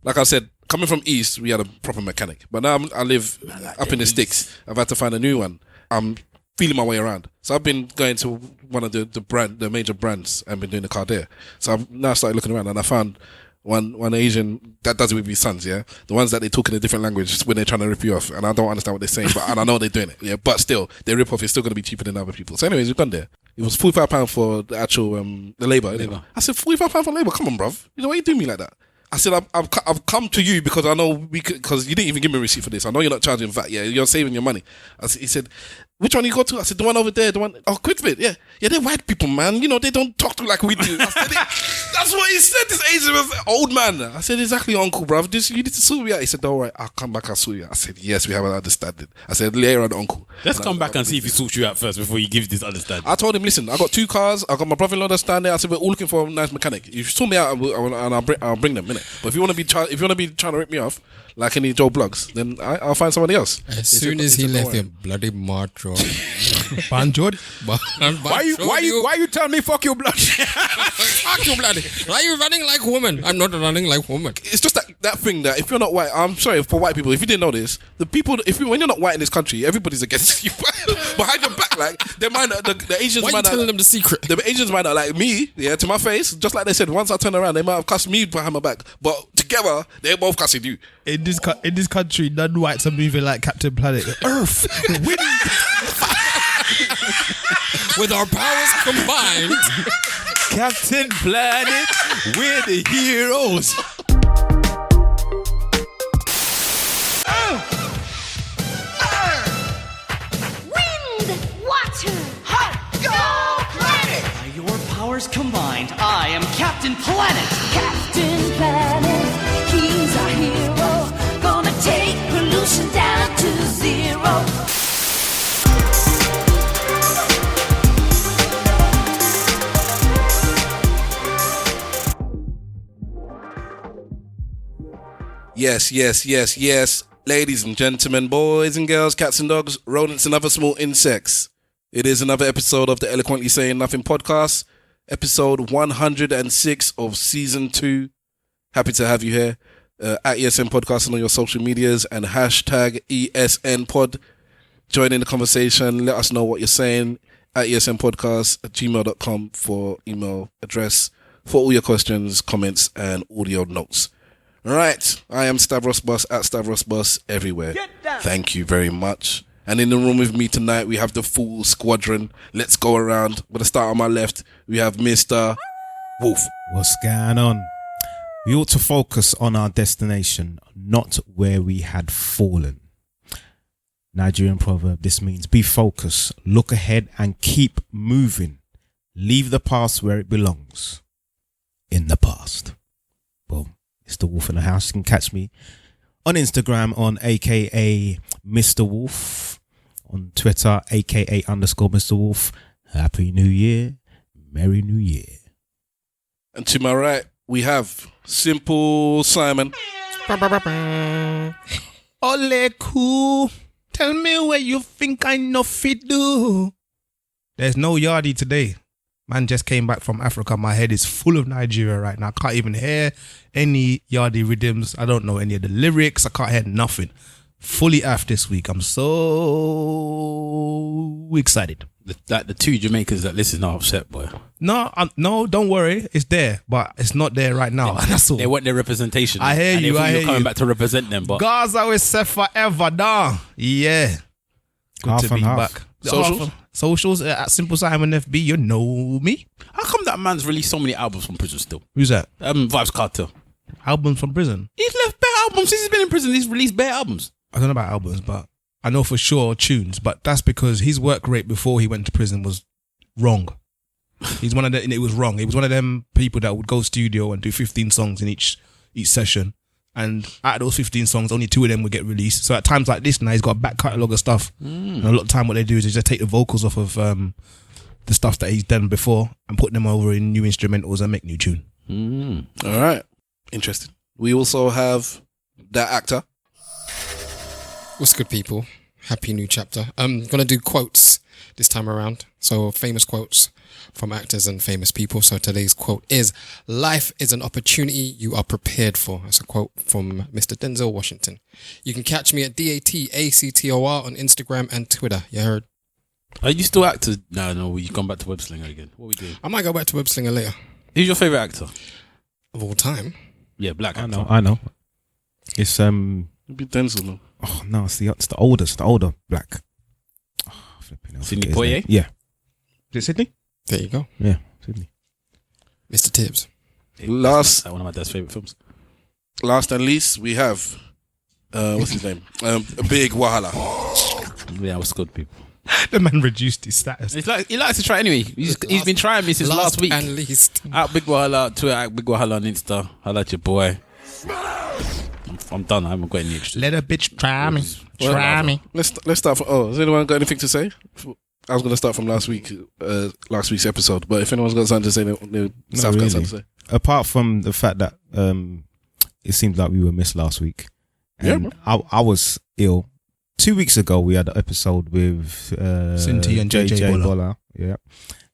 like I said, coming from East, we had a proper mechanic. But now I live up in the sticks. I've had to find a new one. I'm feeling my way around. So I've been going to one of the major brands and been doing the car there. So I've now started looking around and I found one Asian that does it with his sons, yeah? The ones that they talk in a different language when they're trying to rip you off. And I don't understand what they're saying, and I know they're doing it, yeah? But still, their rip off is still going to be cheaper than other people. So anyways, we've gone there. It was £45 for the actual, the labour. I said, £45 for labour? Come on, bruv. You know, why you do me like that? I said, I've come to you because I know because you didn't even give me a receipt for this. I know you're not charging VAT. Yeah, you're saving your money. He said, which one you go to? I said, the one over there, the one, Quidfit. Yeah, they're white people, man. You know, they don't talk to like we do. I said, that's what he said. This Asian was old man. I said, exactly, uncle, bruv. You need to sue me out. He said, don't worry, I'll come back and sue you. I said, yes, we have an understanding. I said, later on, uncle. Let's come back and see if he sorts you out first before you give this understanding. I told him, listen, I got 2 cars. I got my brother-in-law that's standing there. I said, we're all looking for a nice mechanic. You sort me out and I'll bring them, innit? But if you want to be trying to rip me off like any Joe Blogs, then I'll find somebody else. As soon as he left him, bloody martyr. Banjod? Why you tell me fuck your blood? Fuck you, bloody. Why are you running like woman? I'm not running like woman. It's just that thing that if you're not white, I'm sorry for white people. If you didn't know this, when you're not white in this country, everybody's against you. Behind your back, like they might not, the Asians. Why might are you telling them the secret? The Asians might not like me, yeah, to my face. Just like they said, once I turn around, they might have cussed me behind my back, but together they're both cussing you. In this country, non-whites are moving like Captain Planet. Earth, with our powers combined, Captain Planet, we're the heroes. Wind, water, go planet. By your powers combined, I am Captain Planet. Captain Planet, he's our hero. Gonna take pollution down to 0. Yes. Ladies and gentlemen, boys and girls, cats and dogs, rodents and other small insects. It is another episode of the Eloquently Saying Nothing podcast, episode 106 of season 2. Happy to have you here at ESN Podcast and on your social medias and hashtag ESN Pod. Join in the conversation. Let us know what you're saying at esnpodcast@gmail.com for email address for all your questions, comments and audio notes. Right, I am Stavros Boss at Stavros Boss everywhere. Thank you very much. And in the room with me tonight, we have the full squadron. Let's go around. I'm going to start on my left. We have Mr. Wolf. What's going on? We ought to focus on our destination, not where we had fallen. Nigerian proverb, this means be focused, look ahead and keep moving. Leave the past where it belongs. In the past. Boom. Mr. Wolf in the house. You can catch me on Instagram on aka Mr. Wolf, on Twitter aka _Mr. Wolf. Happy New Year, Merry New Year. And to my right, we have Simple Simon. Ole cool. Tell me where you think I know fit do. There's no yardie today. Man just came back from Africa. My head is full of Nigeria right now. I can't even hear any yardie rhythms. I don't know any of the lyrics. I can't hear nothing. Fully off this week. I'm so excited. The 2 Jamaicans that listen are upset, boy. No, don't worry. It's there, but it's not there right now. That's all. They want their representation. I hear you. You're coming back to represent them, but Gaza will say forever, dog. Yeah. Good half to be half. back. Socials at Simple Simon FB. You know me. how come that man's released so many albums from prison still? Who's that? Vibes Cartel. Albums from prison? He's left bare albums since he's been in prison. He's released bare albums. I don't know about albums, but I know for sure tunes. But that's because his work rate before he went to prison was wrong. He's one of the. It was wrong. He was one of them people that would go studio and do 15 songs in each session. And out of those 15 songs, only 2 of them would get released. So at times like this now, he's got a back catalogue of stuff. And a lot of time what they do is they just take the vocals off of the stuff that he's done before and put them over in new instrumentals and make new tune. All right. Interesting. We also have that actor. What's good, people? Happy new chapter. I'm going to do quotes this time around. So famous quotes from actors and famous people. So today's quote is, "Life is an opportunity you are prepared for." That's a quote from Mr. Denzel Washington. You can catch me at DATACTOR on Instagram and Twitter. You heard? Are you still actor? No, you gone back to web slinger again. What are we doing? I might go back to web slinger later. Who's your favourite actor? Of all time? Yeah, black actor. I know. It's It'd be Denzel, no? Oh no, it's the older black. Oh, flipping hell, Sidney I forget his Poitier? name. Yeah. Is it Sydney? There you go. Yeah, Sydney. Mr. Tibbs. Last One of my dad's favourite films. Last and least, we have what's his name? Big Wahala. Yeah, it was good, people. The man reduced his status. He likes to try anyway. He's been trying me since last week. and least. At Big Wahala, Twitter, at Big Wahala on Insta. Holla at your boy. I'm done. I haven't got any extra. Let a bitch try me. Well, Try me. Let's start from. Oh, has anyone got anything to say? I was going to start from last week's episode, but if anyone's got something to say, South got something to say. Apart from the fact that it seemed like we were missed last week, and I was ill. 2 weeks ago, we had an episode with Cinti and JJ Bola. Yeah,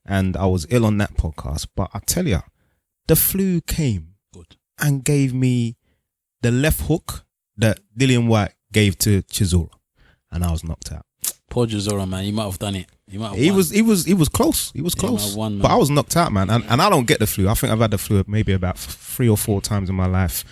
and I was ill on that podcast. But I tell you, the flu came and gave me the left hook that Dillian White gave to Chisora, and I was knocked out. Poor Chisora, man. He might have done it. He was close. He was close. Won, but I was knocked out, man. And I don't get the flu. I think I've had the flu maybe about 3 or 4 times in my life.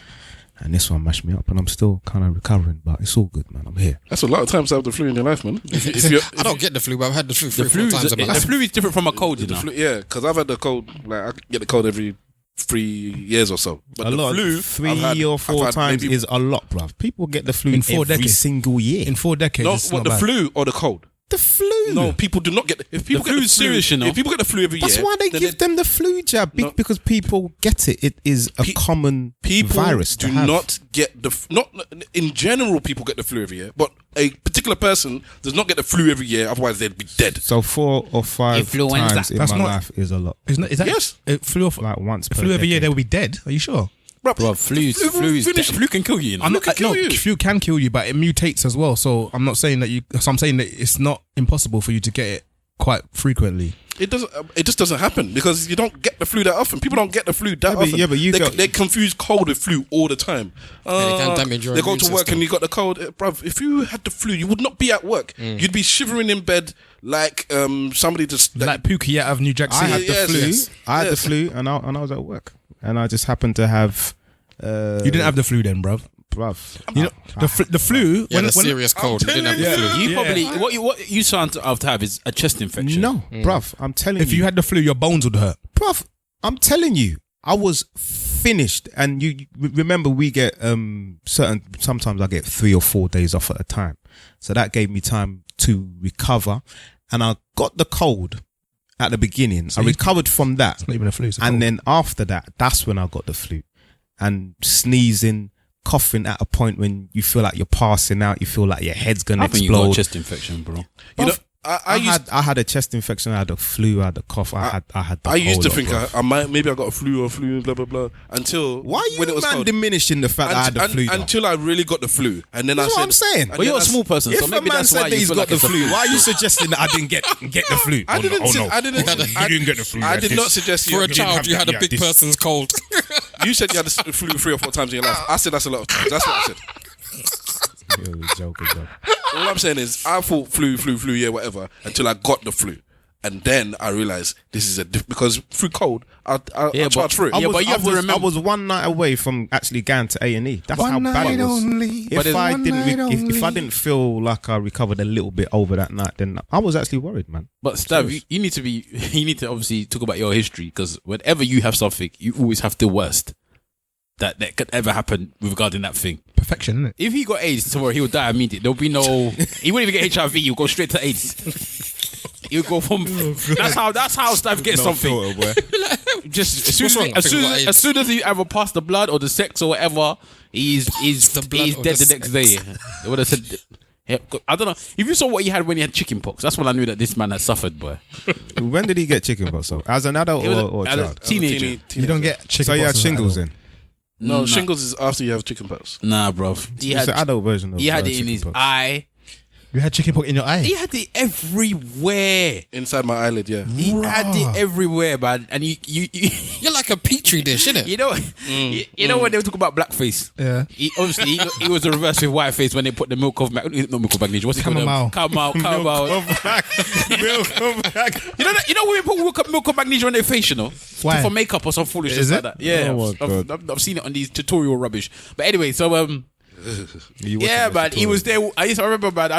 And this one mashed me up, and I'm still kind of recovering, but it's all good, man. I'm here. That's a lot of times to have the flu in your life, man. I don't get the flu, but I've had the flu 3 or 4 times in my The life. flu is different from a cold, you know. Yeah, because I've had the cold. Like I get the cold every 3 years or so. But A the lot. flu, 3 or 4 times is a lot, bruv. People get the flu In 4 every decades. single year. In 4 decades. No, it's what not the bad. flu or the cold? The flu. No, people do not get. If people The get the flu's flu, serious, you know. if people get the flu every That's year, why they then give them the flu jab, No. because people get it. It is a common people virus to do have. not get the not in general. People get the flu every year, but a particular person does not get the flu every year. Otherwise, they'd be dead. So 4 or 5 Influenza. times in That's my not- life is a lot. Is that Yes. It flew off. Like once It per flew every year, decade. they will be dead. Are you sure? Bro, Flu can kill you. You know? I'm not. can kill No, you. flu can kill you, but it mutates as well. So I'm not saying that you. So I'm saying that it's not impossible for you to get it quite frequently. It doesn't. It just doesn't happen because you don't get the flu that often. People don't get the flu that often. but you they confuse cold with flu all the time. they can damage your They go immune to work system. and you got the cold, bruv. If you had the flu, you would not be at work. You'd be shivering in bed like somebody just Like Pookie out of New Jack I City. had the Yes, flu. yes. I had the Yes. flu, and I was at work, and I just happened to have. You didn't have the flu then, bruv. bruv. You know the flu. Yeah, the serious cold. You didn't have the flu. You probably what you sound to have is a chest infection. No, bruv, I'm telling If you had the flu, your bones would hurt. bruv, I'm telling you, I was finished. And you remember, we get sometimes I get 3 or 4 days off at a time, so that gave me time to recover. And I got the cold at the beginning. I recovered from that, It's not even a flu. It's a and cold. then after that, that's when I got the flu, and sneezing, coughing at a point when you feel like you're passing out, you feel like your head's gonna I think you got a explode. chest infection, bro. You know, I had a chest infection, I had a flu, I had a cough, I had the I used whole to lot, think bruv. I might maybe I got a flu blah blah blah until Why are when it you was man cold. diminishing the fact that I had the flu? though? Until I really got the flu, and then That's I said, what I'm saying. and But then you're I a s- small person, If so a maybe man that's why said that you he's feel got like the it's a flu, why are you suggesting that I didn't get the flu? I didn't. Oh, no. I didn't. You didn't get the flu. I did not suggest you For a didn't child, have you the- had a yeah, big this- person's cold. You said you had the flu 3 or 4 times in your life. I said that's a lot of times. That's what I said. You're a joker, bro. All I'm saying is I thought flu, yeah, whatever, until I got the flu. And then I realized this is because through cold, I charge through it. Yeah, but you have to remember- I was 1 night away from actually going to A&E. That's One how bad night it was. only. But If I one didn't, night if I only. didn't feel like I recovered a little bit over that night, then I was actually worried, man. But Stav, you need to obviously talk about your history, because whenever you have something, you always have the worst that could ever happen regarding that thing. Perfection, isn't it? If he got AIDS tomorrow, he would die immediately. There'll be no. He wouldn't even get HIV. He'll go straight to AIDS. He'll go from. That's how Stav gets something. Just as soon as he either passed the blood or the sex or whatever, he's The blood he's or dead the the next day. They would have said. Yeah, I don't know. If you saw what he had when he had chickenpox, that's when I knew that this man had suffered, boy. When did he get chickenpox? So, as an adult He was or as a child? teenager. You don't get chicken. So you had pox as an shingles adult. then? No, shingles is after you have chickenpox. Nah, bro. He It's had an adult version of he had it in his chickenpox. eye. You had chicken pox in your eye. He had it everywhere. Inside my eyelid, yeah. He had it everywhere, man. And you You're like a petri dish, innit? you know, you know when they were talking about blackface. Yeah. He was the reverse with whiteface when they put the milk of not milk of magnesia. What's it called? Chamomile. You know when we put milk of magnesia on their face, you know, Why? for makeup or some foolishness like that. Yeah, I've seen it on these tutorial rubbish. But anyway, so yeah, man, he was there. I remember, man.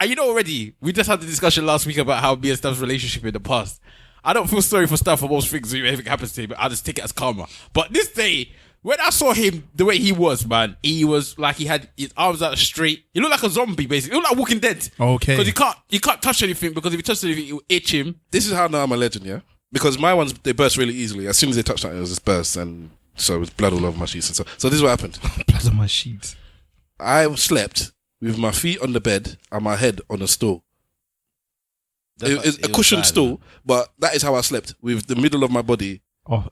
You know already. We just had the discussion last week about how me and Staff's relationship in the past. I don't feel sorry for Staff for most things. If anything happens to him, I just take it as karma. But this day, when I saw him the way he was, man, he was like he had his arms out straight. He looked like a zombie, basically. He looked like Walking Dead. Okay. Because he can't touch anything, because if he touches anything, it will itch him. This is how I know I'm a legend, yeah? Because my ones, they burst really easily. As soon as they touched something, it was just burst. And so it was blood all over my sheets. And so this is what happened. Blood on my sheets. I slept with my feet on the bed and my head on a stool. It's a cushioned stool, but that is how I slept, with the middle of my body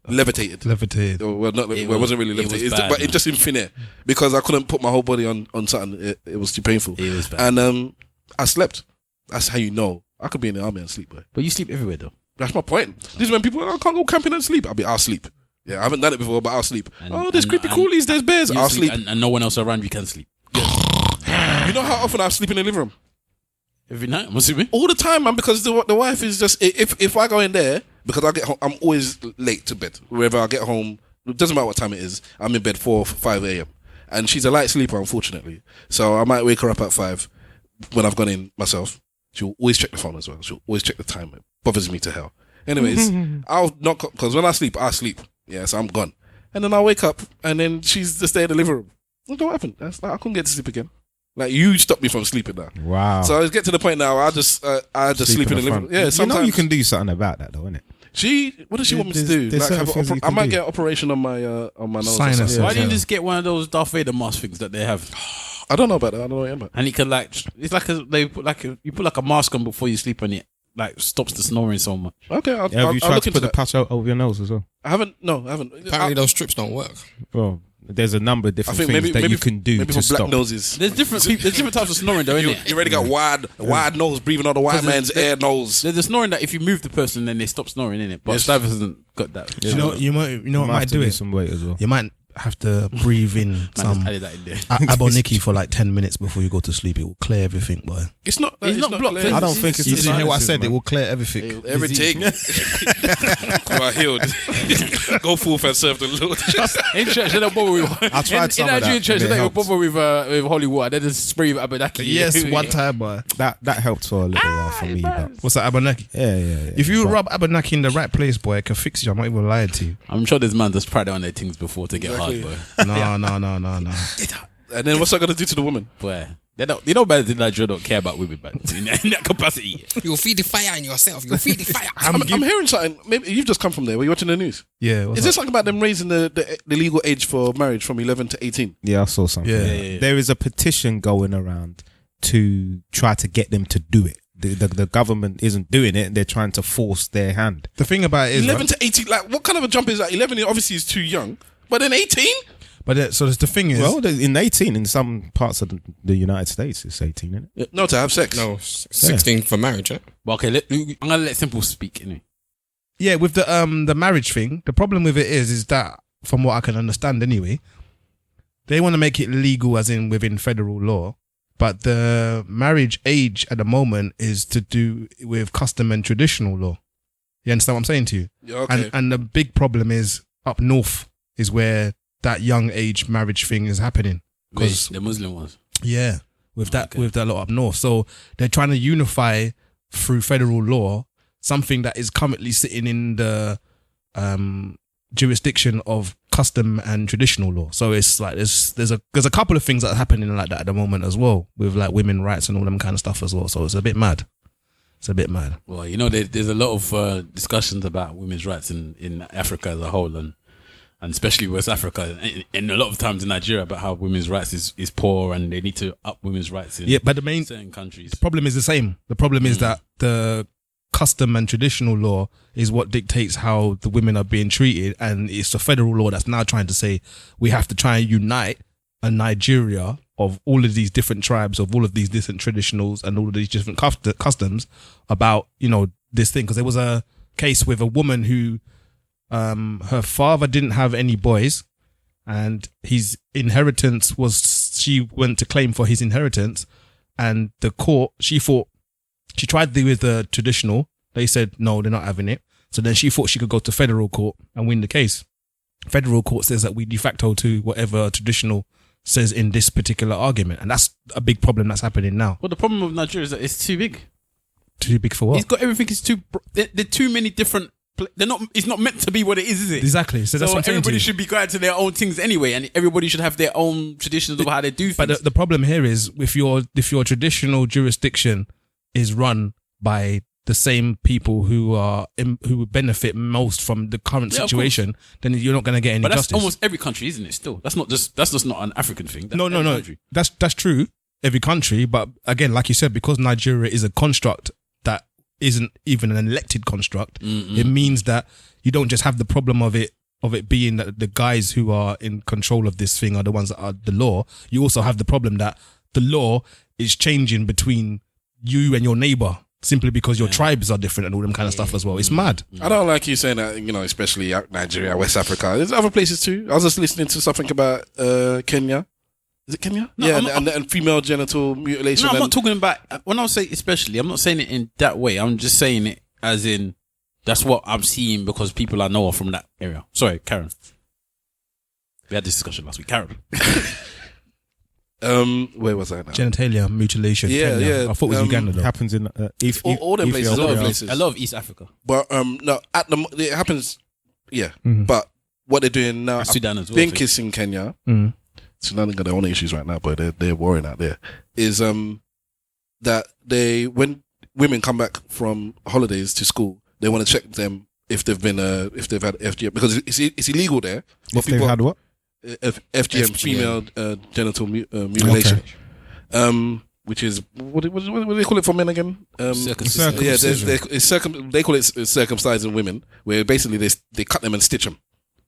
levitated. Well, it wasn't really levitated, but it just in thin air, because I couldn't put my whole body on something. It was too painful. It was bad. And I slept. That's how you know. I could be in the army and sleep, boy. But you sleep everywhere, though. That's my point. This is when people, I can't go camping and sleep. I'll sleep. Yeah, I haven't done it before, but I'll sleep. There's creepy coolies, there's bears. I'll sleep. And no one else around you can sleep. You know how often I sleep in the living room? Every night, I'm assuming. All the time, man, because the wife is just, if I go in there, because I get home, I'm always late to bed. Wherever I get home, it doesn't matter what time it is, I'm in bed 4 or 5 a.m. And she's a light sleeper, unfortunately. So I might wake her up at 5 when I've gone in myself. She'll always check the phone as well. She'll always check the time. It bothers me to hell. Anyways, I'll knock, because when I sleep. Yeah, so I'm gone. And then I'll wake up, and then she's just there in the living room. Look what happened. I couldn't get to sleep again. Like, you stopped me from sleeping now. Wow. So I get to the point now, I just sleep in the living room. Yeah, sometimes. You know you can do something about that, though, innit? What does she want me to do? Like, I might get an operation on my nose. Sinus. Why didn't you just get one of those Darth Vader mask things that they have? I don't know about that. I don't know what you're about. And it can it's like you put a mask on before you sleep, and it like stops the snoring so much. Okay, I'll Have you tried look to into put the that. patch over your nose as well? I haven't. No, I haven't. Apparently those strips don't work. Well, there's a number of I different think things that you can do maybe to for black stop. noses. There's different types of snoring, though, isn't it? You already got wide nose, breathing on the white man's air nose. There's a snoring that if you move the person, then they stop snoring, innit? But Stivers hasn't got that. You know what might do lose it? some weight as well. You might have to breathe in some added that in there. aboniki for like 10 minutes before you go to sleep. It will clear everything, boy. It's not blocked. clear. I don't think it's You the didn't hear what I sinuses, said? man. It will clear everything. Everything. You are healed. Go forth and serve the Lord. In church, they don't bother with. I tried some in of Nigerian that, church, and they it don't helps. bother with holy water. They just spray with abenaki. Yes, one time, boy. That helped for a little while for me. But What's that, abonaki? yeah. If you rub abonaki in the right place, boy, it can fix you. I'm not even lying to you. I'm sure there's man that's tried it on their things before to get hard, boy. No. And then what's that going to do to the woman? Boy, they don't better than Nigeria don't care about women, man. In that capacity. You'll feed the fire in yourself. You'll feed the fire. I'm hearing something. Maybe you've just come from there. Were you watching the news? Yeah. Is there something about them raising the legal age for marriage from 11 to 18? yeah, I saw something. Yeah. There is a petition going around to try to get them to do it. The government isn't doing it. They're trying to force their hand. The thing about it is 11 to 18. Like, what kind of a jump is that? 11 obviously is too young, but then 18? so the thing is, Well, in 18, in some parts of the United States, it's 18, isn't it? No, to have sex. No, 16 for marriage, eh? Well, okay, I'm gonna let Simple speak. Anyway. yeah, with the marriage thing, the problem with it is that, from what I can understand anyway, they want to make it legal as in within federal law, but the marriage age at the moment is to do with custom and traditional law. You understand what I'm saying to you? Yeah, okay. And the big problem is up north is where that young age marriage thing is happening. Because The Muslim ones. yeah, with that lot up north. So they're trying to unify through federal law something that is currently sitting in the jurisdiction of custom and traditional law. So it's like there's a couple of things that are happening like that at the moment as well, with like women rights and all them kind of stuff as well. So it's a bit mad. Well, you know, there's a lot of discussions about women's rights in Africa as a whole, and especially West Africa, and a lot of times in Nigeria, about how women's rights is poor and they need to up women's rights in But the main certain countries. The problem is the same. The problem is that the custom and traditional law is what dictates how the women are being treated, and it's the federal law that's now trying to say we have to try and unite a Nigeria of all of these different tribes, of all of these different traditionals and all of these different customs about, you know, this thing. Because there was a case with a woman who her father didn't have any boys, and his inheritance was, she went to claim for his inheritance, and the court, she tried to do with the traditional. They said no, they're not having it. So then she thought she could go to federal court and win the case. Federal court says that we de facto to whatever traditional says in this particular argument, and that's a big problem that's happening now. Well, the problem with Nigeria is that it's too big. Too big for what? He's got everything. It's too. There are too many different. They're not. It's not meant to be what it is it? Exactly. So that's what I'm saying. Everybody should be going to their own things anyway, and everybody should have their own traditions of how they do things. But the problem here is if your traditional jurisdiction is run by the same people who benefit most from the current situation, then you're not going to get any justice. But that's almost every country, isn't it? Still, that's just not an African thing. That's no. Country. That's true. Every country, but again, like you said, because Nigeria is a construct that isn't even an elected construct, it means that you don't just have the problem of it being that the guys who are in control of this thing are the ones that are the law. You also have the problem that the law is changing between you and your neighbor, simply because your tribes are different and all them kind of stuff as well. It's mad. I don't like you saying that, you know, especially Nigeria, West Africa. There's other places too. I was just listening to something about Kenya. Is it Kenya? No, yeah, and female genital mutilation. No, I'm not talking about, when I say especially, I'm not saying it in that way. I'm just saying it as in, that's what I'm seeing because people I know are from that area. Sorry, Karen. We had this discussion last week. Karen. Where was I now? Genitalia mutilation. Yeah, Kenya. yeah. I thought it was Uganda though. Happens in all them places, a lot of places. A lot of East Africa. But no, it happens. Yeah, Mm-hmm. but what they're doing now, Sudan as well, I I think think. it's in Kenya. Mm-hmm. Sudan got their own issues right now, but they're warring out there. Is that when women come back from holidays to school, they want to check them if they've been if they've had FGM, because it's illegal there. If they've had what? FGM, female genital mutilation. Okay. Which is what do they call it for men again? Circumcision. Yeah, they call it circumcising women, where basically they cut them and stitch them.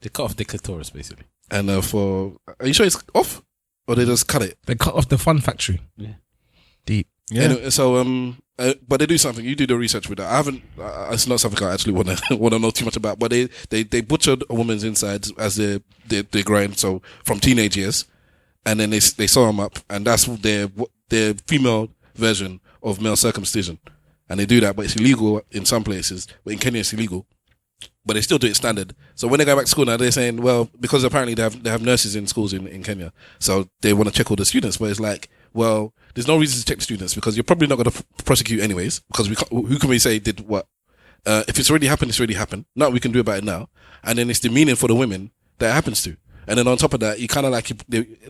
They cut off the clitoris, basically. And are you sure it's off, or they just cut it? They cut off the fun factory. Yeah. Deep. Yeah. Anyway, so but they do something. You do the research with that. I haven't. It's not something I actually want to know too much about. But they butchered a woman's insides as they grind. So from teenage years, and then they sew them up, and that's their female version of male circumcision. And they do that, but it's illegal in some places. But in Kenya, it's illegal. But they still do it standard. So when they go back to school now, they're saying, well, because apparently they have nurses in schools in Kenya, so they want to check all the students. But it's like, well, there's no reason to check the students because you're probably not going to prosecute anyways. Because who can we say did what? If it's already happened, it's already happened. Nothing we can do about it now. And then it's demeaning for the women that it happens to. And then on top of that, you kind of like,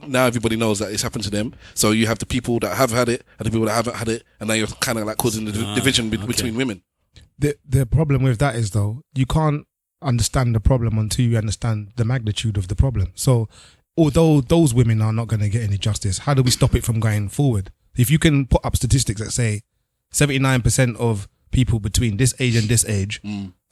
now everybody knows that it's happened to them. So you have the people that have had it and the people that haven't had it. And now you're kind of like causing the division between women. The problem with that is though, you can't understand the problem until you understand the magnitude of the problem. So although those women are not going to get any justice, how do we stop it from going forward? If you can put up statistics that say 79% of people between this age and this age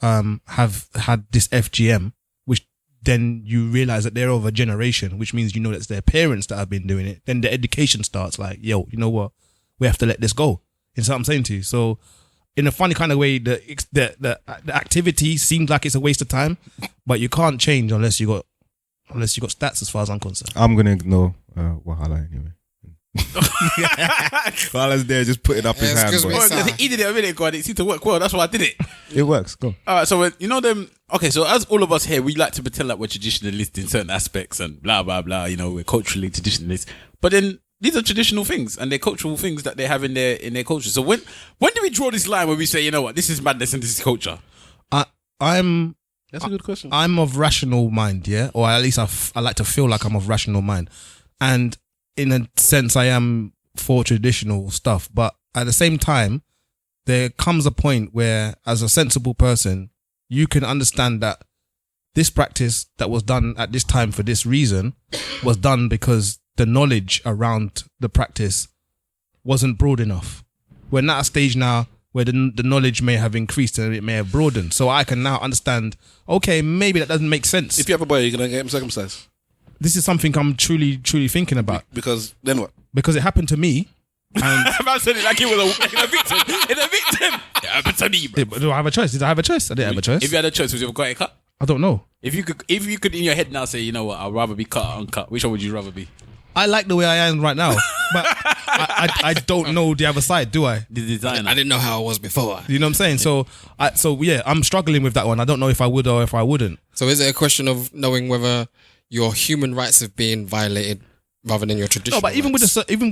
have had this FGM, which then you realize that they're of a generation, which means you know that's their parents that have been doing it. Then the education starts like, yo, you know what? We have to let this go. You know what I'm saying to you? So in a funny kind of way, the activity seems like it's a waste of time, but you can't change unless you got stats, as far as I'm concerned. I'm gonna ignore Wahala anyway. Wahala's there just putting up his hand. excuse me, sir. He did it a minute ago and it seemed to work well. That's why I did it. It works. Go. All right, so you know them. Okay, so as all of us here, we like to pretend like we're traditionalists in certain aspects and blah blah blah. You know, we're culturally traditionalists, but then these are traditional things and they're cultural things that they have in their culture. So when do we draw this line where we say, you know what, this is madness and this is culture? That's a good question. I'm of rational mind, yeah, or at least I like to feel like I'm of rational mind, and in a sense, I am for traditional stuff. But at the same time, there comes a point where, as a sensible person, you can understand that this practice that was done at this time for this reason was done because the knowledge around the practice wasn't broad enough. We're not at a stage now where the knowledge may have increased and it may have broadened. So I can now understand, okay, maybe that doesn't make sense. If you have a boy, you're going to get him circumcised. this is something I'm truly thinking about. Because then what? Because it happened to me. And I said it like it was a victim. It's a victim. It happened to me, bro. do I have a choice? Did I have a choice? I didn't have a choice. If you had a choice, would you have got it cut? I don't know. If you could in your head now say, you know what, I'd rather be cut or uncut. Which one would you rather be? I like the way I am right now, but I don't know the other side, do I? The designer. I didn't know how I was before. You know what I'm saying? So I'm struggling with that one. I don't know if I would or if I wouldn't. So is it a question of knowing whether your human rights have been violated rather than your traditional? No, but even with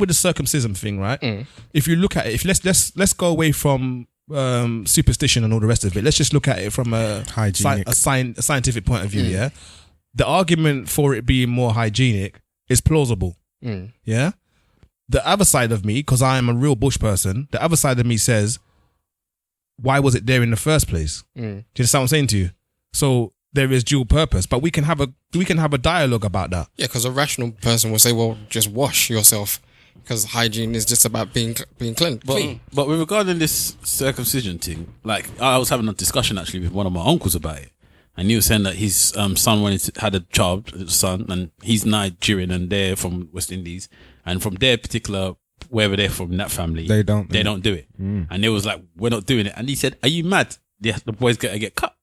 the circumcision thing, right? If you look at it, if let's go away from superstition and all the rest of it. Let's just look at it from a Hygienic. a scientific point of view. Yeah, the argument for it being more hygienic is plausible. Yeah, the other side of me, because I am a real bush person, the other side of me says, why was it there in the first place? Do you understand what I'm saying to you? So there is dual purpose, but we can have a dialogue about that. Yeah, because a rational person will say, well, just wash yourself, because hygiene is just about being clean. But with regarding this circumcision thing, like I was having a discussion actually with one of my uncles about it, and he was saying that his son had a son, and he's Nigerian and they're from West Indies, and from their particular wherever they're from, that family, they don't do it, and they was like, we're not doing it, and he said, are you mad? The boy's gonna get cut,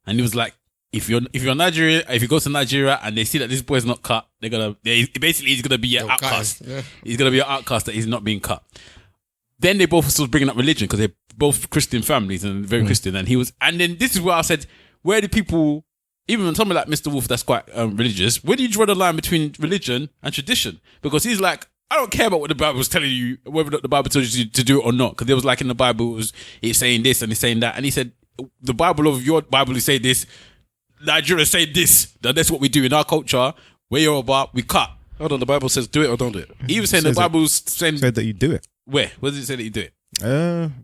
and he was like, if you're Nigerian, if you go to Nigeria and they see that this boy's not cut, he's gonna be an outcast. Yeah. He's gonna be an outcast that he's not being cut. Then they both were still bringing up religion because they're both Christian families and very Christian. And then this is where I said, where do people, even someone like Mr. Wolf that's quite religious, where do you draw the line between religion and tradition? Because he's like, I don't care about what the Bible was telling you, whether the Bible tells you to do it or not. Because there was like in the Bible, it's saying this and it's saying that. And he said, the Bible of your Bible is saying this. Nigeria say this. That's what we do in our culture. Where you're about, we cut. Hold on, the Bible says do it or don't do it. He was saying the Bible's saying said that you do it. Where? Where does it say that you do it?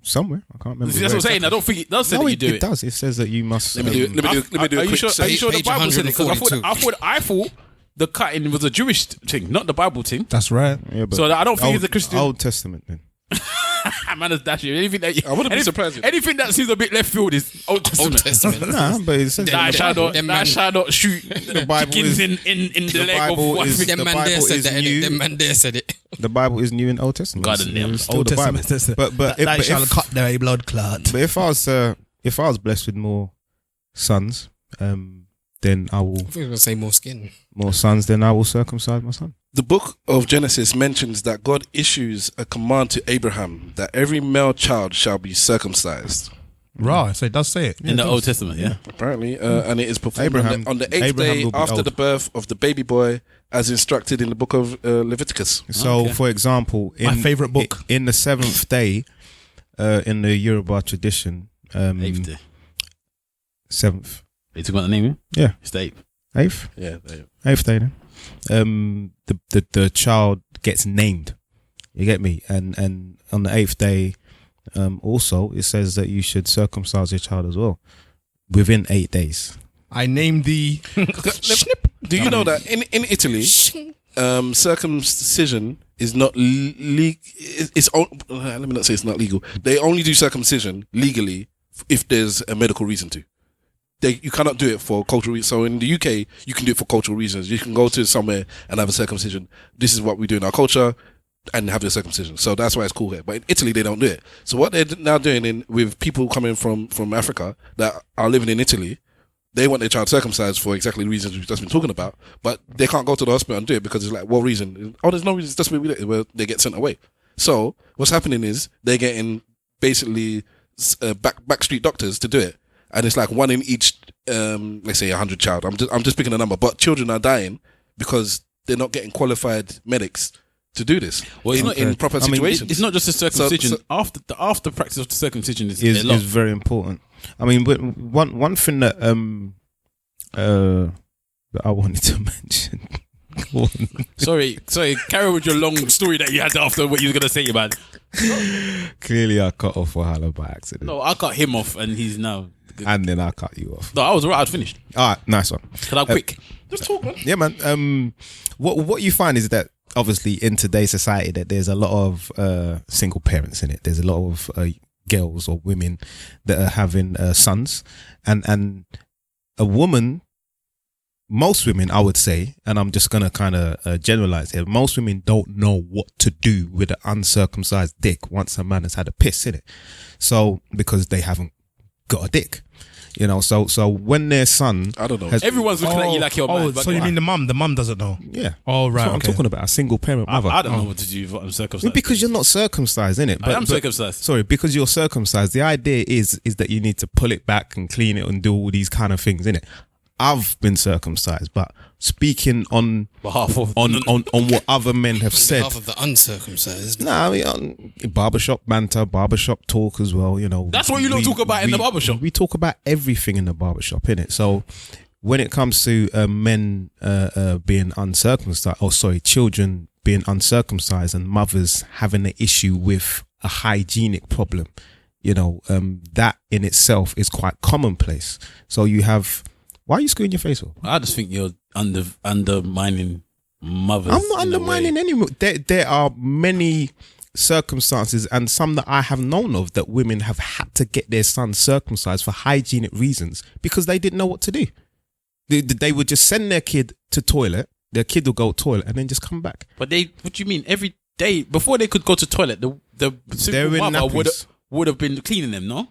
Somewhere. I can't remember. See, that's what I'm saying. I don't think it does say that you do it. It does. It says that you must. Let me do a quick Are you sure the Page Bible said it? Because $142. I thought the cutting was a Jewish thing, not the Bible thing. That's right. Yeah, but So I don't think it's a Christian. Old Testament then. Man, that's dashing. I wouldn't be surprised. Anything that seems a bit left field is Old Testament. Nah, but it says Thou shalt not shoot the Bible chickens is- in the leg of Bible what? is- Them the man there Bible said is that. new. Them man there said it. The Bible is new in Old Testament. God and them. It's still the Bible. But Thou shalt cut their blood clot. But if I was blessed with more sons, then I will I think I was gonna say more skin. more sons. Then I will circumcise my son. The book of Genesis mentions that God issues a command to Abraham that every male child shall be circumcised. Right, so it does say it. In the Old Testament, yeah. Apparently, and it is performed Abraham- on the eighth Abraham day will be after old. the birth of the baby boy, as instructed in the book of Leviticus. So, for example, My favourite book. in the seventh day, in the Yoruba tradition, 8th day. seventh, You talking about the name? yeah, It's the 8th. Yeah, eighth day. Then, the child gets named. You get me? And on the eighth day, also it says that you should circumcise your child as well within 8 days. I named the Do you know that in Italy, circumcision is not legal? Let me not say it's not legal. They only do circumcision legally if there's a medical reason to. You cannot do it for cultural reasons. So in the UK, you can do it for cultural reasons. You can go to somewhere and have a circumcision. This is what we do in our culture, and have your circumcision. So that's why it's cool here. But in Italy, they don't do it. So what they're now doing with people coming from Africa that are living in Italy, they want their child circumcised for exactly the reasons we've just been talking about. But they can't go to the hospital and do it because it's like, what reason? Oh, there's no reason. It's just where they get sent away. So what's happening is they're getting basically backstreet doctors to do it. And it's like one in each, let's say 100 child. I'm just picking a number, but children are dying because they're not getting qualified medics to do this. Well, it's not in proper situations. It's not just a circumcision. After practice of the circumcision is very important. I mean, but one thing that I wanted to mention. Sorry. Carry on with your long story that you had after what you were gonna say about it. Clearly, I cut off Wahala by accident. No, I cut him off, and he's now. And then I cut you off. No, I was right. I'd finished. All right, nice one. Can I quick? Just talk, man. Yeah, man. What you find is that obviously in today's society that there's a lot of single parents in it. There's a lot of girls or women that are having sons, and a woman most women, I would say, and I'm just gonna kind of generalize here. Most women don't know what to do with an uncircumcised dick once a man has had a piss in it. So because they haven't got a dick, you know. So when their son, I don't know. Everyone's looking at you like you're mad. So you mean the mum? The mum doesn't know. Yeah. Oh right. That's what I'm talking about. A single parent mother. I don't know what to do if I'm circumcised. Because you're not circumcised, innit? I am circumcised. Sorry, because you're circumcised. The idea is that you need to pull it back and clean it and do all these kind of things, innit? I've been circumcised, but speaking on behalf of on what other men have said, Half of the uncircumcised. nah, I mean, barbershop banter, barbershop talk as well. You know, That's what you don't talk about in the barbershop. We talk about everything in the barbershop, innit? So when it comes to men being uncircumcised, children being uncircumcised and mothers having an issue with a hygienic problem, you know, that in itself is quite commonplace. So you have. Why are you screwing your face for? I just think you're undermining mothers. I'm not undermining any. There are many circumstances and some that I have known of that women have had to get their sons circumcised for hygienic reasons because they didn't know what to do. They would just send their kid to toilet. Their kid will go to toilet and then just come back. But what do you mean? Every day before they could go to toilet, the single mother would have been cleaning them, no?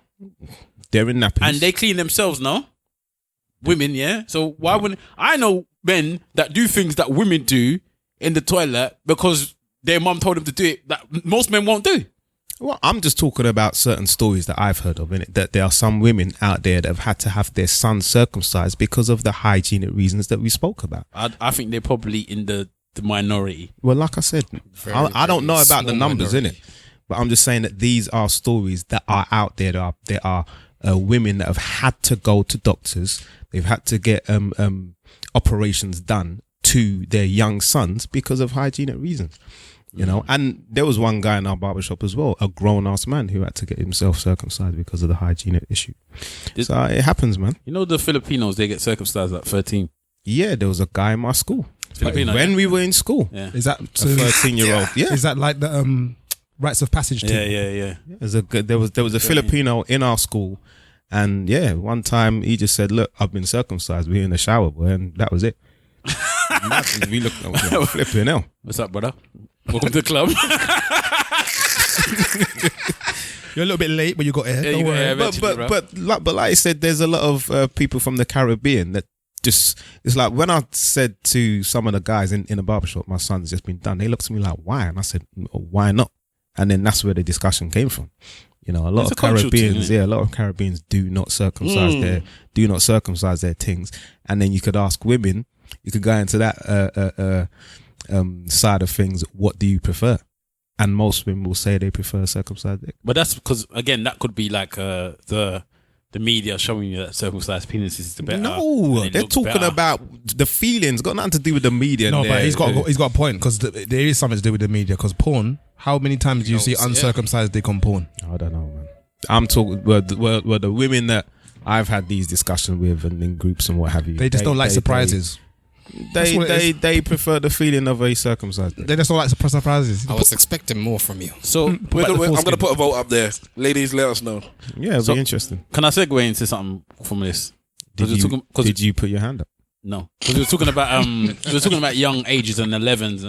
They're in nappies. And they clean themselves, no? Women, yeah. So why wouldn't I know men that do things that women do in the toilet because their mum told them to do it that most men won't do? Well, I'm just talking about certain stories that I've heard of, innit? That there are some women out there that have had to have their sons circumcised because of the hygienic reasons that we spoke about. I think they're probably in the minority. Well, like I said, I don't know about the numbers, minority. innit? But I'm just saying that these are stories that are out there. There are women that have had to go to doctors. They've had to get operations done to their young sons because of hygienic reasons, you know. And there was one guy in our barbershop as well, a grown-ass man who had to get himself circumcised because of the hygienic issue. So it happens, man. You know the Filipinos, they get circumcised at 13. Yeah, there was a guy in my school. Filipino, when we were in school. Yeah. Is that A 13-year-old. Yeah. Is that like the rites of passage thing? Yeah. There was a Filipino in our school. And yeah, one time he just said, "Look, I've been circumcised. We're in the shower, boy," and that was it. We looked at flipping hell. What's up, brother? Welcome to the club. You're a little bit late, but you got here. Don't worry. But like I said, there's a lot of people from the Caribbean that just, it's like when I said to some of the guys in the barbershop, my son's just been done. They looked at me like, "Why?" And I said, "Why not?" And then that's where the discussion came from. You know, a lot of Caribbeans do not circumcise their things. And then you could ask women, you could go into that side of things, what do you prefer? And most women will say they prefer circumcised dick. But that's because, again, that could be like the media showing you that circumcised penis is the better. No, they're talking about the feelings. Got nothing to do with the media. No, but he's got a point because there is something to do with the media. Because porn, how many times do you see uncircumcised dick on porn? I don't know, man. I'm talking. Well, the women that I've had these discussions with and in groups and what have you, They just don't like surprises. They prefer the feeling of a circumcised dick. They just don't like surprises. I was expecting more from you. So I'm going to put a vote up there. Ladies, let us know. Yeah, it'll be interesting. Can I segue into something from this? Did you put your hand up? No, because we were talking about young ages and 11s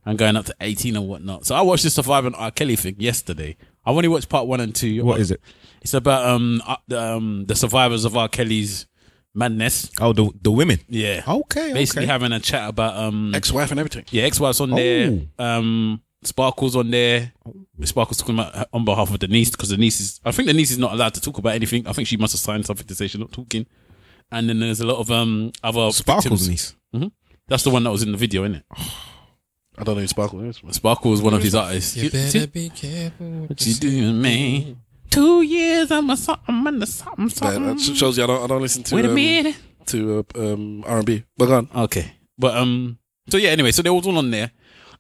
and going up to 18 and whatnot. So I watched the Surviving R. Kelly thing yesterday. I've only watched part 1 and 2. What is it? It's about the survivors of R. Kelly's madness. Oh, the women. Yeah. Okay. Basically having a chat about Ex-wife and everything. Yeah, ex-wife's on there. Sparkle's on there. Sparkle's talking about on behalf of the niece because I think the niece is not allowed to talk about anything. I think she must have signed something to say she's not talking. And then there's a lot of other Sparkle's victims. niece. Mm-hmm. That's the one that was in the video, isn't it? I don't know who Sparkle is. Sparkle was one of his artists. You better be careful What you doing, man? 2 years, I'm a something. That shows you I don't listen to. Wait a minute. To R&B. But go on. Okay, but so yeah. Anyway, so they was all on there,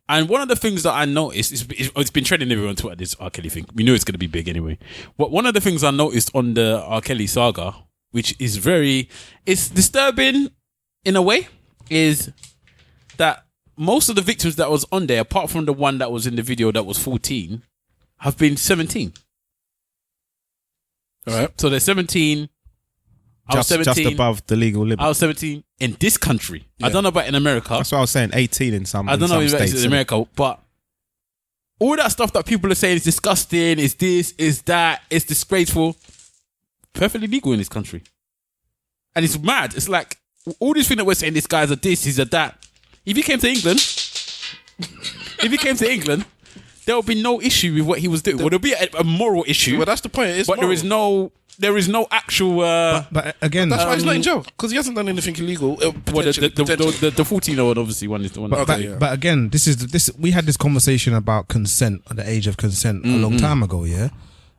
and one of the things that I noticed it's been trending everywhere on Twitter. This R. Kelly thing. We knew it's going to be big anyway. But one of the things I noticed on the R. Kelly saga, which is it's disturbing in a way, is that most of the victims that was on there, apart from the one that was in the video that was 14, have been 17. All right. So they're 17. I was 17. Just above the legal limit. I was 17 in this country. I don't know about in America. That's what I was saying. 18 in some. I don't know if states, it's in America, but all that stuff that people are saying is disgusting, is this, is that, is disgraceful, perfectly legal in this country. And it's mad. It's like all these things that we're saying, this guy's a this, he's a that. If he came to England, there will be no issue with what he was doing. Well, there'll be a moral issue. Well, that's the point. It's but moral. there is no actual. But again, That's why he's not in jail, because he hasn't done anything illegal. Well, the 14-year-old obviously one is the one. But again, this we had this conversation about consent, the age of consent, a long time ago, yeah.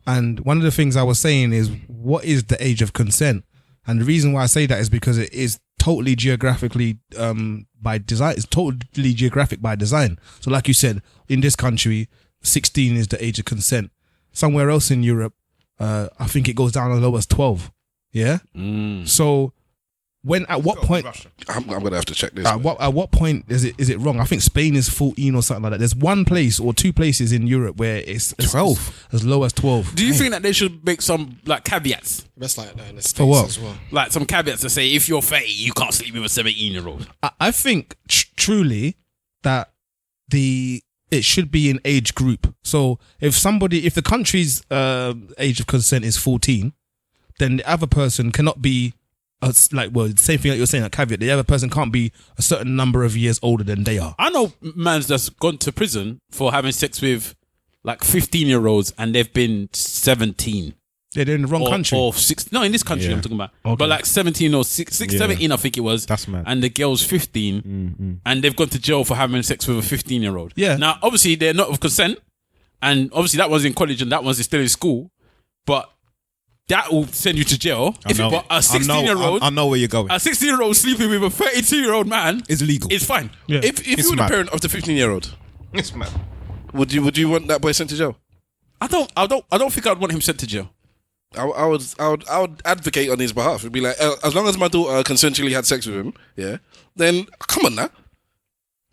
And one of the things I was saying is, what is the age of consent? And the reason why I say that is because it is totally geographically by design. It's totally geographic by design. So, like you said, in this country, 16 is the age of consent. Somewhere else in Europe, I think it goes down as low as 12. Yeah. So, at what point? I'm gonna have to check this. At what point is it wrong? I think Spain is 14 or something like that. There's one place or two places in Europe where it's 12, as low as 12. Do you think that they should make some like caveats? That's like that in the States For what? as well. Like some caveats to say if you're 30, you can't sleep with a 17-year-old. I think truly that it should be an age group. So if the country's age of consent is 14, then the other person cannot be the same thing that you're saying, a caveat. The other person can't be a certain number of years older than they are. I know man's that's gone to prison for having sex with like 15-year-olds and they've been 17. Yeah, they're in the wrong country. Or 6, no, in this country I'm talking about. Okay. But like 17 or 17 I think it was. That's mad. And the girl's 15 and they've gone to jail for having sex with a 15-year-old. Yeah. Now, obviously, they're not of consent. And obviously, that one's in college and that one's still in school. But that will send you to jail. I know. But a 16-year-old... I know where you're going. A 16-year-old sleeping with a 32-year-old man... It's legal. It's fine. Yeah. If you were the parent of the 15-year-old, It's mad. would you want that boy sent to jail? I don't think I'd want him sent to jail. I would advocate on his behalf. It'd be like, as long as my daughter consensually had sex with him, yeah, then come on now.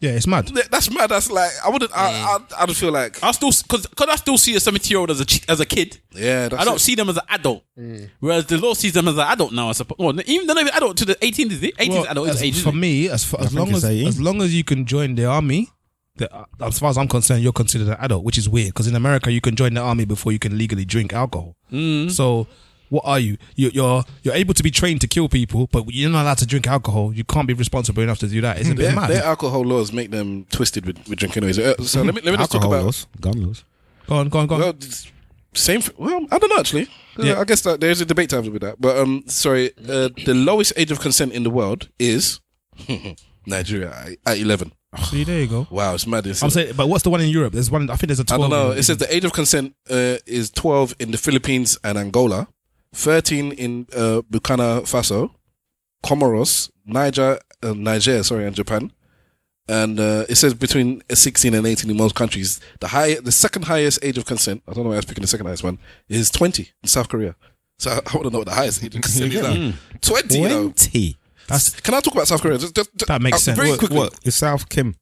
Yeah, it's mad. That's mad. That's like, I wouldn't. I'd feel like, I still because I still see a 17-year-old as a kid. yeah. That's I don't see them as an adult. Whereas the law sees them as an adult now. I suppose. Well, even they're not even adult to the 18. Is it? 18 is adult is age. For me, as long as you can join the army, as far as I'm concerned, you're considered an adult, which is weird because in America you can join the army before you can legally drink alcohol. So what are you? You're able to be trained to kill people, but you're not allowed to drink alcohol. You can't be responsible enough to do that. It's a bit mad. Their alcohol laws make them twisted with drinking anyways. So let me just talk about laws, gun laws. Go on. Well, well, I don't know actually. Yeah. I guess that there's a debate to have with that. But the lowest age of consent in the world is Nigeria at 11. See, there you go. Wow, it's mad. I'm saying, but what's the one in Europe? There's one. I think there's a 12. I don't know. It says the age of consent is 12 in the Philippines and Angola, 13 in Burkina Faso, Comoros, Niger, and Japan. And it says between 16 and 18 in most countries. The second highest age of consent, I don't know why I was picking the second highest one, is 20 in South Korea. So I want to know what the highest age of consent is now. 20, you know. 20. Can I talk about South Korea? Just That makes sense. Very quickly. What? Is South Kim?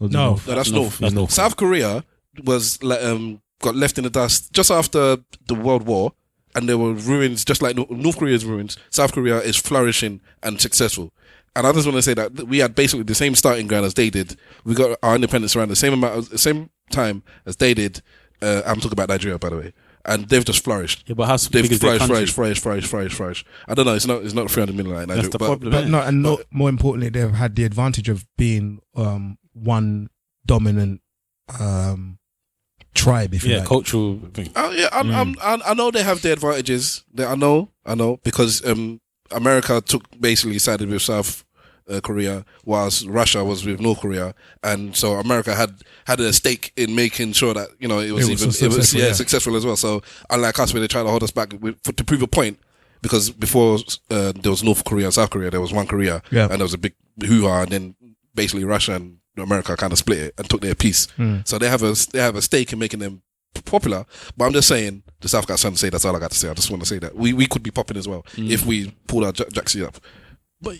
Or is it No. North? No, that's North. That's North. South Korea was got left in the dust just after the World War, and there were ruins, just like North Korea's ruins. South Korea is flourishing and successful. And I just want to say that we had basically the same starting ground as they did. We got our independence around the same time as they did. I'm talking about Nigeria, by the way. And they've just flourished. Yeah, but how They've big is their country? flourished. I don't know. It's not 300 million like Nigeria. That's the problem. But no, and more importantly, they've had the advantage of being one dominant tribe, if you like. Cultural thing. Oh yeah, I know they have their advantages. I know, because America basically sided with South Korea, whilst Russia was with North Korea, and so America had a stake in making sure that it was successful as well. So unlike us, where they try to hold us back to prove a point, because before there was North Korea and South Korea, there was one Korea, and there was a big hoo-ha, and then basically Russia and America kind of split it and took their piece. So they have a stake in making them popular. But I'm just saying, the South got something to say. That's all I got to say. I just want to say that we could be popping as well if we pulled our jacksie up. But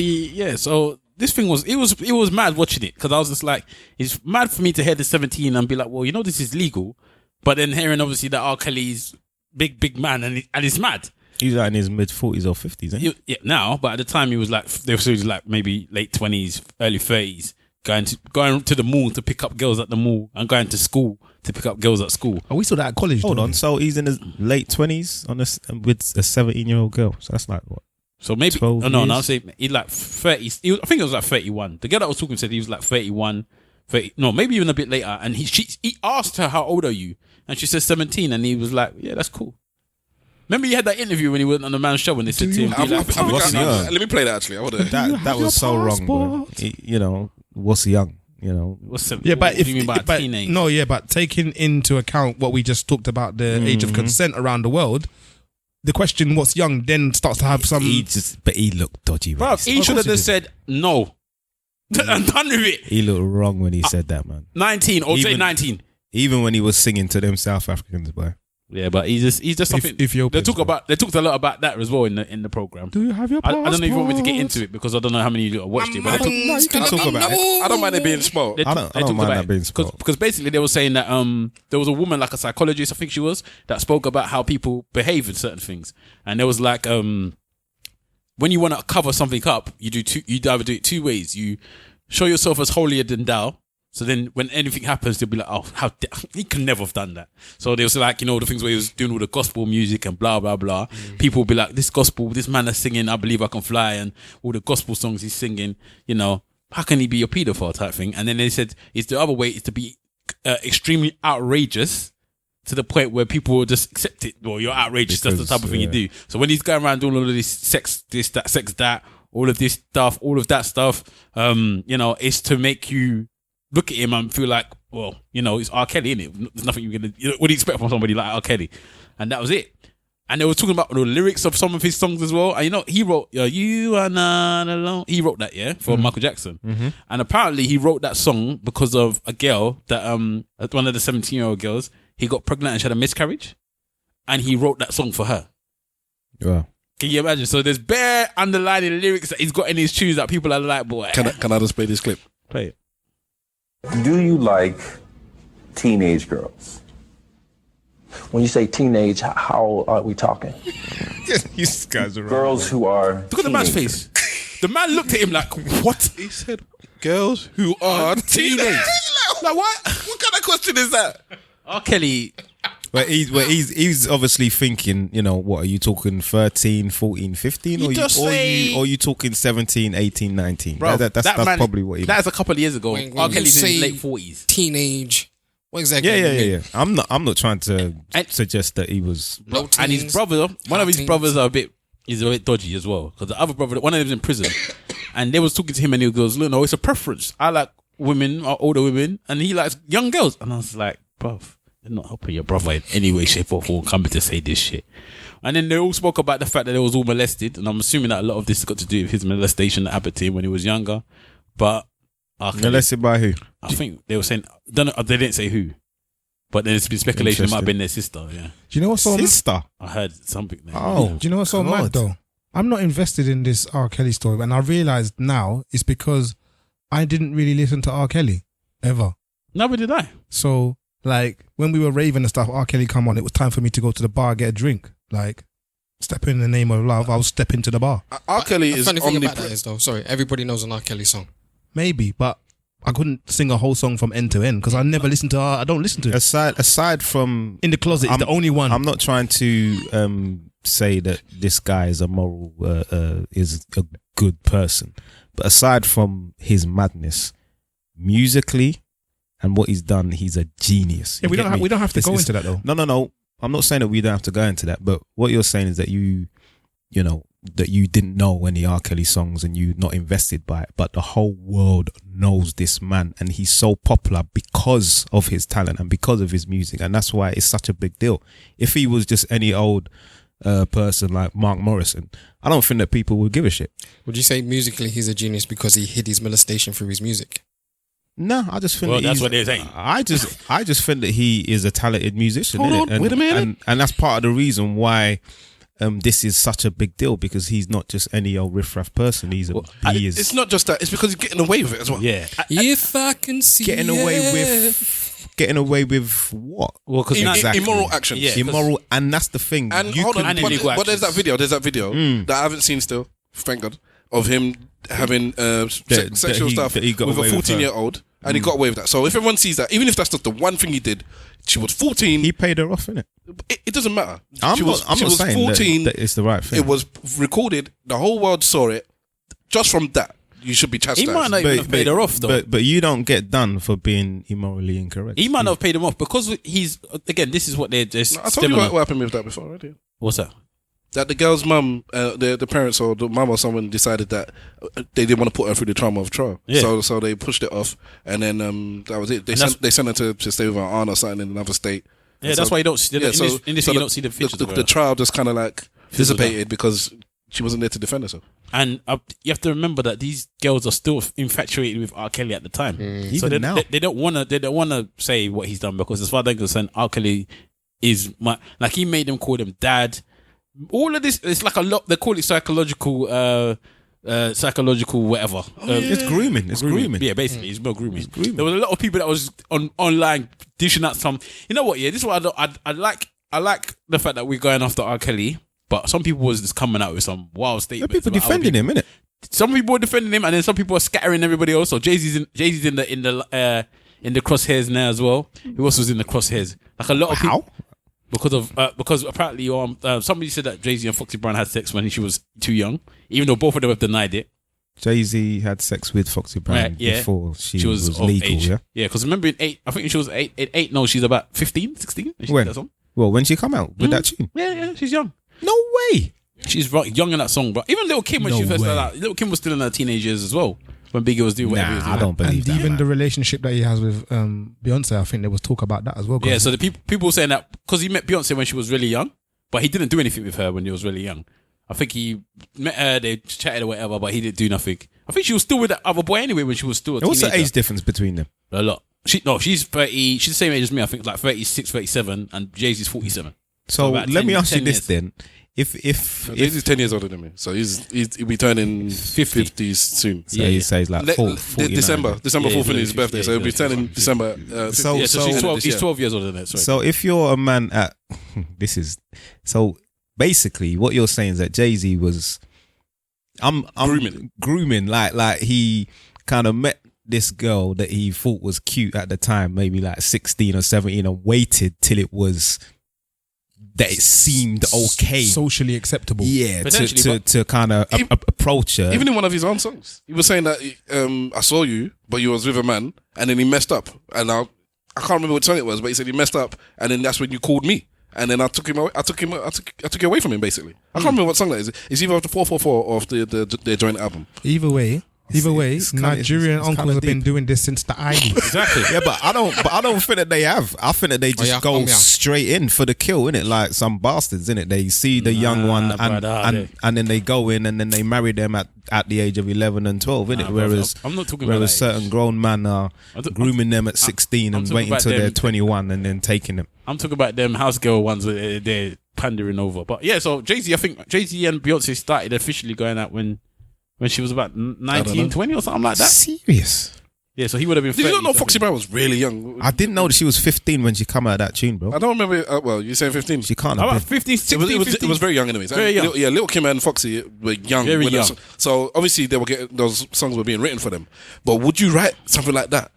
yeah, so this thing was mad watching it because I was just like, it's mad for me to hear the 17 and be like, well, this is legal, but then hearing obviously that R. Kelly's big man and it's mad. He's like in his mid-40s or 50s, ain't he? Yeah, now, but at the time he was like, they were like maybe late 20s, early 30s, going to the mall to pick up girls at the mall and going to school to pick up girls at school. Oh, we saw that at college. Hold on, so he's in his late 20s with a 17-year-old girl. So that's like what? So maybe, 12 no, years? I'll say he's like 30. I think it was like 31. The girl that was talking said he was like 31, 30, no, maybe even a bit later. And he asked her, how old are you? And she said 17. And he was like, yeah, that's cool. Remember you had that interview when he went on the man's show and they said to him, let me play that actually. I would That was so wrong, bro. You know, what's young? You know, what's the, Yeah, but what do you mean by teenage? No, yeah, but taking into account what we just talked about, the age of consent around the world, the question "what's young" then starts to have some. But he looked dodgy, Bro, he should have just said no. And done with it. He looked wrong when he said that, man. 19 or say 19. Even when he was singing to them South Africans, boy. Yeah, but he's just something. They talked a lot about that as well in the program. Do you have your I passport? don't know if you want me to get into it because I don't know how many of you watched it. But Talk about it. I don't mind it being small. I don't mind that being small. Because basically they were saying that there was a woman, like a psychologist, I think she was, that spoke about how people behave in certain things, and there was like when you want to cover something up, you either do it two ways. You show yourself as holier than thou. So then when anything happens, they'll be like, oh, he can never have done that. So they was like, the things where he was doing all the gospel music and blah, blah, blah. People will be like, this man is singing, I Believe I Can Fly, and all the gospel songs he's singing, how can he be a paedophile type thing? And then they said, it's the other way is to be extremely outrageous to the point where people will just accept it. Well, you're outrageous. That's the type of thing you do. So when he's going around doing all of this sex, that, all of this stuff, all of that stuff, it's to make you look at him and feel like, well, it's R. Kelly, innit? There's nothing you're gonna. What do you expect from somebody like R. Kelly? And that was it. And they were talking about the lyrics of some of his songs as well. And he wrote "You Are Not Alone." He wrote that, for Michael Jackson. And apparently, he wrote that song because of a girl that one of the 17-year-old girls. He got pregnant and she had a miscarriage, and he wrote that song for her. Wow. Can you imagine? So there's bare underlying lyrics that he's got in his tunes that people are like, boy. Can I just play this clip? Play it. Do you like teenage girls? When you say teenage, how old are we talking? These guys are Girls who are Look at the man's face. The man looked at him like, what? He said, girls who are teenage. Like, what? What kind of question is that? R. Kelly. But he's obviously thinking, what are you talking 13, 14, 15? Or you talking 17, 18, 19? Bro, that's probably what he That's a couple of years ago. R. Kelly's in his late 40s. Teenage. What exactly? Yeah. I'm not trying to suggest that he was. And his brother, one of his brothers is a bit dodgy as well. Because the other brother, one of them was in prison. And they was talking to him and he goes, look, no, it's a preference. I like women, or older women. And he likes young girls. And I was like, bruv, they're not helping your brother in any way, shape or form coming to say this shit. And then they all spoke about the fact that they was all molested. And I'm assuming that a lot of this has got to do with his molestation that happened to him when he was younger. But molested by who? I think they were saying, they didn't say who. But there's been speculation it might have been their sister, yeah. Do you know what's so sister? I heard something. Do you know what's so mad though? I'm not invested in this R. Kelly story, and I realised now it's because I didn't really listen to R. Kelly ever. Never did I. So, like, when we were raving and stuff, R. Kelly come on, it was time for me to go to the bar, get a drink. Like, step in the name of love, I'll step into the bar. R. Kelly is funny thing about that is though, sorry, everybody knows an R. Kelly song. Maybe, but I couldn't sing a whole song from end to end because I never listen to I don't listen to it. Aside from In the Closet, is the only one. I'm not trying to say that this guy is a moral, is a good person, but aside from his madness, musically and what he's done, he's a genius. Yeah, we don't have to go into that though. No. I'm not saying that we don't have to go into that, but what you're saying is that that you didn't know any R. Kelly songs and you're not invested by it, but the whole world knows this man and he's so popular because of his talent and because of his music, and that's why it's such a big deal. If he was just any old person like Mark Morrison, I don't think that people would give a shit. Would you say musically he's a genius because he hid his molestation through his music? No, I just think that's what they're saying. I just think that he is a talented musician. Hold on, wait a minute. And that's part of the reason why this is such a big deal, because he's not just any old riffraff person. It's not just that. It's because he's getting away with it as well. Yeah. If I can see getting away with getting away with what? Well, because immoral actions. Yeah, Immoral, and that's the thing. And You hold can- on, but there's that video. That I haven't seen still. Thank God, of him having sexual stuff that he got with a away with 14-year-old, and he got away with that. So if everyone sees that, even if that's just the one thing he did, she was 14. He paid her off, innit? It doesn't matter. I'm she not was saying 14. that it's the right thing. It was recorded. The whole world saw it. Just from that, you should be chastised. He might not even have paid her off, though. But you don't get done for being immorally incorrect. He might not have paid him off because he's, again, this is what they're just. I told you what happened with that before, right? What's that? That the girl's mum, the parents or the mum or someone decided that they didn't want to put her through the trauma of trial. Yeah. So they pushed it off, and then that was it. They sent her to stay with her aunt or something in another state. Yeah, and that's why you don't see. Yeah, in this thing, you don't see the pictures of her. The trial just kind of like dissipated because she wasn't there to defend herself. And you have to remember that these girls are still infatuated with R. Kelly at the time. So Even now. they don't want to say what he's done, because as far as they're concerned, R. Kelly is he made them call him dad. All of this, it's like a lot. They call it psychological whatever. It's grooming. It's grooming. Yeah, basically, it's more grooming. There was a lot of people that was online dishing out some. You know what? Yeah, this is what I like. I like the fact that we're going after R. Kelly, but some people was just coming out with some wild statements. People defending him, innit? Some people were defending him, and then some people are scattering everybody else. So Jay-Z's in the crosshairs now as well. Who else was in the crosshairs? Like a lot of people. Because apparently somebody said that Jay-Z and Foxy Brown had sex when she was too young, even though both of them have denied it. Jay-Z had sex with Foxy Brown before she was of legal, age. yeah? Yeah, because remember I think she was 8. No, she's about 15, 16. When? Well, when she come out with that tune? Yeah, she's young. No way. She's young in that song, but even Lil' Kim when she first started out, Lil' Kim was still in her teenage years as well. When Biggie was doing whatever he was doing. I don't believe and that. even the relationship that he has with Beyonce, I think there was talk about that as well. Yeah, so the people saying that because he met Beyonce when she was really young, but he didn't do anything with her when he was really young. I think he met her, they chatted or whatever, but he didn't do nothing. I think she was still with that other boy anyway when she was still a teenager. What's the age difference between them? A lot. She's 30. She's the same age as me. I think like 36, 37, and Jay-Z's 47. So about let me 10 ask you this years. then. If Jay-Z's 10 years older than me, so he'll be turning 50s soon. So he says like 49. December 4th is his 50, birthday, so he'll be turning December. So he's 12 years older than that. Sorry. So if you're a man at basically what you're saying is that Jay-Z was I'm grooming like he kind of met this girl that he thought was cute at the time, maybe like 16 or 17, and waited till it was that it seemed okay, socially acceptable. Yeah, to kind of approach her. Even in one of his own songs, he was saying that I saw you, but you was with a man, and then he messed up. And I can't remember what song it was, but he said he messed up, and then that's when you called me, and then I took him away. I took you away from him. Basically, I can't remember what song that is. It's either of the 444 or of their joint album. Either way, Nigerian uncles have been doing this since the 80s. Exactly. Yeah, but I don't think that they have. I think that they just go straight in for the kill, innit? Like some bastards, innit? They see the young one and then they go in and then they marry them at the age of 11 and 12, innit? Whereas I'm not talking about certain grown men are grooming them at 16 and waiting till they're 21 and then taking them. I'm talking about them house girl ones where they're pandering over. But yeah, so Jay-Z, I think Jay-Z and Beyonce started officially going out when she was about 19, 20 or something like that. Serious? Yeah, so he would have been 30. Did you not know Foxy Brown was really young? I didn't know that she was 15 when she come out of that tune, bro. I don't remember. Well, you're saying 15. She can't How have about been. 15, 16, 15? It was very young anyways. Very young. Yeah, Lil' Kim and Foxy were young. Very young. So obviously they were getting, those songs were being written for them. But would you write something like that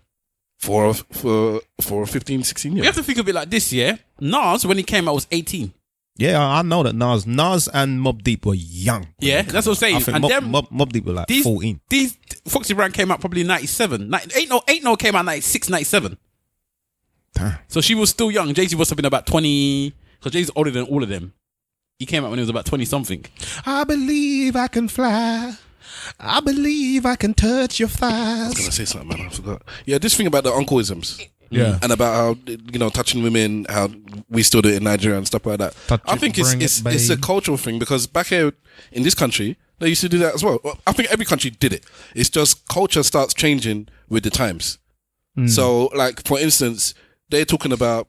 for a 15, 16 year? We have to think of it like this, yeah? Nas, when he came out, was 18. Yeah, I know that Nas and Mobb Deep were young. Yeah, that's what I'm saying. I think And Mobb Deep were like 14. These Foxy Brown came out probably 97. Ain't no came out 96, 97. Damn. So she was still young. Jay-Z was something about 20, because Jay-Z's older than all of them. He came out when he was about 20 something. I believe I can fly. I believe I can touch your thighs. I was going to say something, man. I forgot. Yeah, this thing about the uncleisms. Yeah. And about how, touching women, how we still do it in Nigeria and stuff like that. I think it's a cultural thing, because back here in this country, they used to do that as well. I think every country did it. It's just culture starts changing with the times. So, like, for instance, they're talking about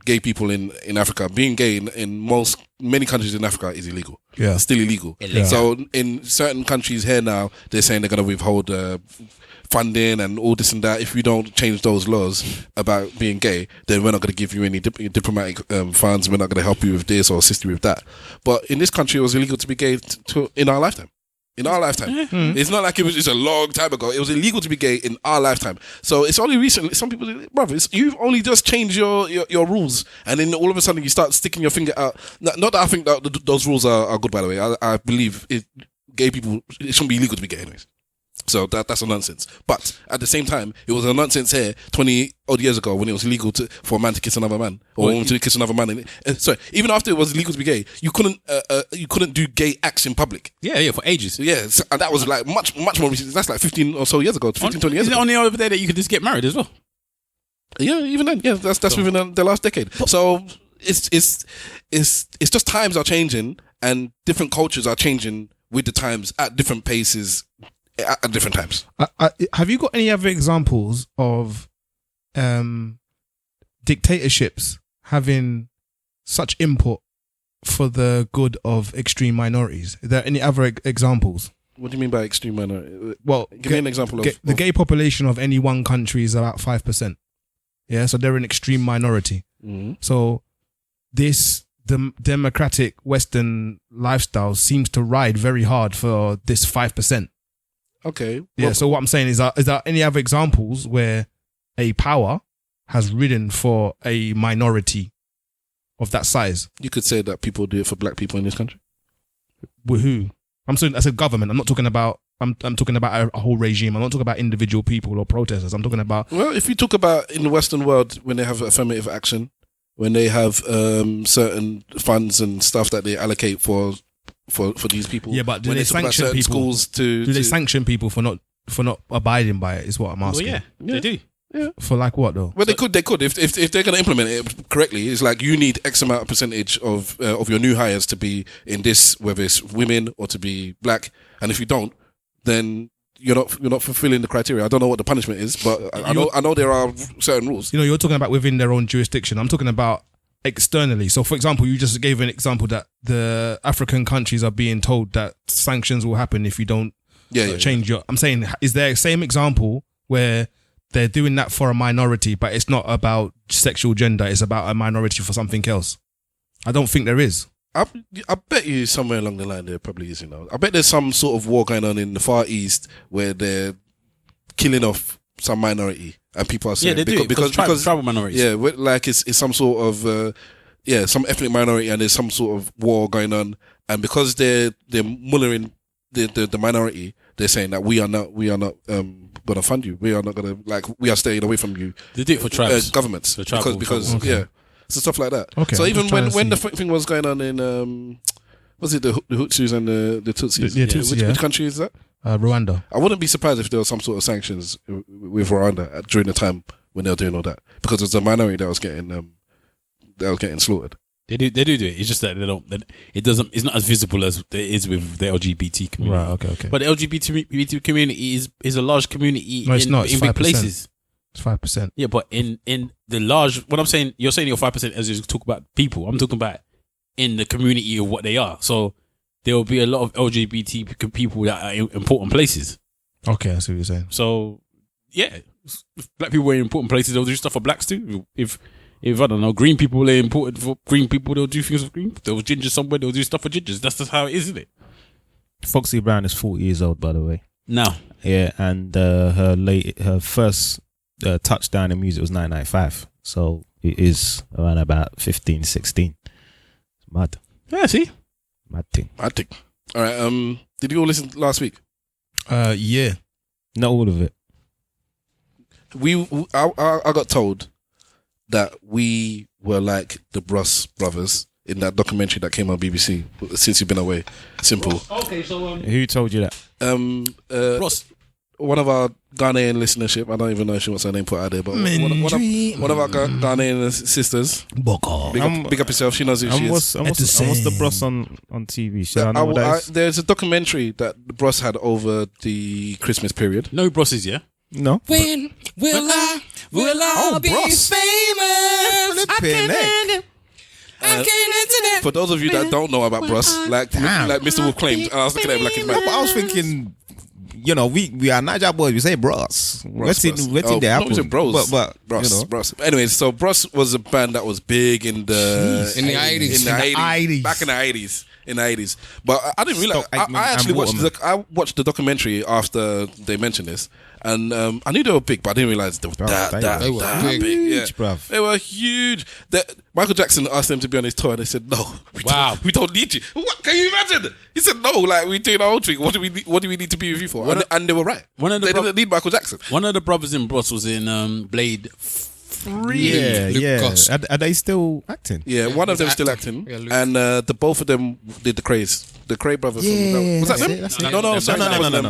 gay people in Africa. Being gay in most many countries in Africa is illegal. Yeah. It's still illegal. So in certain countries here now, they're saying they're going to withhold funding and all this and that. If you don't change those laws about being gay, then we're not going to give you any diplomatic funds. We're not going to help you with this or assist you with that. But in this country, it was illegal to be gay in our lifetime. In our lifetime. It's not like it's a long time ago. It was illegal to be gay in our lifetime. So it's only recently, some people, brother, you've only just changed your rules, and then all of a sudden you start sticking your finger out. Not that I think that those rules are good, by the way. I believe gay people, it shouldn't be illegal to be gay anyways. So that's a nonsense. But at the same time, it was a nonsense here 20 odd years ago when it was illegal for a man to kiss another man or a woman to kiss another man. Sorry, even after it was illegal to be gay, you couldn't do gay acts in public. Yeah, for ages. Yeah, and that was like much more recent. That's like 15 or so years ago, 20 years ago. Is it only over there that you could just get married as well? Yeah, even then. Yeah, that's within the last decade. So it's just times are changing and different cultures are changing with the times at different paces. At different times. Have you got any other examples of dictatorships having such input for the good of extreme minorities? Are there any other examples? What do you mean by extreme minority? Well, give me an example of the gay population of any one country is about 5%. Yeah, so they're an extreme minority. Mm-hmm. So the democratic Western lifestyle seems to ride very hard for this 5%. Okay. Yeah, so what I'm saying is there any other examples where a power has ridden for a minority of that size? You could say that people do it for black people in this country. With who? I'm saying as a government. I'm not talking about. I'm talking about a whole regime. I'm not talking about individual people or protesters. I'm talking about. Well, if you talk about in the Western world, when they have affirmative action, when they have certain funds and stuff that they allocate for these people. Yeah, but do when they sanction people? Schools do they sanction people for not abiding by it? Is what I'm asking. Well, they do. Yeah. For like what though? Well, they could if they're going to implement it correctly. It's like you need X amount of percentage of your new hires to be in this, whether it's women or to be black, and if you don't, then you're not fulfilling the criteria. I don't know what the punishment is, but I know there are certain rules. You know, you're talking about within their own jurisdiction. I'm talking about externally. So, for example, you just gave an example that the African countries are being told that sanctions will happen if you don't change your. I'm saying, is there a same example where they're doing that for a minority, but it's not about sexual gender, it's about a minority for something else? I don't think there is. I bet you somewhere along the line there probably is, you know. I bet there's some sort of war going on in the Far East where they're killing off some minority and people are saying because tribal minorities. Yeah, like it's some sort of some ethnic minority and there's some sort of war going on, and because they're mullering the minority, they're saying that we are not gonna fund you. We are not gonna we are staying away from you. They do it for tribes, governments, because okay. So stuff like that. Okay, so even when the thing was going on in was it the Hutsus and the Tutsis? Which country is that? Rwanda. I wouldn't be surprised if there was some sort of sanctions with Rwanda during the time when they were doing all that, because it's a minority that was getting slaughtered. They do it. It's just that it's not as visible as it is with the LGBT community. Right. Okay. But the LGBT community is a large community. No, it's not. In big places. It's 5%. Yeah, but in the large, what I'm saying, you're saying you're 5% as you talk about people. I'm talking about in the community of what they are. So there will be a lot of LGBT people that are in important places. Okay, I see what you're saying. So yeah, if black people were in important places, they'll do stuff for blacks too. If I don't know, green people are important for green people, they'll do things for green. If there was ginger somewhere, they'll do stuff for gingers. That's just how it is, isn't it? Foxy Brown is 40 years old, by the way. No. Yeah, and her first touchdown in music was 1995. So it is around about 15, 16. It's mad. Yeah, see? Mad thing. All right. Did you all listen last week? Yeah. Not all of it. I got told that we were like the Boris brothers in that documentary that came on BBC, Since You've Been Away. Simple. Okay, so who told you that? Ross. One of our Ghanaian listenership. I don't even know if she wants her name put out there, but one of our Ghanaian sisters. Big up yourself. She knows who she is. What's the Bros on TV? Should I know what that is? There's a documentary that the Bros had over the Christmas period. No Brosses, yeah? No. When will I be Bros. famous? Flipping I For those of you that don't know about Bros, like Mr. Wolf claimed, and I was looking at him like he's mad. But I was thinking, you know, we are Niger boys. We say bros. What's in the apple? No, bros. But Bros, you know. Bros. Anyways, so Bros was a band that was big in the 80s. Back in the 80s. In the 80s. But I didn't realize. I actually watched the documentary after they mentioned this. And I knew they were big, but I didn't realize they were that big. Yeah. Bruv. They were huge. Michael Jackson asked them to be on his tour, and they said, "No, we don't need you." What can you imagine? He said, "No, like we're doing our own thing. What do we need to be with you for?" And they were right. They didn't need Michael Jackson. One of the brothers in Bros was in Blade 3. Yeah. Are they still acting? Yeah, one of them still acting, and the both of them did the Craze. The Cray brothers. Yeah, was that them? that's it. No.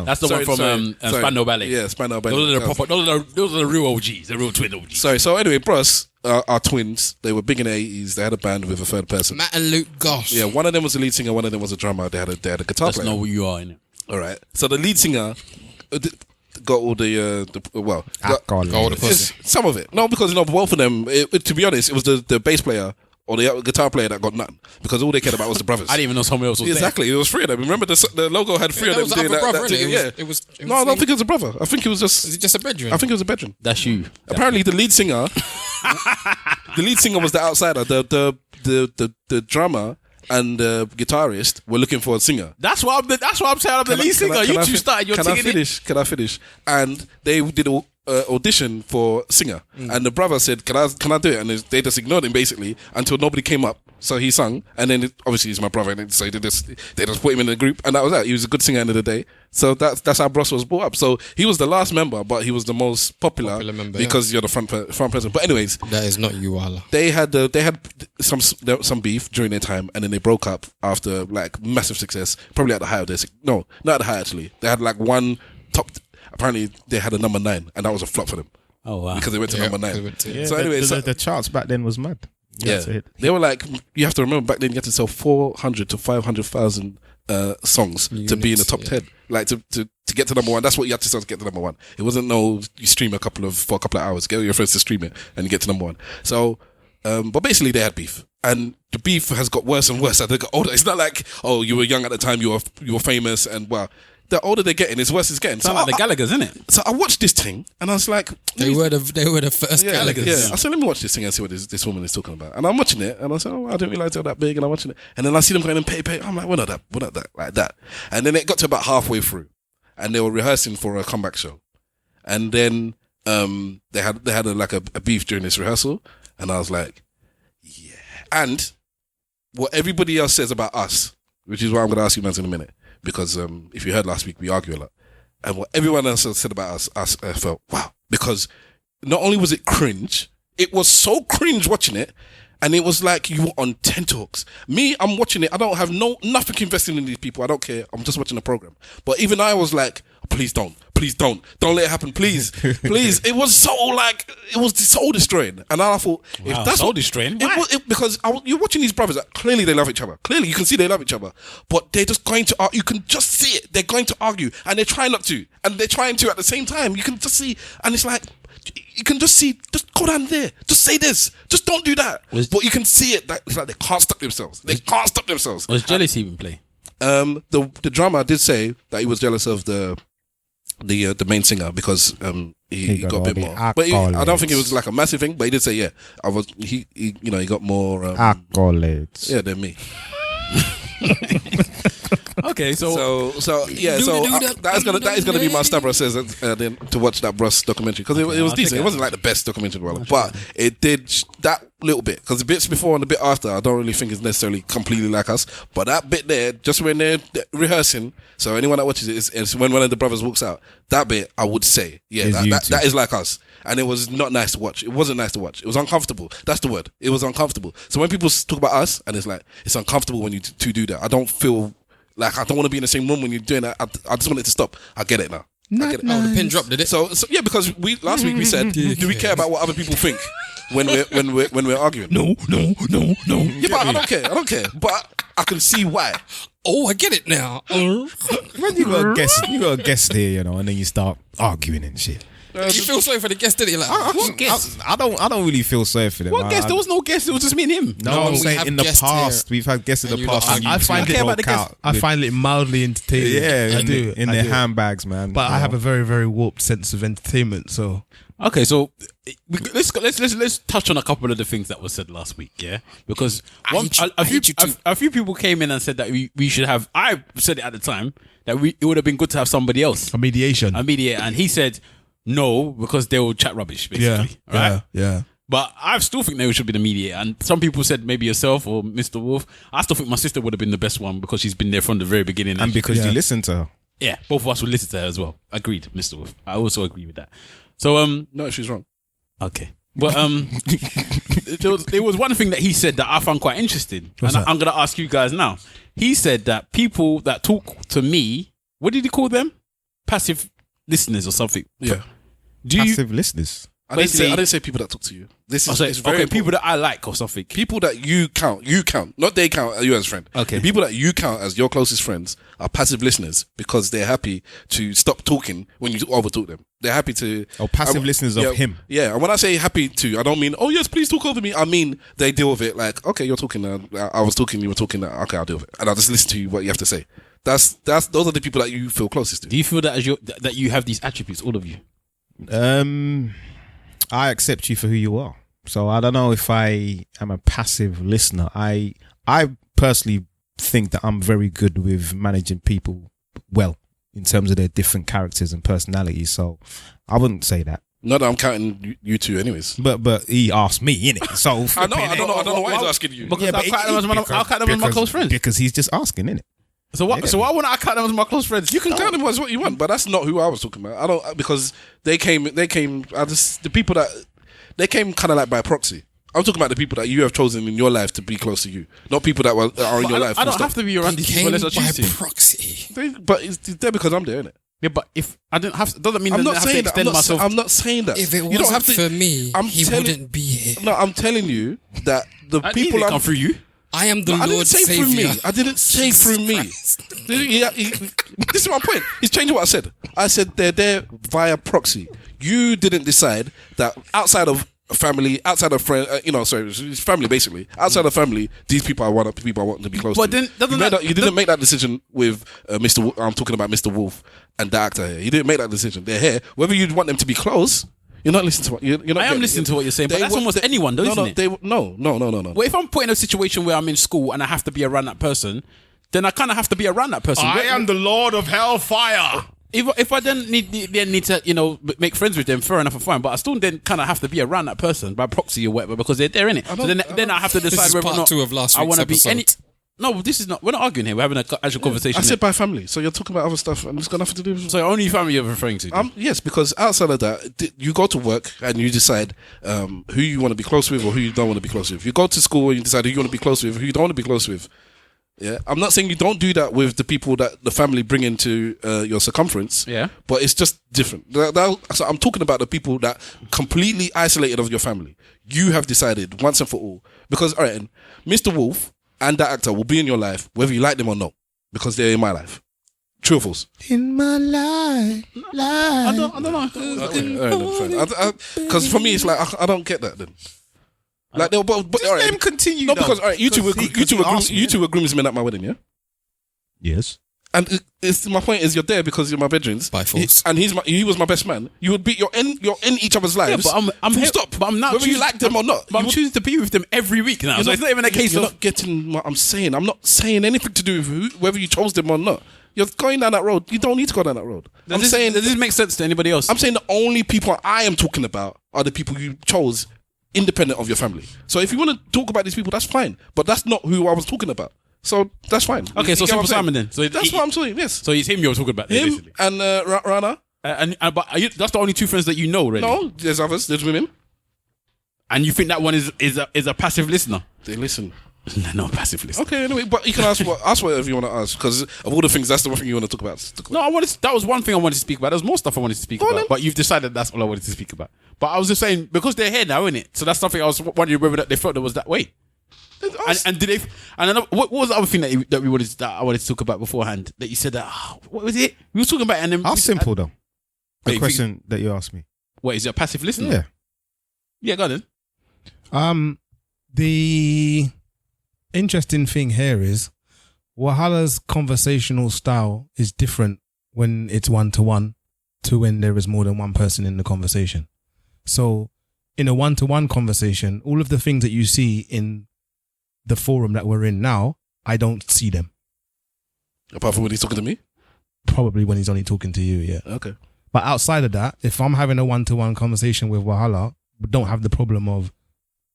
That's the one from Spandau Ballet. Yeah, Spandau Ballet. Those are the real OGs, the real twin OGs. Sorry. So anyway, Bros are twins. They were big in the 80s. They had a band with a third person. Matt and Luke Goss. Yeah, one of them was the lead singer. One of them was a drummer. They had a guitar player. That's not who you are, innit? All right. So the lead singer got all the pussy. Some of it. No, because both of them. To be honest, it was the bass player or the guitar player that got nothing because all they cared about was the brothers. I didn't even know someone else was exactly. It was three of them. Remember the logo had three of them doing that thing. Yeah. It was No, I don't think it was a brother. I think it was just. Is it just a bedroom? I think it was a bedroom. That's you. Apparently, the lead singer. The lead singer was the outsider. The drummer and the guitarist were looking for a singer. That's why I'm saying I'm the lead singer. You two started your thing. Can I finish? And they did an audition for singer, and the brother said, "Can I do it?" And they just ignored him basically until nobody came up. So he sung, and then obviously he's my brother, and so they just put him in the group, and that was that. He was a good singer at the end of the day. So that's how Bros was brought up. So he was the last member, but he was the most popular member, because you're the front person. But anyways, that is not you, Allah. They had some beef during their time, and then they broke up after like massive success. Probably at the height of their no, not at the height actually. They had like one top. Apparently, they had a number 9, and that was a flop for them. Oh wow! Because they went to number 9. So anyway, the charts back then was mad. They were like, you have to remember back then you had to sell 400 to 500,000 songs to be in the top 10. Like to get to number 1, that's what you had to sell to get to number 1. It wasn't you stream for a couple of hours, get your friends to stream it, and you get to number 1. So, but basically they had beef, and the beef has got worse and worse as they got older. It's not like, oh, you were young at the time, you were famous, and well. The older they're getting, it's worse it's getting. Sound like the Gallaghers, isn't it? So I watched this thing, and I was like, they were the first Gallaghers. Yeah, I said, let me watch this thing and see what this woman is talking about. And I'm watching it, and I said, oh, I didn't realize they were that big. And I'm watching it, and then I see them going and pay. I'm like, we're not that like that. And then it got to about halfway through, and they were rehearsing for a comeback show, and then they had a beef during this rehearsal, and I was like, yeah. And what everybody else says about us, which is what I'm going to ask you guys in a minute. Because if you heard last week, we argue a lot. And what everyone else said about us, I felt, wow. Because not only was it cringe, it was so cringe watching it. And it was like you were on tenterhooks. Me, I'm watching it. I don't have nothing invested in these people. I don't care. I'm just watching the program. But even I was like, please don't let it happen, please. It was so destroying. And I thought, if that's so destroying, because you're watching these brothers that clearly they love each other. Clearly you can see they love each other, but they're just going to you can just see it. They're going to argue, and they're trying not to, and they're trying to at the same time. You can just see, and it's like you can just see. Just go down there. Just say this. Just don't do that. But you can see it. It's like they can't stop themselves. Was jealousy even play? The drummer did say that he was jealous of the main singer because he got a bit more. But I don't think it was like a massive thing. But he did say, yeah, he got more accolades. Yeah, than me. Okay, so that is gonna be my stubborn says then to watch that Bros documentary because it was decent. It wasn't like the best documentary in the world, but it did that little bit because the bits before and the bit after I don't really think is necessarily completely like us. But that bit there, just when they're rehearsing, so anyone that watches it is when one of the brothers walks out. That bit I would say, yeah, that is like us. And it was not nice to watch. It wasn't nice to watch. It was uncomfortable. That's the word. It was uncomfortable. So when people talk about us, and it's like, it's uncomfortable when you do that. I don't feel like I don't want to be in the same room when you're doing that. I just want it to stop. I get it now. I get it. Oh, the pin dropped, did it? So yeah, because last week we said, do we care about what other people think when we're arguing? No. Yeah, but I don't care. But I can see why. Oh, I get it now. When you got a guest here, and then you start arguing and shit. You feel sorry for the guest, didn't you? Like, What guest? I don't really feel sorry for them. What guest? There was no guest. It was just me and him. No, No, I'm we saying have in the guests past, here. we've had guests in And the you past. lot and argue. you I find two it- walk out I with- find it mildly entertaining. yeah, I do. in I their do. handbags, man. But I have a very, very warped sense of entertainment. So Okay, so let's touch on a couple of the things that were said last week, yeah? Because I hate you too. a few people came in and said that we should have. I said it at the time that it would have been good to have somebody else, a mediation. a mediator, and he said no because they will chat rubbish, basically. Right? Yeah. But I still think they should be the mediator. And some people said maybe yourself or Mr. Wolf. I still think my sister would have been the best one because she's been there from the very beginning. and because you listen to her. yeah, both of us would listen to her as well. Agreed, Mr. Wolf. I also agree with that. So No, she's wrong. okay. But there was one thing that he said that I found quite interesting. What's and that? I'm gonna ask you guys now. He said that people that talk to me, what did he call them? Passive listeners or something. Yeah. Do you Passive listeners. I didn't Basically- say people that talk to you. This I'll is say, it's very okay, important. people that I like or something. People that you count, not they count you as a friend. Okay. The people that you count as your closest friends are passive listeners because they're happy to stop talking when you overtalk them. They're happy to. Oh, passive listeners of him. Yeah, and when I say happy to, I don't mean, oh yes, please talk over me. I mean, they deal with it like, okay, you're talking, I was talking, you were talking, okay, I'll deal with it. And I'll just listen to you, what you have to say. Those are the people that you feel closest to. Do you feel that that you have these attributes, all of you? I accept you for who you are. So I don't know if I am a passive listener. I personally think that I'm very good with managing people well in terms of their different characters and personalities. So I wouldn't say that. Not that I'm counting you two, anyways. But he asked me, innit? So I don't know why he's asking you. Because I'll count them as my close friends. Because he's just asking, innit? So what? So why wouldn't I count them as my close friends? You can count them as what you want, but that's not who I was talking about. I don't, because they came. The people that they came kind of like by proxy. I'm talking about the people that you have chosen in your life to be close to you, not people that are in your life. I don't have to be around these people unless I choose to. proxy. But it's there because I'm there, innit? Yeah, but if I didn't have, doesn't mean I'm that I not have to saying that. extend myself. I'm not saying that. If it You don't wasn't have to- for me, he wouldn't be here. No, I'm telling you that the I people come through you. I am the I didn't Lord say Savior. through me. I didn't say through me. This is my point. He's changing what I said. I said they're there via proxy. You didn't decide that outside of family, outside of friend, it's family basically. Outside of family, these people I want to be close But to. then doesn't You didn't make that decision with Mr. I'm talking about Mr. Wolf and the actor here. You didn't make that decision. They're here. Whether you want them to be close, you're not listening to what you're not. I am getting- listening to what you're saying, but They that's were- almost anyone, though, isn't it? No. Well, if I'm put in a situation where I'm in school and I have to be around that person, then I kind of have to be around that person. the Lord of Hellfire. If I then need to make friends with them, fair enough, I'm fine. But I still then kind of have to be around that person by proxy or whatever because they're there in it. So then I have to decide is whether or part not 2 of last I week's want to be episode. any. No, this is not. We're not arguing here. We're having an actual conversation. I said here. by family, so you're talking about other stuff, and it's got nothing to do with. So only family you're referring to. Yes, because outside of that, you go to work and you decide who you want to be close with or who you don't want to be close with. You go to school and you decide who you want to be close with, who you don't want to be close with. Yeah, I'm not saying you don't do that with the people that the family bring into your circumference. Yeah, but it's just different. So I'm talking about the people that completely isolated of your family. You have decided once and for all because all right, Mr. Wolf and that actor will be in your life whether you like them or not because they're in my life. True or false? In my life. I don't know. Okay, because for me it's like I don't get that then. Like but all right. Let him continue. No, because all right, you two were asked me, groomsmen at my wedding, yeah. Yes. And it's my point is you're there because you're my bedrooms. By force. And he was my best man. You would be you're in each other's lives. Yeah, but I'm full here, stop. But I'm not whether you like them or not. But I'm choosing to be with them every week now. So it's not even a case you're of not getting what I'm saying. I'm not saying anything to do with whether you chose them or not. You're going down that road. You don't need to go down that road. Does this make sense to anybody else? I'm saying the only people I am talking about are the people you chose independent of your family. So if you want to talk about these people, that's fine. But that's not who I was talking about. So that's fine. Okay, so You get what Simple I'm saying? Simon then. So that's what I'm saying, yes. So it's him you're talking about there, Him basically. and Rana. But that's the only two friends that you know, really. No, there's others. There's women. And you think that one is a passive listener? They listen. No, passive listener. Okay, anyway, but you can ask whatever you want to ask because of all the things, that's the one thing you want to talk about. No, that was one thing I wanted to speak about. There's more stuff I wanted to speak about, but you've decided that's all I wanted to speak about. But I was just saying because they're here now, innit? So that's something I was wondering whether they felt it was that way. And did they? And another, what was the other thing that I wanted to talk about beforehand? That you said that what was it? We were talking about, and then How simple though? The Wait, question that you asked me. What, is it a passive listener? Yeah. Yeah, go on then. The interesting thing here is Wahala's conversational style is different when it's one-to-one to when there is more than one person in the conversation. So in a one-to-one conversation, all of the things that you see in the forum that we're in now, I don't see them. Apart from when he's talking to me? Probably when he's only talking to you, yeah. Okay. But outside of that, if I'm having a one-to-one conversation with Wahala, we don't have the problem of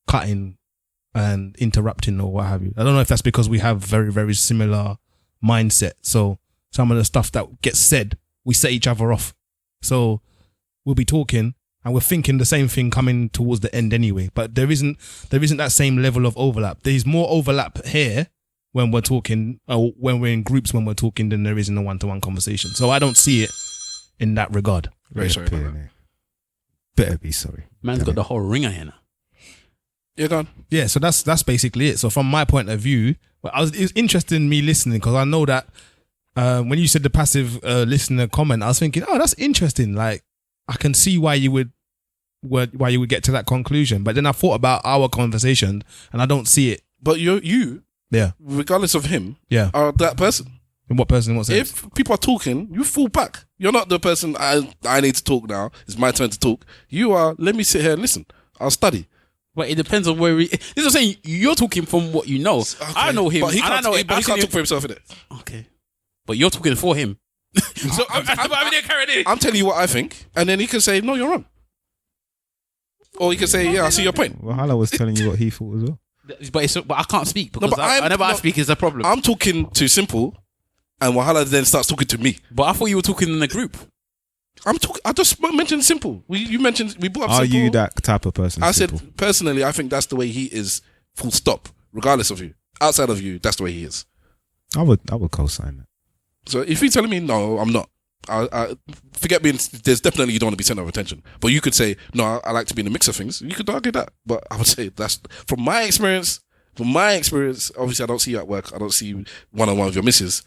cutting and interrupting or what have you. I don't know if that's because we have very, very similar mindset. So some of the stuff that gets said, we set each other off. So we'll be talking and we're thinking the same thing coming towards the end anyway. But there isn't that same level of overlap. There's more overlap here when we're talking, or when we're in groups when we're talking, than there is in a one-to-one conversation. So I don't see it in that regard. Very sorry about that. Better be sorry. Man's got the whole ringer here now. Yeah, go on. Yeah, so that's basically it. So from my point of view, it was interesting me listening because I know that when you said the passive listener comment, I was thinking, oh, that's interesting. Like, I can see why you would get to that conclusion. But then I thought about our conversation and I don't see it. But you, Yeah. regardless of him, Yeah. are that person. In what person? In what sense? If people are talking, you fall back. You're not the person, I need to talk now. It's my turn to talk. You are, let me sit here and listen. I'll study. But it depends on where this is what I'm saying. You're talking from what you know. Okay. I know him. But he and I can't, know but he can't talk for himself, innit? Okay. But you're talking for him. So I'm telling you what I think, and then he can say, no, you're wrong. Or he can say, yeah, I see your point. Wahala was telling you what he thought as well. But I can't speak because No, whenever I speak is a problem. I'm talking to Simple, and Wahala then starts talking to me. But I thought you were talking in a group. I just mentioned Simple. We brought up Are Simple. you that type of person? I Simple? said, personally, I think that's the way he is, full stop, regardless of you. Outside of you, that's the way he is. I would co-sign that. So if you're telling me, no, I'm not. I forget being, there's definitely you don't want to be center of attention. But you could say, no, I like to be in the mix of things. You could argue that. But I would say that's, from my experience, obviously I don't see you at work. I don't see you one-on-one with your missus.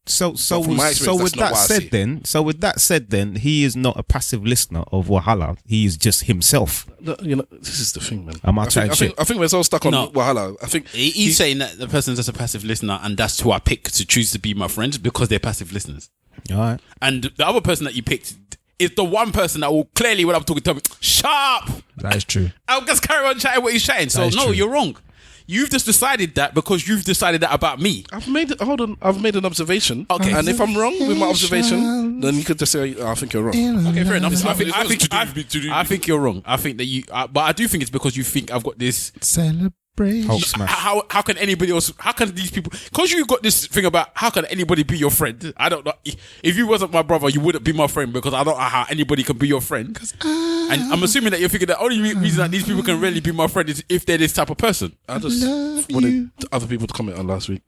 So with that said then, he is not a passive listener of Wahala. He is just himself. You know, this is the thing, man. Am I chatting shit? I think we're so stuck on Wahala. I think he's saying that the person's just a passive listener, and that's who I pick to choose to be my friends because they're passive listeners. All right. And the other person that you picked is the one person that will clearly, when I'm talking to him, sharp. That is true. I'll just carry on chatting what he's chatting. So no, you're wrong. You've just decided that because you've decided that about me. I've made an observation. Okay. And if I'm wrong with my observation, then you could just say, I think you're wrong. Okay, fair enough. I think you're wrong. I think that you, but I do think it's because you think I've got this celebration. Hulk smash. How can anybody else? How can these people? Because you got this thing about how can anybody be your friend? I don't know. If you wasn't my brother, you wouldn't be my friend because I don't know how anybody can be your friend. And I'm assuming that you're thinking the only reason that these people can really be my friend is if they're this type of person. I just wanted other people to comment on last week.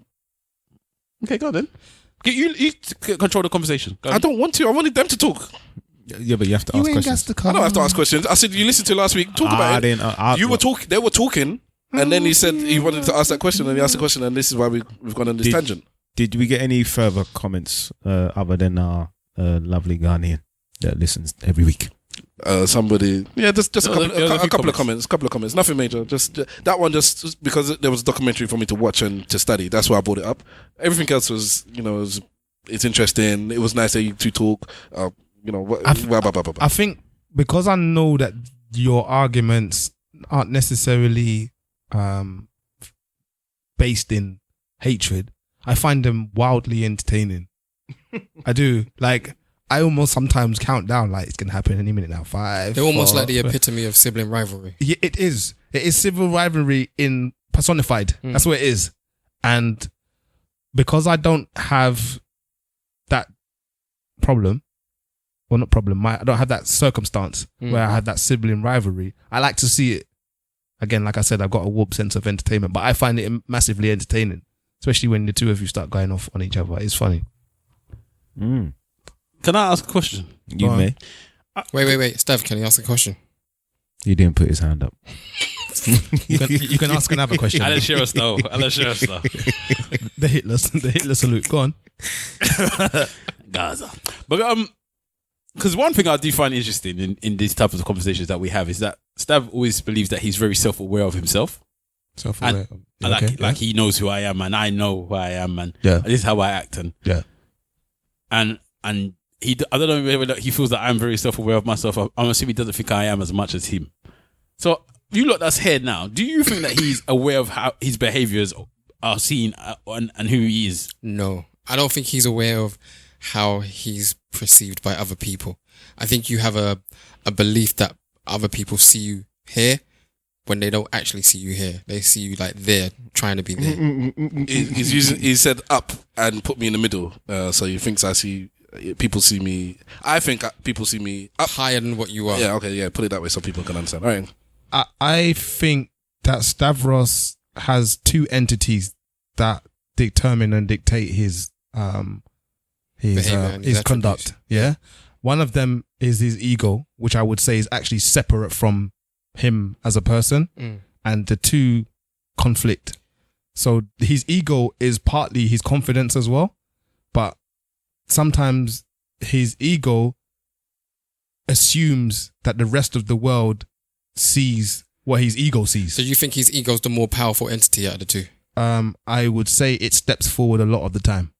Okay, go on then. You control the conversation. I don't want to. I wanted them to talk. Yeah, but you have to ask questions. I don't have to ask questions. I said you listened to last week. Talk about it. You were talking. They were talking. And then he said he wanted to ask that question, and he asked the question, and this is why we've gone on this tangent. Did we get any further comments other than our lovely Ghanaian that listens every week? Somebody, yeah, just a couple of comments, nothing major. Just that one, just because there was a documentary for me to watch and to study. That's why I brought it up. Everything else was, it's interesting. It was nice that you two talk. I think because I know that your arguments aren't necessarily based in hatred, I find them wildly entertaining. I do. Like, I almost sometimes count down like it's gonna happen any minute now. 5. They're almost like the epitome of sibling rivalry. Yeah, it is. It is civil rivalry in personified. That's what it is. And because I don't have that problem, well, not problem, I don't have that circumstance where I have that sibling rivalry. I like to see it. Again, like I said, I've got a warped sense of entertainment, but I find it massively entertaining, especially when the two of you start going off on each other. It's funny. Can I ask a question? You may. Wait. Steph, can you ask a question? He didn't put his hand up. You can ask another question. I'll share us though. The Hitler salute. Go on. Gaza. But because one thing I do find interesting in these types of conversations that we have is that Stav always believes that he's very self-aware of himself. Self-aware. And like he knows who I am and I know who I am and Yeah. this is how I act and he, I don't know whether he feels that I'm very self-aware of myself. I'm assuming he doesn't think I am as much as him. So you lot that's here now, do you think that he's aware of how his behaviours are seen and who he is? No, I don't think he's aware of how he's perceived by other people. I think you have a belief that other people see you here when they don't actually see you here. They see you like there, trying to be there. He said up and put me in the middle. So he thinks people see me. I think people see me up higher than what you are. Yeah, okay, yeah. Put it that way so people can understand. All right. I think that Stavros has two entities that determine and dictate his conduct. Yeah, one of them is his ego, which I would say is actually separate from him as a person, and the two conflict. So his ego is partly his confidence as well, but sometimes his ego assumes that the rest of the world sees what his ego sees. So you think his ego's the more powerful entity out of the two? I would say it steps forward a lot of the time.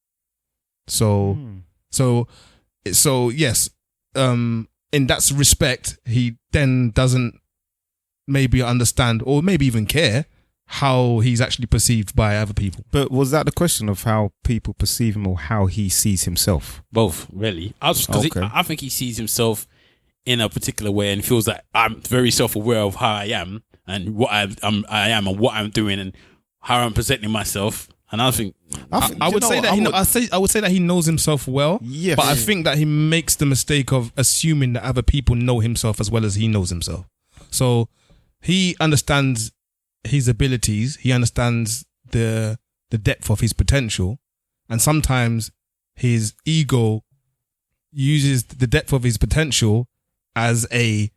So yes. In that respect, he then doesn't maybe understand or maybe even care how he's actually perceived by other people. But was that the question of how people perceive him or how he sees himself? Both, really. I think he sees himself in a particular way and feels that I'm very self-aware of how I am and what I am and what I'm doing and how I'm presenting myself. And I think I would say that he knows himself well. Yeah, but I think that he makes the mistake of assuming that other people know himself as well as he knows himself. So he understands his abilities. He understands the depth of his potential, and sometimes his ego uses the depth of his potential as a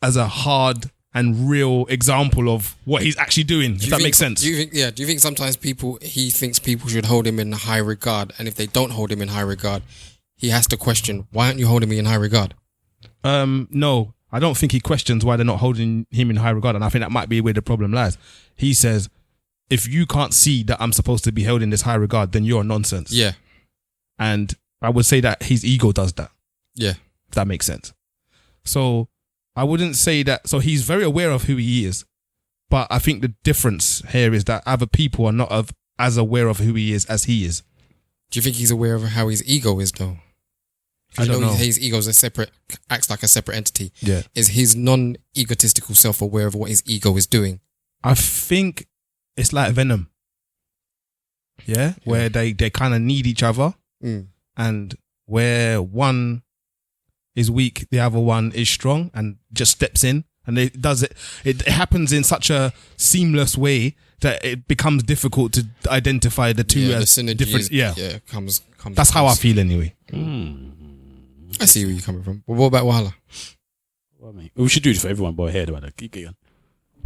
hard and real example of what he's actually doing. If that makes sense. Do you think sometimes he thinks people should hold him in high regard, and if they don't hold him in high regard, he has to question, why aren't you holding me in high regard? No, I don't think he questions why they're not holding him in high regard, and I think that might be where the problem lies. He says, if you can't see that I'm supposed to be held in this high regard, then you're nonsense. Yeah. And I would say that his ego does that. Yeah. If that makes sense. So I wouldn't say that. So he's very aware of who he is, but I think the difference here is that other people are not as aware of who he is as he is. Do you think he's aware of how his ego is though? I don't know. His ego acts like a separate entity. Yeah. Is his non-egotistical self aware of what his ego is doing? I think it's like Venom. Yeah. Where they kind of need each other, and where one is weak, the other one is strong and just steps in, and it does it. It happens in such a seamless way that it becomes difficult to identify the two as different. Comes. That's how I feel anyway. I see where you're coming from. But what about Wahala? We should do this for everyone, boy. Head about that. Keep going.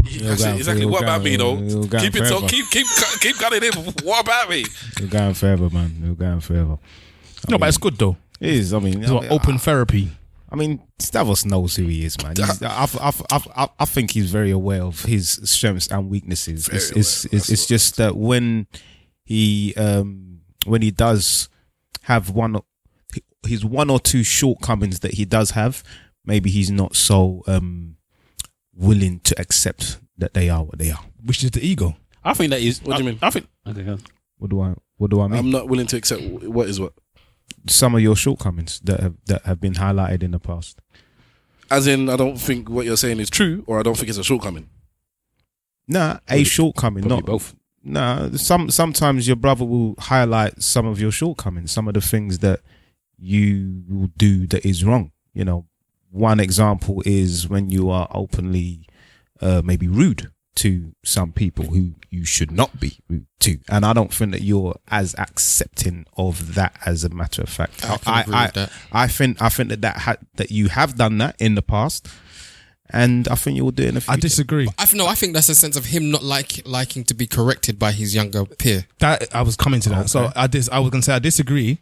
Exactly. What about me, though? Keep it so. Keep cutting in. What about me? You're going forever, man. You're going forever. But it's good though. It is. I mean, it's open therapy. I mean, Stavros knows who he is, man. I think he's very aware of his strengths and weaknesses. It's just that when he does have his one or two shortcomings that he does have, maybe he's not so willing to accept that they are what they are. Which is the ego. I think that is. What do you mean? I think. Okay, go on. What do I mean? I'm not willing to accept what is what. Some of your shortcomings that have been highlighted in the past. As in, I don't think what you're saying is true, or I don't think it's a shortcoming. Nah, a shortcoming, not both. Nah, sometimes your brother will highlight some of your shortcomings, some of the things that you will do that is wrong. You know, one example is when you are openly maybe rude to some people who you should not be rude to, and I don't think that you're as accepting of that. As a matter of fact, I think that you have done that in the past, and I think you will do it in the future. I disagree. I think that's a sense of him not liking to be corrected by his younger peer. That I was coming to that. Okay. So I was going to say I disagree.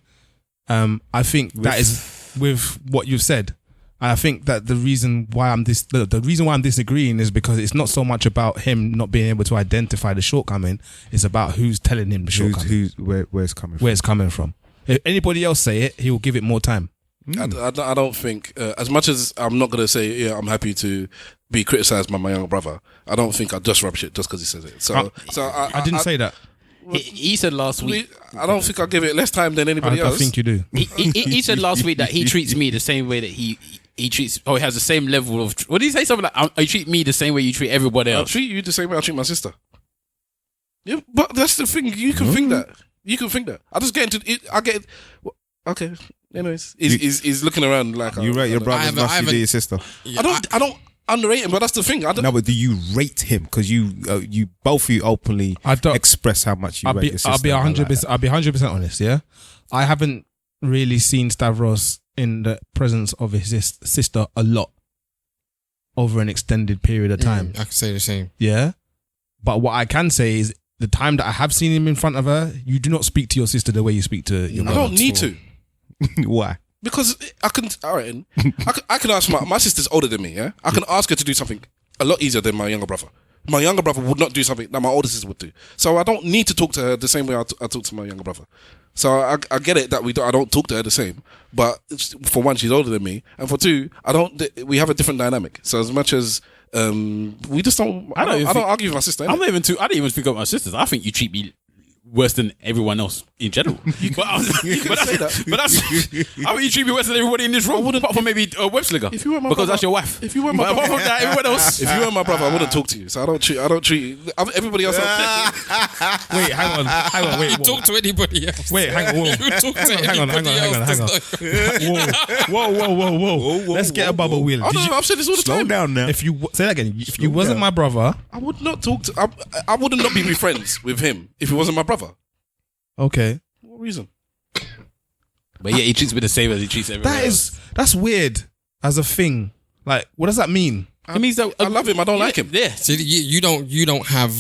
I think that is with what you've said. I think that the reason why I'm disagreeing is because it's not so much about him not being able to identify the shortcoming. It's about who's telling him the shortcoming. Where it's coming from. Where it's coming from. If anybody else say it, he will give it more time. I don't think, as much as I'm not going to say, yeah, I'm happy to be criticised by my younger brother, I don't think I'll just rubbish it just because he says it. I didn't say that. He said last week. I don't think I'll give it less time than anybody else. I think you do. He said last week that he treats me the same way that he treats. He has the same level of. What did he say? Something like, "You treat me the same way you treat everybody else." I treat you the same way I treat my sister. Yeah, but that's the thing. You can think that. You can think that. I just get into it. I get. Okay. Anyways, he's looking around like you rate your brothers must be your sister. Yeah, I don't underrate him, but that's the thing. No, but do you rate him? Because you both of you openly express how much you rate your sister. I'll be 100%. I'll be 100% honest. Yeah, I haven't really seen Stavros in the presence of his sister a lot over an extended period of time. I can say the same. Yeah, but what I can say is the time that I have seen him in front of her, you do not speak to your sister the way you speak to your brother. I don't need to. Why? Because I can. All right, I can ask my sister's older than me. Yeah, I can ask her to do something a lot easier than my younger brother. My younger brother would not do something that my older sister would do. So I don't need to talk to her the same way I talk to my younger brother. So I get it that I don't talk to her the same. But for one, she's older than me, and for two, we have a different dynamic. So as much as we just don't. I don't argue with my sister. I don't even think of my sisters. I think you treat me worse than everyone else in general. You can say that. But that's I mean, you treat me worse than everybody in this room, apart from maybe Webslinger. If you were my because brother, that's your wife. If you were my brother, that, everyone else. If you were my brother, I wouldn't talk to you. So I don't treat everybody else. Wait, hang on. Wait, you talk to anybody else. Wait, hang on. Whoa. You talk to hang on. Whoa. Let's get a bubble wheel. I've said this all the time. Slow down now. If you say that again, if you wasn't my brother, I would not talk to. I would not be friends with him if he wasn't my brother. Okay. What reason? But yeah, he treats me the same as he treats everyone else. That's weird as a thing. Like, what does that mean? It means that I love him. I don't like him. Yeah. So you don't have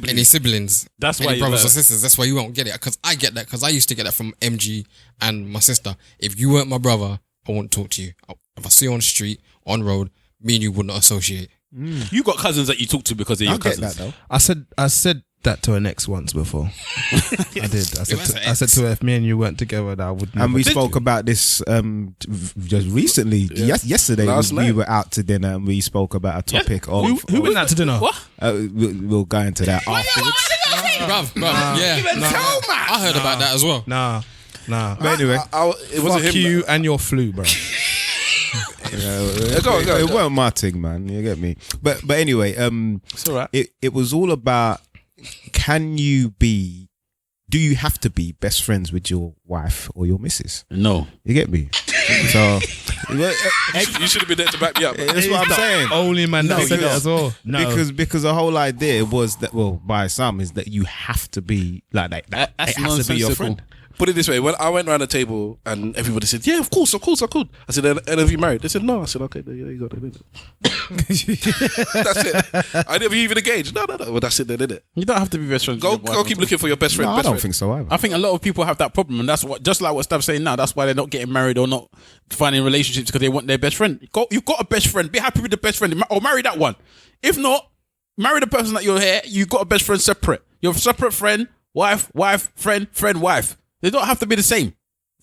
any siblings. That's why any brothers or sisters. That's why you won't get it. Because I get that. Because I used to get that from MG and my sister. If you weren't my brother, I won't talk to you. If I see you on the street, on road, me and you would not associate. You got cousins that you talk to because they're your cousins. That, though. I said that to an ex once before. I did. I said to her, if me and you weren't together, that I would. And we spoke about this just recently. Yesterday, we were out to dinner and we spoke about a topic of. Who went out to dinner? What? We'll go into that afterwards. Bruv, yeah. I heard about that as well. Nah. But anyway, it wasn't fuck him. you and your flu, bro. It weren't my thing, man. You get me. But anyway, it's all right. It was all about. Do you have to be best friends with your wife or your missus? No. You get me? So you should have been there to back me up. That's what I'm saying. Only man that said it as well. No. Because the whole idea was that, well, by some is that you have to be like that. It has to be your friend. Put it this way: when I went around the table and everybody said, "Yeah, of course, I could." I said, "And have you married?" They said, "No." I said, "Okay, there you go." They did it. That's it. I never even engaged. No. Well, that's it. They did it. You don't have to be best friends. Go keep looking for your best friend. No, I don't think so either. I think a lot of people have that problem, and that's what, just like what Stav's saying now. That's why they're not getting married or not finding relationships because they want their best friend. You've got a best friend. Be happy with the best friend, or marry that one. If not, marry the person that you're here. You've got a best friend separate. You have a separate friend, wife, friend, wife. They don't have to be the same.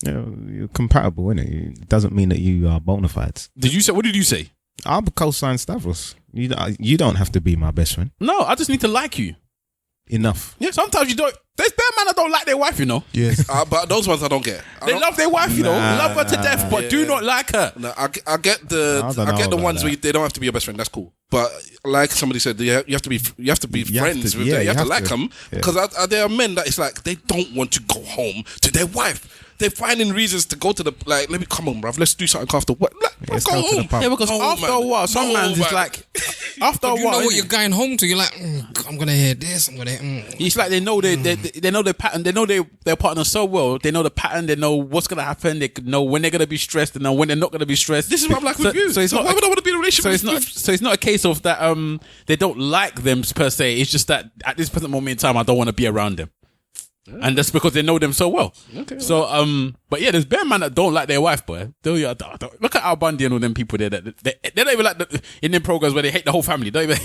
Yeah, you're compatible, innit? It doesn't mean that you are bona fides. What did you say? I'll co-sign Stavros. You don't have to be my best friend. No, I just need to like you. Enough. Yeah, sometimes you don't. There's bare man that don't like their wife, you know. Yes. But those ones I don't get. They love their wife, you know. Love her to death, but do not like her. No, I get the ones where they don't have to be your best friend. That's cool. But like somebody said, you have to be friends with them. You have to like them because there are men that it's like they don't want to go home to their wife. They're finding reasons to go to the let me come on, bruv. Let's do something after work. Let's go home. Yeah, because after a while, some man's is like after a while. You know what you're going home to. You're like, I'm gonna hear this. I'm gonna. It's like they know they know their pattern. They know their partner so well. They know the pattern. They know what's gonna happen. They know when they're gonna be stressed. They know when they're not gonna be stressed. This is what I'm like with you. So it's not. Why would I want to be in a relationship? So it's not a case of that. They don't like them per se. It's just that at this present moment in time, I don't want to be around them. And that's because they know them so well. Okay. So, but yeah, there's bare man that don't like their wife, boy. Look at Al Bundy and all them people there. They don't even like in them programs where they hate the whole family. They don't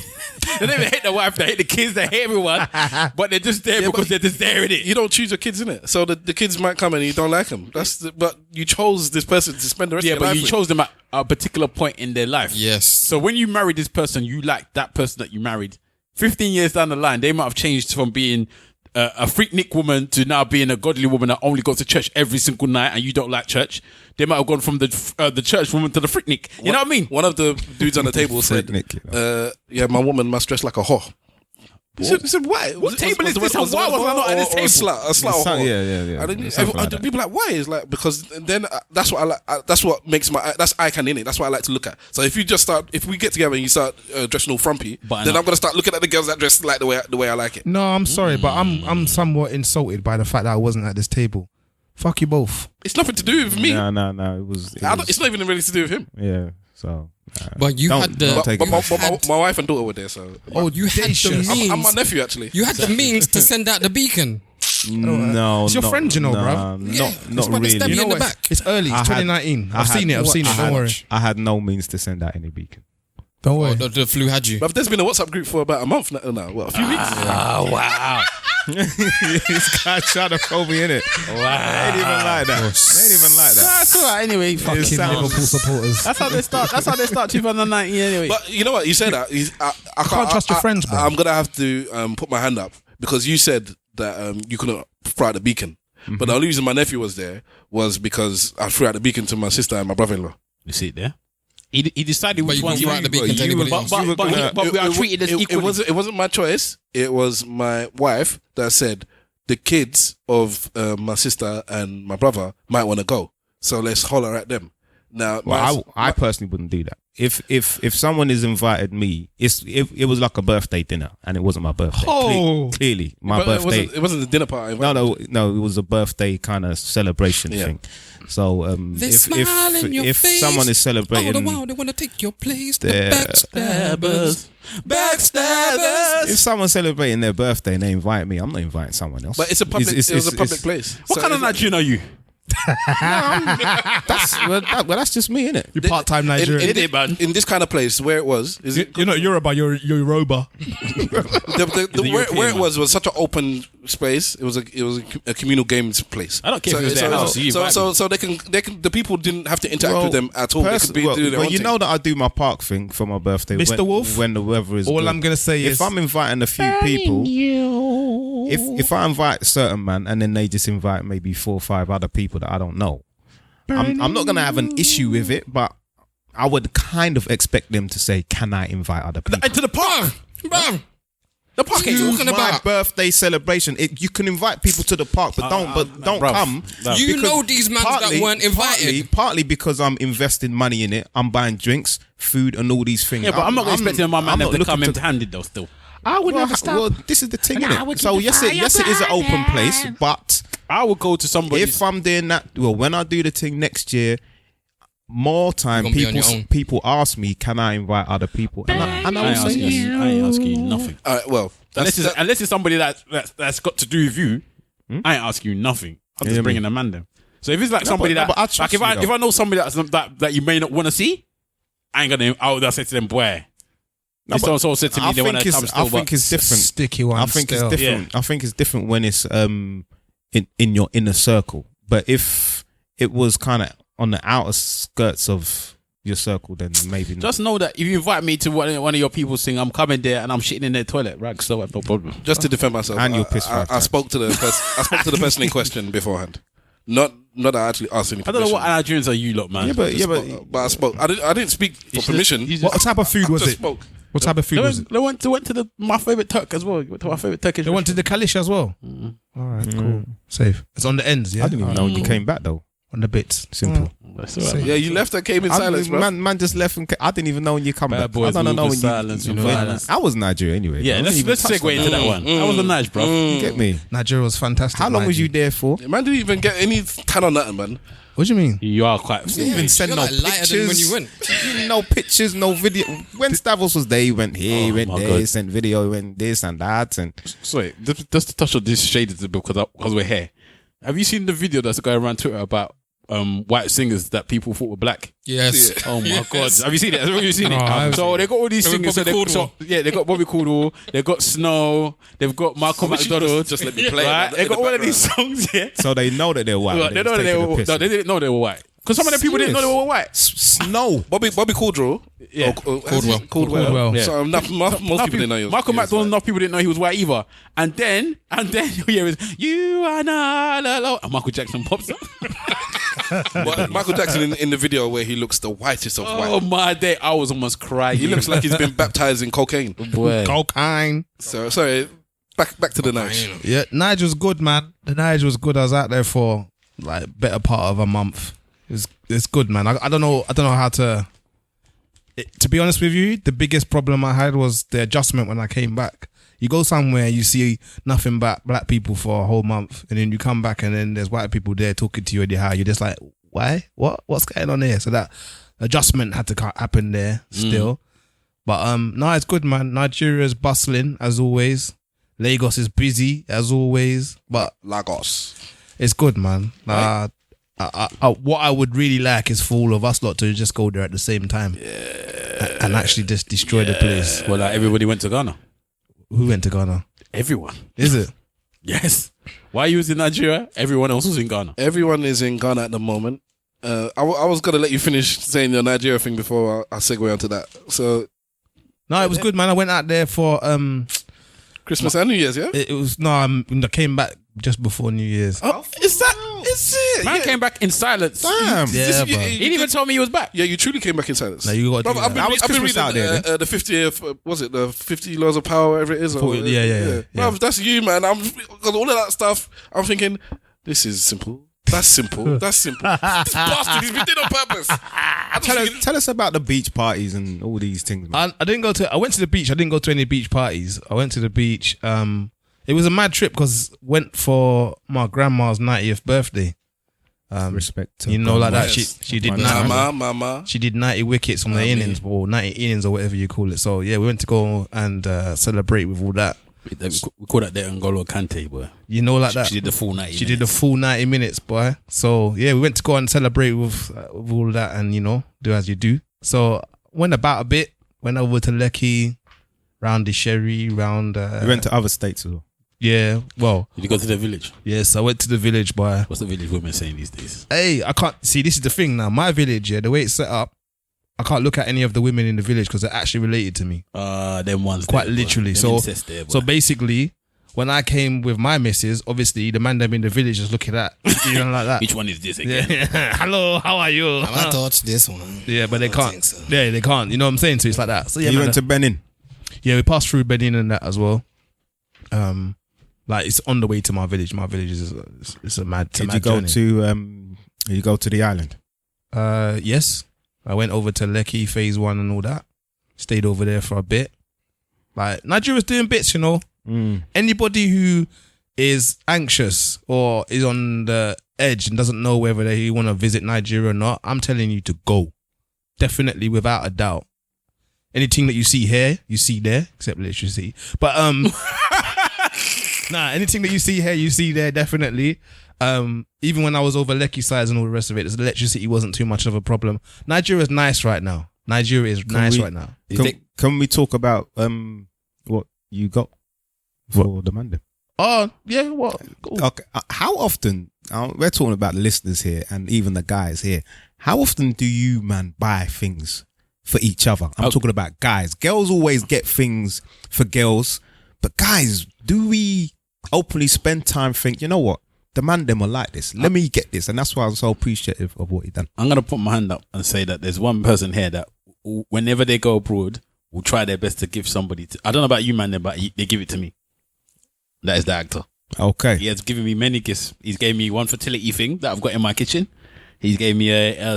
even hate the wife. They hate the kids. They hate everyone. But they're just there because they're just there in it. You don't choose your kids, innit? So the kids might come and you don't like them. But you chose this person to spend the rest of your life with. Yeah, but you chose them at a particular point in their life. Yes. So when you marry this person, you like that person that you married. 15 years down the line, they might have changed from being a freaknik woman to now being a godly woman that only goes to church every single night, and you don't like church. They might have gone from the church woman to the freaknik. You know what I mean? One of the dudes on the table said, "Yeah, my woman must dress like a whore." He said, why? What table is this? Why was I not at this table? A slut whore. Yeah. People like, why? It's like, because then that's what I like. That's what makes that's eye candy in it. That's what I like to look at. So if we get together and you start dressing all frumpy, then I'm gonna start looking at the girls that dress like the way I like it. No, I'm sorry, but I'm somewhat insulted by the fact that I wasn't at this table. Fuck you both. It's nothing to do with me. No. It was. It's not even really to do with him. Yeah. So. But you had the. My wife and daughter were there, so. Oh, you had the means. I'm my nephew, actually. You had the means to send out the beacon. No, it's your friend, you know, bro. Not really. You know what? It's early. It's 2019. I've seen it. Don't worry. I had no means to send out any beacon. Don't worry. The flu had you. But there's been a WhatsApp group for about a month now. A few weeks. Oh, wow. This guy trying to throw me in it. Wow. They ain't even like that. That's all right. Anyway, fucking Liverpool supporters. That's how they start 2019 anyway. But you know what? You said that. I can't trust your friends, bro. I'm going to have to put my hand up because you said that you couldn't throw out the beacon. Mm-hmm. But the only reason my nephew was there was because I threw out the beacon to my sister and my brother-in-law. You see it there? He decided which one you the beacon to anybody else. But we are treated as equal. It wasn't my choice. It was my wife that said the kids of my sister and my brother might want to go, so let's holler at them. Now, I personally wouldn't do that. If someone has invited me, it was like a birthday dinner, and it wasn't my birthday. Oh, clearly, my birthday. It wasn't the dinner party. No, it was a birthday kind of celebration thing. So if someone is celebrating, all the while they want to take your place. The backstabbers. If someone's celebrating their birthday and they invite me, I'm not inviting someone else. But it's a public. It was a public place. What kind of Nigerian are you? That's just me, innit? You're part-time Nigerian. In this kind of place where it was, you're not Yoruba, you're Yoruba. Where it was such an open space. It was a communal games place. I don't care if it was their house. So they can the people didn't have to interact with them at all. They could do their own thing. Know that I do my park thing for my birthday, Mr. Wolf. When the weather is all good. I'm gonna say is, if I'm inviting a few people, if I invite a certain man and then they just invite maybe 4 or 5 other people that I don't know, I'm not gonna have an issue with it, but I would kind of expect them to say, "Can I invite other people to the park?" The park ain't talking about my birthday celebration. You can invite people to the park, but don't come. You know these mans that weren't invited. Partly because I'm investing money in it. I'm buying drinks, food, and all these things. Yeah, but I'm not expecting my man to come empty-handed though. Still, I would never stop. Well, this is the thing, innit? So yes, it is an open place, but I would go to somebody. If I'm doing that, when I do the thing next year, more time people ask me, can I invite other people? And I ain't asking you nothing. Well, unless it's somebody that's got to do with you, I ain't asking you nothing. I'm just bringing a man there. So if it's like somebody if I know somebody that you may not want to see, I ain't gonna. I would say to them, boy. So said to me, they want to come still. I think it's different. Sticky one. I think it's different. Yeah. I think it's different when it's in your inner circle. But if it was kind of on the outer skirts of your circle, then maybe not. Just know that if you invite me to one of your people sing, I'm coming there and I'm shitting in their toilet, right? So I have no problem. Just to defend myself, and you'll piss. I spoke to the person in question beforehand. Not that I actually asked any permission. I don't know what Nigerians are you lot, man. But I spoke. I didn't speak for permission. What type of food was it? What type of food was it? They went to my favourite Turk as well. To my favourite Turkish. They went to the Kalish as well. All right, cool. Safe. It's on the ends, yeah? I didn't even know when you came back though. on the bits. Simple. That's all right. Yeah, you left and came in silence, bro. Man just left and I didn't even know when you come Bad back. boys I don't know move when with silence and violence. I was in Nigeria anyway. Yeah, let's segue into that one. That was a nice, bro. You get me? Nigeria was fantastic. How long was you there for? Man didn't even get any tan on nothing, man. What do you mean? You are quite. You didn't even send You're no like lighter than when pictures. you went. No pictures, no video. When Stavros was there, he went here, he went my there, God. he sent video, he went this and that. And Sorry, just to touch on this shaded a bit because we're here. Have you seen the video that's going around Twitter about white singers that people thought were black? Yes. Oh my God! Have you seen it? Have you seen No, I it? haven't So they got all these Bobby singers. Caldwell. They got Bobby Caldwell. They got Snow. They've got Malcolm McDonald. Just let me play. Right? in They the got all of background. these songs. Yeah. so they know that they're white. Well, they know that they were. No, they didn't know they were white. Because some of them people didn't know they were white. Snow. Bobby Kodjoe. Yeah. Caldwell. Yeah. So most people didn't know he was. Malcolm he was McDonald, white. enough people didn't know he was white either. And then you hear is you are not alone. And Michael Jackson pops up. But Michael Jackson in the video where he looks the whitest of Oh white. my day, I was almost crying. He looks like he's been baptized in cocaine. boy. Cocaine. So sorry, back to the night. Yeah, Nigel's good, man. The Nigel was good. I was out there for like better part of a month. It's good, man. I don't know how to. To be honest with you, the biggest problem I had was the adjustment when I came back. You go somewhere, you see nothing but black people for a whole month, and then you come back and then there's white people there talking to you anyhow. You're just like, why? What's going on here? So that adjustment had to happen there still. But no, it's good, man. Nigeria's bustling as always. Lagos is busy as always, but Lagos. it's good, man. What I would really like is for all of us lot to just go there at the same time, and actually just destroy the place. Well, like everybody went to Ghana. Who went to Ghana? Everyone. Is it? Yes. Why you was in Nigeria? Everyone else was in Ghana. Everyone is in Ghana at the moment. I was gonna let you finish saying your Nigeria thing before I segue onto that. So No, it was good, man. I went out there for Christmas and New Year's, yeah. it was I came back just before New Year's. Oh, is it? Man came back in silence. Damn. Yeah, you- bro. He didn't even tell me he was back. Yeah, you truly came back in silence. No, you got to I've do been, that. How was I've been Christmas reading out there, the 50th, was it the 50 Laws of Power, whatever it is? Or, Yeah. Bruv, that's you, man. Because all of that stuff, I'm thinking, this is simple. That's simple. That's simple. This bastard, he's been doing it on purpose. Tell us about the beach parties and all these things, man. I went to the beach. I didn't go to any beach parties. I went to the beach. It was a mad trip because went for my grandma's 90th birthday. Respect to You know, like that. Yes. She did Mama. She did 90 wickets on the innings, or 90 innings, or whatever you call it. So yeah, we went to go and celebrate with all that. We call that the N'Golo Kante, boy. You know, like that. She did the full 90 She did the full 90 minutes, boy. So yeah, we went to go and celebrate with all that, and do as you do. So went about a bit. Went over to Lekki, round the Sherry, round. We went to other states as well. Yeah, well, Did you go to the village? yes, I went to the village, boy. What's the village women saying these days? Hey, I can't see. This is the thing now. My village, yeah, the way it's set up, I can't look at any of the women in the village because they're actually related to me. Them ones. Quite there, boy. literally. Them So, incest there, boy. so basically, when I came with my missus, obviously the man them in the village is looking at you know like that. Which one is this again? Yeah. Hello, how are you? I touched this one. Yeah, but they I don't can't. think so. Yeah, they can't. You know what I'm saying? So it's like that. So yeah, You man, went to Benin. yeah, we passed through Benin and that as well. Like it's on the way to my village. My village is it's a mad. Did you go to the island? Yes, I went over to Lekki Phase 1 and all that. Stayed over there for a bit. Like Nigeria's doing bits, Anybody who is anxious or is on the edge and doesn't know whether they want to visit Nigeria or not, I'm telling you to go. Definitely, without a doubt. Anything that you see here, you see there, except literacy. But nah, anything that you see here, you see there, definitely. Even when I was over Lekki sides and all the rest of it, the electricity wasn't too much of a problem. Nigeria's nice right now. Nigeria is nice right now. Can we talk about what you got for the Monday? Oh, yeah, what? Cool. Okay. How often, we're talking about the listeners here and even the guys here, how often do you, man, buy things for each other? I'm talking about guys. Girls always get things for girls, but guys, do we openly spend time think, you know what? The man them are like this. Let me get this. And that's why I'm so appreciative of what he done. I'm going to put my hand up and say that there's one person here that whenever they go abroad will try their best to give somebody I don't know about you, man, but they give it to me. That is the actor. Okay. He has given me many gifts. He's gave me one fertility thing that I've got in my kitchen. He gave me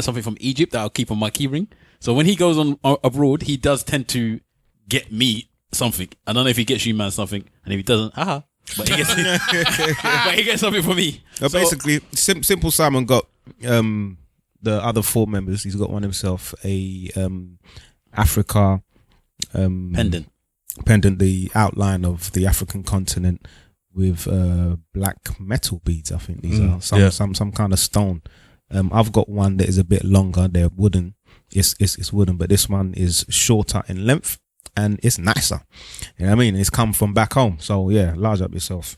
something from Egypt that I'll keep on my keyring. So when he goes on abroad, he does tend to get me something. I don't know if he gets you man something, and if he doesn't, but he gets but he gets something for me. Basically, Simple Simon got the other 4 members. He's got one himself, a Africa pendant, the outline of the African continent with black metal beads. I think these are some kind of stone. I've got one that is a bit longer. They're wooden. It's wooden, but this one is shorter in length and it's nicer. You know what I mean? It's come from back home. So yeah, large up yourself.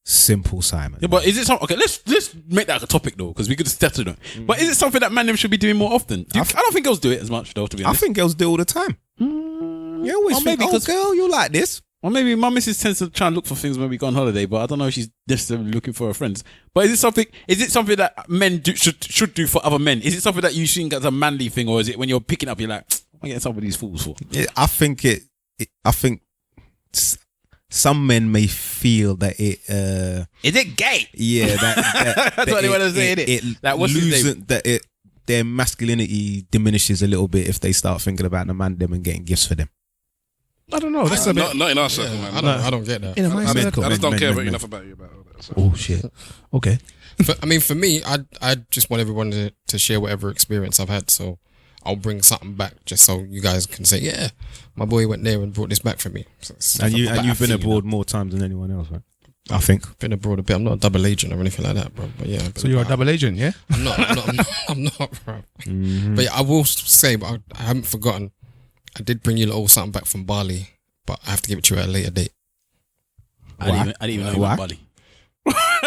Simple Simon. Yeah, but is it something? Okay, let's make that a topic though, because we could settle it. But is it something that man should be doing more often? I don't think girls do it as much though. To be honest, I think girls do all the time. You always think, maybe because girl, you like this. Or maybe my missus tends to try and look for things when we go on holiday, but I don't know if she's necessarily looking for her friends. But is it something that men should do for other men? Is it something that you think as a manly thing, or is it when you're picking up, you're like, I'm getting some of these fools for? I think some men may feel that it is it gay? Yeah, that's what they want to say. Their masculinity diminishes a little bit if they start thinking about the man them and getting gifts for them. I don't know. That's not in our circle, man. I don't get that. In my circle. I just don't care enough about you about all that. So. Oh shit. Okay. For me, I just want everyone to share whatever experience I've had. So I'll bring something back just so you guys can say, yeah, my boy went there and brought this back for me. So and you've been abroad more times than anyone else, right? I think. Been abroad a bit. I'm not a double agent or anything like that, bro. But yeah. So you're a double agent, yeah? I'm not, bro. Mm-hmm. But yeah, I will say, but I haven't forgotten. I did bring you a little something back from Bali, but I have to give it to you at a later date. I didn't even know you went Bali.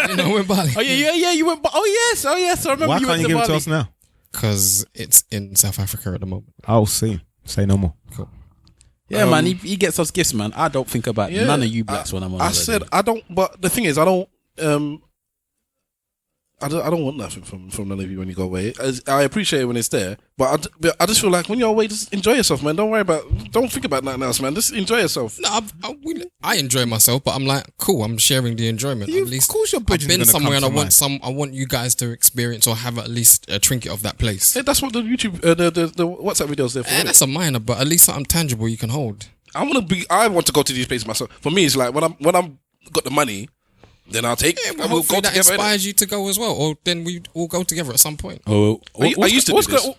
You know, went Bali. Oh yeah, you went. Oh yes. I remember. Why you can't went you to give Bali. it to us now? Because it's in South Africa at the moment. I'll see. Say no more. Cool. Yeah, man. He gets us gifts, man. I don't think about none of you blacks when I'm on. I said I don't. But the thing is, I don't. I don't want nothing from none of you when you go away. I appreciate it when it's there, but I just feel like when you're away, just enjoy yourself, man. Don't think about nothing else, man. Just enjoy yourself. No, I enjoy myself, but I'm like, cool. I'm sharing the enjoyment. At least, of course, your I've been somewhere and I want you guys to experience or have at least a trinket of that place. Yeah, that's what the YouTube, the WhatsApp videos there for. Yeah, that's a minor, but at least something tangible you can hold. I want to go to these places myself. For me, it's like when I'm got the money. Then I'll take. Yeah, we'll go that together. Inspires you to go as well, or then we all go together at some point. Oh, I used to do this.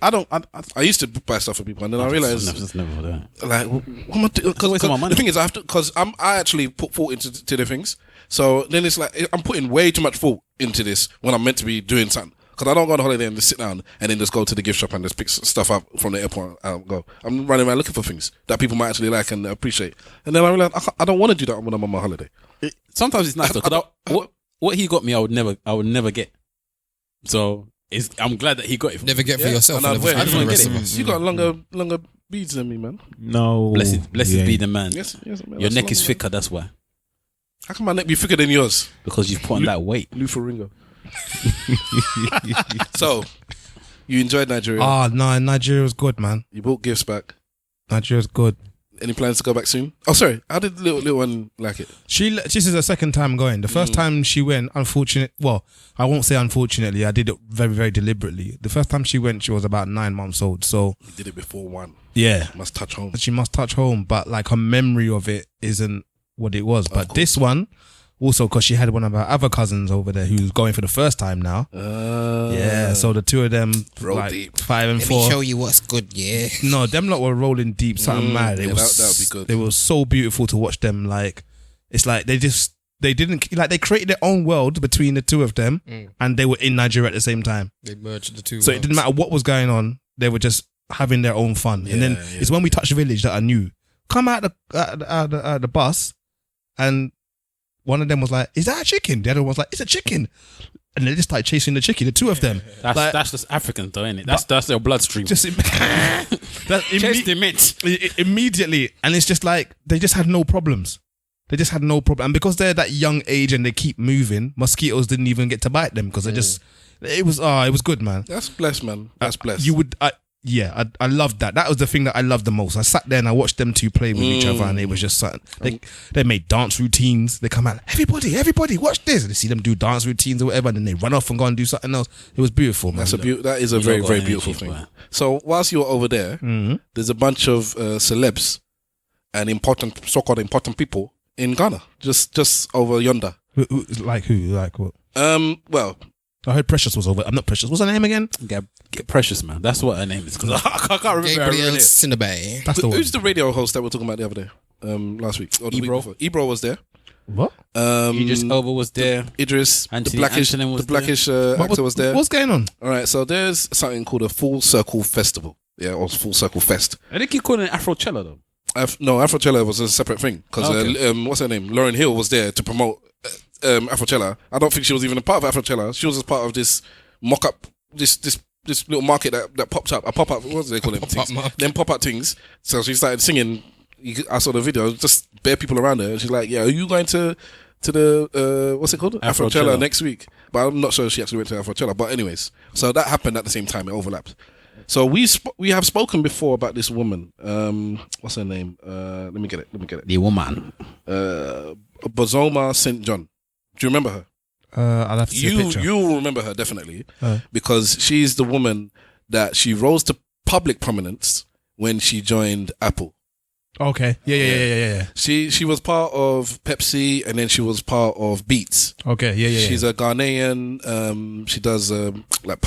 I used to buy stuff for people, and then I realized that's never that. Like, what am I doing? Because the thing is, I have to. Because I actually put thought into the things. So then it's like I'm putting way too much thought into this when I'm meant to be doing something. Because I don't go on holiday and just sit down and then just go to the gift shop and just pick stuff up from the airport and go. I'm running around looking for things that people might actually like and appreciate. And then I realize I don't want to do that when I'm on my holiday. Sometimes it's nice though, because what he got me, I would never get. So I'm glad that he got it. Never get for yourself. I just want to get it. You got longer beads than me, man. No, blessed be the man. Yes, man, your neck is thicker. That's why. How can my neck be thicker than yours? Because you've put on that weight. Luther Ringo. So, you enjoyed Nigeria? Oh, no, Nigeria was good, man. You brought gifts back. Nigeria's good. Any plans to go back soon? Oh, sorry. How did little one like it? This is her second time going. The first time she went, I won't say unfortunately. I did it very, very deliberately. The first time she went, she was about 9 months old. So you did it before 1. Yeah, must touch home. She must touch home, but like her memory of it isn't what it was. But this one. Also, because she had one of her other cousins over there who's going for the first time now. Yeah, so the two of them, like deep. 5 and 4. Let me show you what's good, yeah. No, them lot were rolling deep, something mad. It was that would be good. It was so beautiful to watch them. Like, it's like they created their own world between the two of them, and they were in Nigeria at the same time. They merged the two. So it didn't matter what was going on; they were just having their own fun. And then it's when we touched the village that I knew. Come out the bus, and one of them was like, "Is that a chicken?" The other one was like, "It's a chicken." And they just started chasing the chicken, the two of them. That's just African though, isn't it? That's their bloodstream. Chase immediately. And it's just like, they just had no problems. And because they're that young age and they keep moving, mosquitoes didn't even get to bite them because it was good, man. That's blessed, man. That's blessed. Yeah, I loved that. That was the thing that I loved the most. I sat there and I watched them two play with each other, and it was just something. They made dance routines. They come out, everybody, watch this. And they see them do dance routines or whatever, and then they run off and go and do something else. It was beautiful, man. That is a very, very beautiful thing. Man. So whilst you're over there, there's a bunch of celebs and so-called important people in Ghana, just over yonder. Like who? Like what? Well, I heard Precious was over. I'm not Precious. What's her name again? Get Precious, man. That's what her name is. Because I can't remember. Gabriel Sinabay. That's the one. Who's the radio host that we were talking about the other day? Last week. Or the week before? Ebro was there. What? Idris Elba was there. Idris, Anthony the blackish actor was there. What's going on? All right, so there's something called a Full Circle Festival. Yeah, or Full Circle Fest. I think you call it Afrochella though. No, Afrochella was a separate thing because what's her name? Lauryn Hill was there to promote Afrochella. I don't think she was even a part of Afrochella. She was a part of this mock-up, this little market that popped up. A pop-up, what do they call them? Then pop-up things. So she started singing. I saw the video, just bare people around her. And she's like, yeah, are you going to the, what's it called? Afrochella next week. But I'm not sure she actually went to Afrochella. But anyways, so that happened at the same time. It overlapped. So we have spoken before about this woman. What's her name? Let me get it. The woman. Bozoma St. John. Do you remember her? I'll have to see a picture. You'll remember her definitely because she's the woman that she rose to public prominence when she joined Apple. Okay. Yeah. She was part of Pepsi and then she was part of Beats. Okay. Yeah. She's a Ghanaian. She does like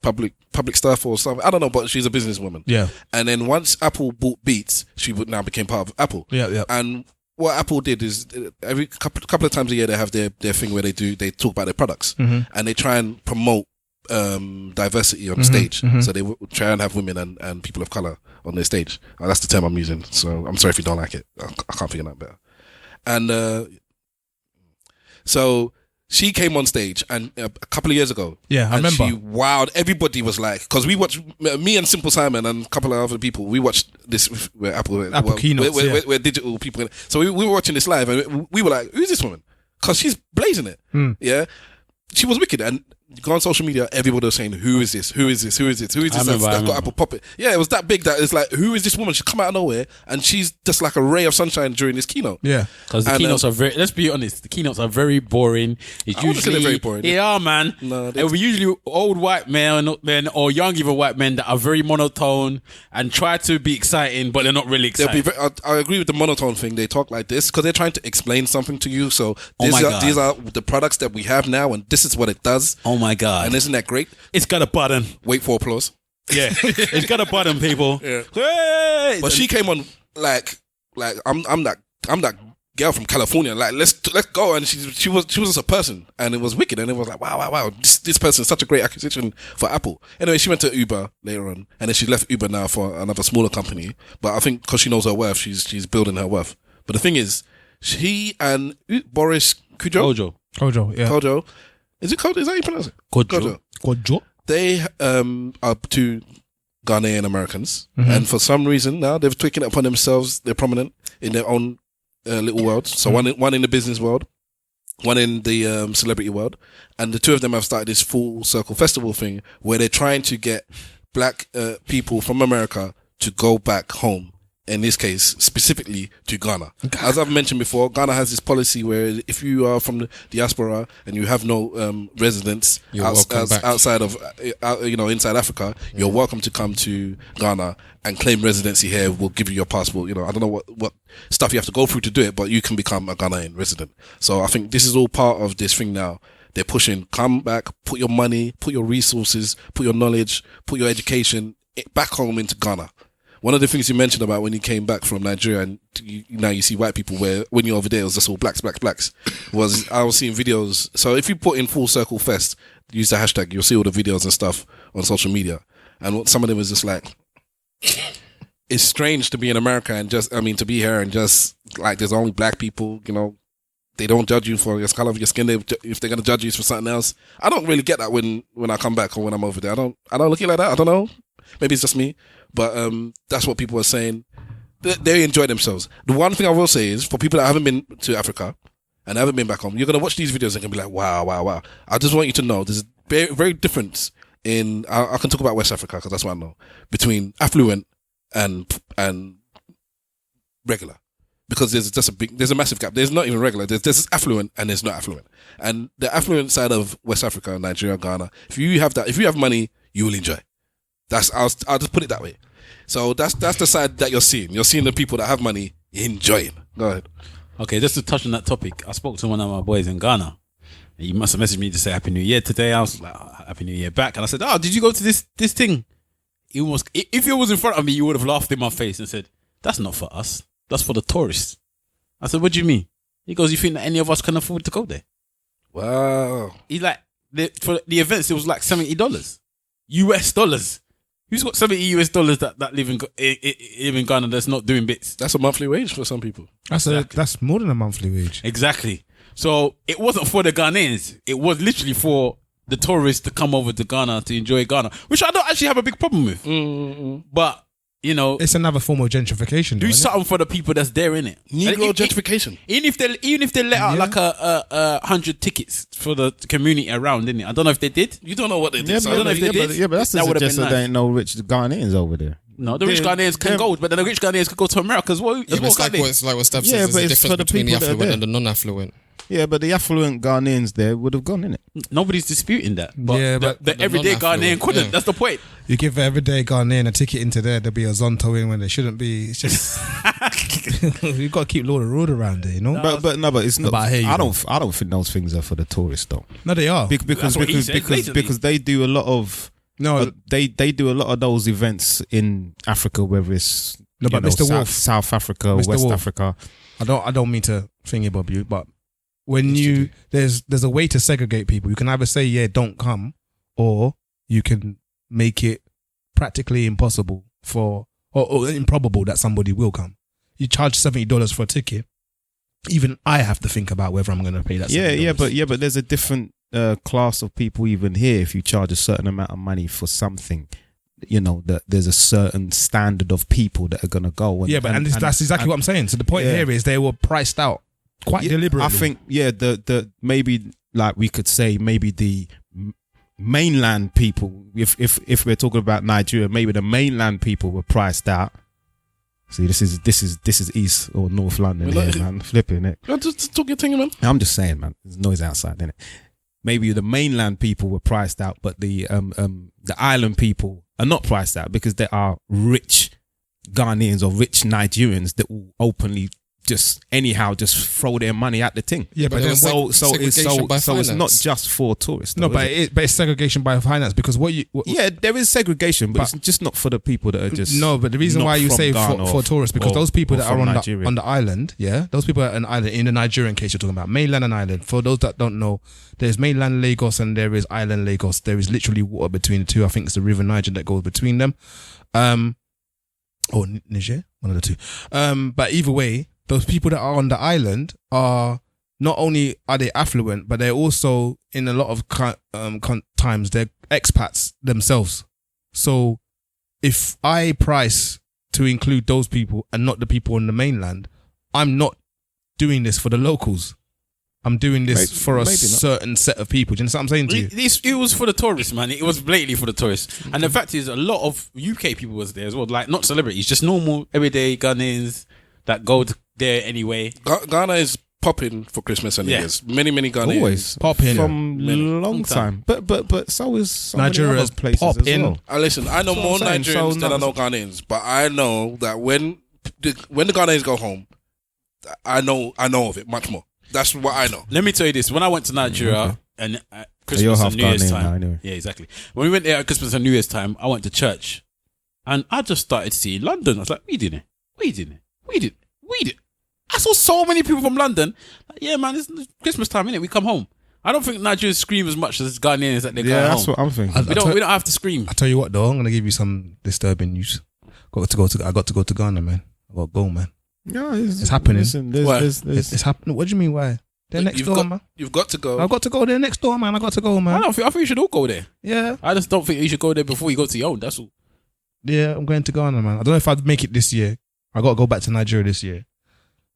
public stuff or something. I don't know, but she's a businesswoman. Yeah. And then once Apple bought Beats, she now became part of Apple. Yeah. And what Apple did is every couple of times a year they have their thing where they talk about their products and they try and promote diversity on the stage. So they try and have women and people of color on their stage. That's the term I'm using. So I'm sorry if you don't like it. I can't figure that better. And so she came on stage and a couple of years ago. Yeah, I remember. She wowed. Everybody was like, because we watched, me and Simple Simon and a couple of other people, we watched this where Apple keynotes, where digital people. So we were watching this live and we were like, who's this woman? Because she's blazing it. Yeah. She was wicked. And you go on social media, everybody was saying, who is this? Who is this? Who is this? Who is this? That's got Apple Pop it. Yeah, it was that big that it's like, who is this woman? She come out of nowhere and she's just like a ray of sunshine during this keynote. Yeah. Because the keynotes are very, let's be honest, the keynotes are very boring. It's usually very boring. Yeah, man. No, it will be usually old white men or young even white men that are very monotone and try to be exciting, but they're not really exciting. I agree with the monotone thing. They talk like this because they're trying to explain something to you. So these are the products that we have now and this is what it does. Oh my God. And isn't that great? It's got a button. Wait for applause. Yeah. It's got a button, people. Yeah. Hey! But she came on like I'm that girl from California. Like let's go. And she was just a person, and it was wicked. And it was like wow. This person is such a great acquisition for Apple. Anyway, she went to Uber later on, and then she left Uber now for another smaller company. But I think because she knows her worth, she's building her worth. But the thing is, she and Boris Kodjoe. Kodjoe. Is it called? Is that how you pronounce it? Kodjoe. They are two Ghanaian Americans, and for some reason now they've taken it upon themselves. They're prominent in their own little world. So one in the business world, one in the celebrity world, and the two of them have started this Full Circle Festival thing where they're trying to get black people from America to go back home. In this case, specifically to Ghana. As I've mentioned before, Ghana has this policy where if you are from the diaspora and you have no residence outside of, inside Africa, you're welcome to come to Ghana and claim residency here. We'll give you your passport. I don't know what stuff you have to go through to do it, but you can become a Ghanaian resident. So I think this is all part of this thing now. They're pushing, come back, put your money, put your resources, put your knowledge, put your education back home into Ghana. One of the things you mentioned about when you came back from Nigeria and now you see white people where when you're over there it was just all blacks, was I was seeing videos. So if you put in Full Circle Fest, use the hashtag, you'll see all the videos and stuff on social media. And some of them is just like, it's strange to be in America and to be here and just like there's only black people, they don't judge you for the color of your skin. If they're going to judge you for something else. I don't really get that when I come back or when I'm over there. I don't look at it like that. I don't know. Maybe it's just me. But that's what people are saying. They enjoy themselves. The one thing I will say is, for people that haven't been to Africa and haven't been back home, you're going to watch these videos and can be like, wow. I just want you to know there's a very, very difference I can talk about West Africa because that's what I know, between affluent and regular, because there's a massive gap. There's not even regular. There's affluent and there's not affluent. And the affluent side of West Africa, Nigeria, Ghana, if you have money, you will enjoy. I'll just put it that way. So that's the side that you're seeing. You're seeing the people that have money enjoying. Go ahead. Okay, just to touch on that topic, I spoke to one of my boys in Ghana. He must have messaged me to say Happy New Year today. I was like, Happy New Year back. And I said, oh, did you go to this thing? If it was in front of me, you would have laughed in my face and said, that's not for us. That's for the tourists. I said, what do you mean? He goes, you think that any of us can afford to go there? Wow. He's like, for the events, it was like $70. US dollars. Who's got $70 US that live in Ghana that's not doing bits? That's a monthly wage for some people. That's more than a monthly wage. Exactly. So it wasn't for the Ghanaians. It was literally for the tourists to come over to Ghana to enjoy Ghana, which I don't actually have a big problem with. But, you know, it's another form of gentrification. Do something for the people that's there, innit? Negro gentrification. Even if they let out like 100 tickets for the community around, innit? I don't know if they did. You don't know what they did. Yeah, So I don't know if they did. Yeah, but that's that would have been nice. There ain't no rich Ghanaians over there. No, the rich Ghanaians can go, but then the rich Ghanaians could go to America as well. Yeah, but it's like what Steph says. Yeah, There's but a it's for difference the between the people that are affluent there. and the non-affluent. Yeah, but the affluent Ghanaians there would have gone, innit? Nobody's disputing that. But Yeah, the but everyday non-affluent, Ghanaian couldn't. yeah. That's the point. You give everyday Ghanaian a ticket into there, there'll be a Zonto in when they shouldn't be. It's just you've got to keep law and order around there, you know. But it's not. But I hear you, I don't think those things are for the tourists though. No, they are. That's what he said, blatantly. Because they do a lot of they do a lot of those events in Africa, whether it's But Mr. Wolf, South Africa, Mr. West Wolf. Africa. I don't mean to thingy bob you, but when there's a way to segregate people. You can either say don't come, or you can make it practically impossible or improbable that somebody will come. You charge $70 for a ticket. Even I have to think about whether I'm going to pay that. $70. But there's a different class of people even here. If you charge a certain amount of money for something, you know that there's a certain standard of people that are going to go. That's exactly what I'm saying. So the point here is they were priced out quite deliberately. I think the maybe like we could say maybe the mainland people, if we're talking about Nigeria, maybe the mainland people were priced out. See, this is East or North London here, man. Flipping it. Just talk your thing, man. I'm just saying, man. There's noise outside, innit? Maybe the mainland people were priced out, but the island people are not priced out because there are rich Ghanaians or rich Nigerians that will openly just throw their money at the thing. Yeah, but then so it's not just for tourists. No, but it's segregation by finance because there is segregation, but it's just not for the people that are just but the reason why you say for tourists because those people that are on the island, those people are on the island in the Nigerian case you're talking about, mainland and island. For those that don't know, there's mainland Lagos and there is island Lagos. There is literally water between the two. I think it's the River Niger that goes between them, or Niger, one of the two. But either way, those people that are on the island are not only are they affluent, but they're also in a lot of times they're expats themselves. So if I price to include those people and not the people on the mainland, I'm not doing this for the locals. I'm doing this for a certain set of people. Do you know what I'm saying to you? It was for the tourists, man. It was blatantly for the tourists. And the fact is, a lot of UK people was there as well. Like, not celebrities, just normal, everyday Ghanaians that go there anyway. Ghana is popping for Christmas and New Year's. Many Ghanaians. Always. Popping. From long time. But so is so Nigeria's many other places as well. Listen, I know more Nigerians than I know Ghanaians. But I know that when the Ghanaians go home, I know of it much more. That's what I know. Let me tell you this. When I went to Nigeria and Christmas and New Year's time. Anyway. Yeah, exactly. When we went there at Christmas and New Year's time, I went to church. And I just started seeing London. I was like, we did it. I saw so many people from London. Like, yeah, man, it's Christmas time, innit? We come home. I don't think Nigerians scream as much as Ghanaians that they go home. Yeah, that's what I'm thinking. We don't have to scream. I tell you what, though, I'm gonna give you some disturbing news. I got to go to Ghana, man. I got to go, man. Yeah, it's happening. Listen, it's happening. What do you mean? Why? They're next door, man. You've got to go. I've got to go there next door, man. I got to go, man. I think you should all go there. Yeah. I just don't think you should go there before you go to your own. That's all. Yeah, I'm going to Ghana, man. I don't know if I'd make it this year. I got to go back to Nigeria this year.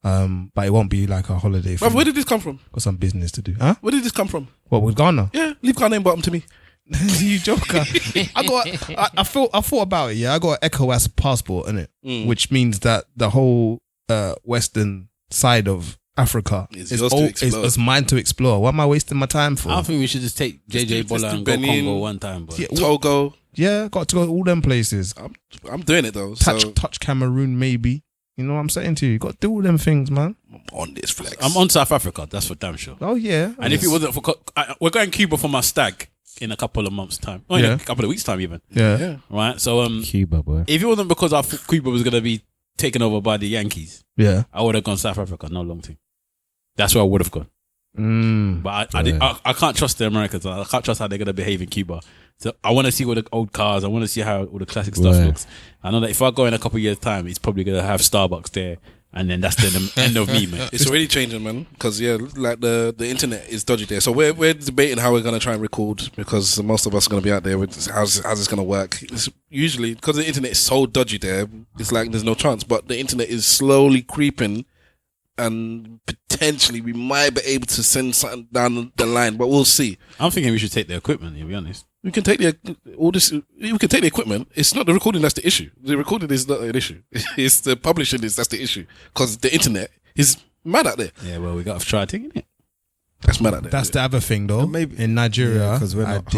But it won't be like a holiday. Where did this come from? Got some business to do. Huh? Where did this come from? What, with Ghana? Yeah, leave Ghana and bottom to me. You joker. I thought about it. Yeah, I got an ECOWAS passport in it, which means that the whole western side of Africa is mine to explore. What am I wasting my time for? I think we should just take JJ Bola and go Congo one time, bro. Yeah, Togo. Yeah, got to go to all them places. I'm doing it though. Touch Cameroon maybe. You know what I'm saying to you? You got to do all them things, man. I'm on this flex. I'm on South Africa. That's for damn sure. Oh yeah. And if it wasn't for we're going Cuba for my stag in a couple of months' time. Oh, yeah, a couple of weeks' time even. Yeah. Right. So Cuba, boy. If it wasn't because I thought Cuba was gonna be taken over by the Yankees, I would have gone South Africa. No long thing. That's where I would have gone. But I can't trust the Americans. I can't trust how they're gonna behave in Cuba. So I want to see all the old cars. I want to see how all the classic stuff looks. I know that if I go in a couple of years' time, it's probably gonna have Starbucks there. And then that's the end of me, man. It's already changing, man. Because like the internet is dodgy there. So we're debating how we're gonna try and record because most of us are gonna be out there with how's it's gonna work. It's usually because the internet is so dodgy there, it's like there's no chance. But the internet is slowly creeping, and potentially we might be able to send something down the line. But we'll see. I'm thinking we should take the equipment. To be honest, we can take We can take the equipment. It's not the recording that's the issue. The recording is not an issue. It's the publishing that's the issue because the internet is mad out there. Yeah, well, we got to try taking it. That's mad out there. That's the other thing, though. Maybe in Nigeria, because we're not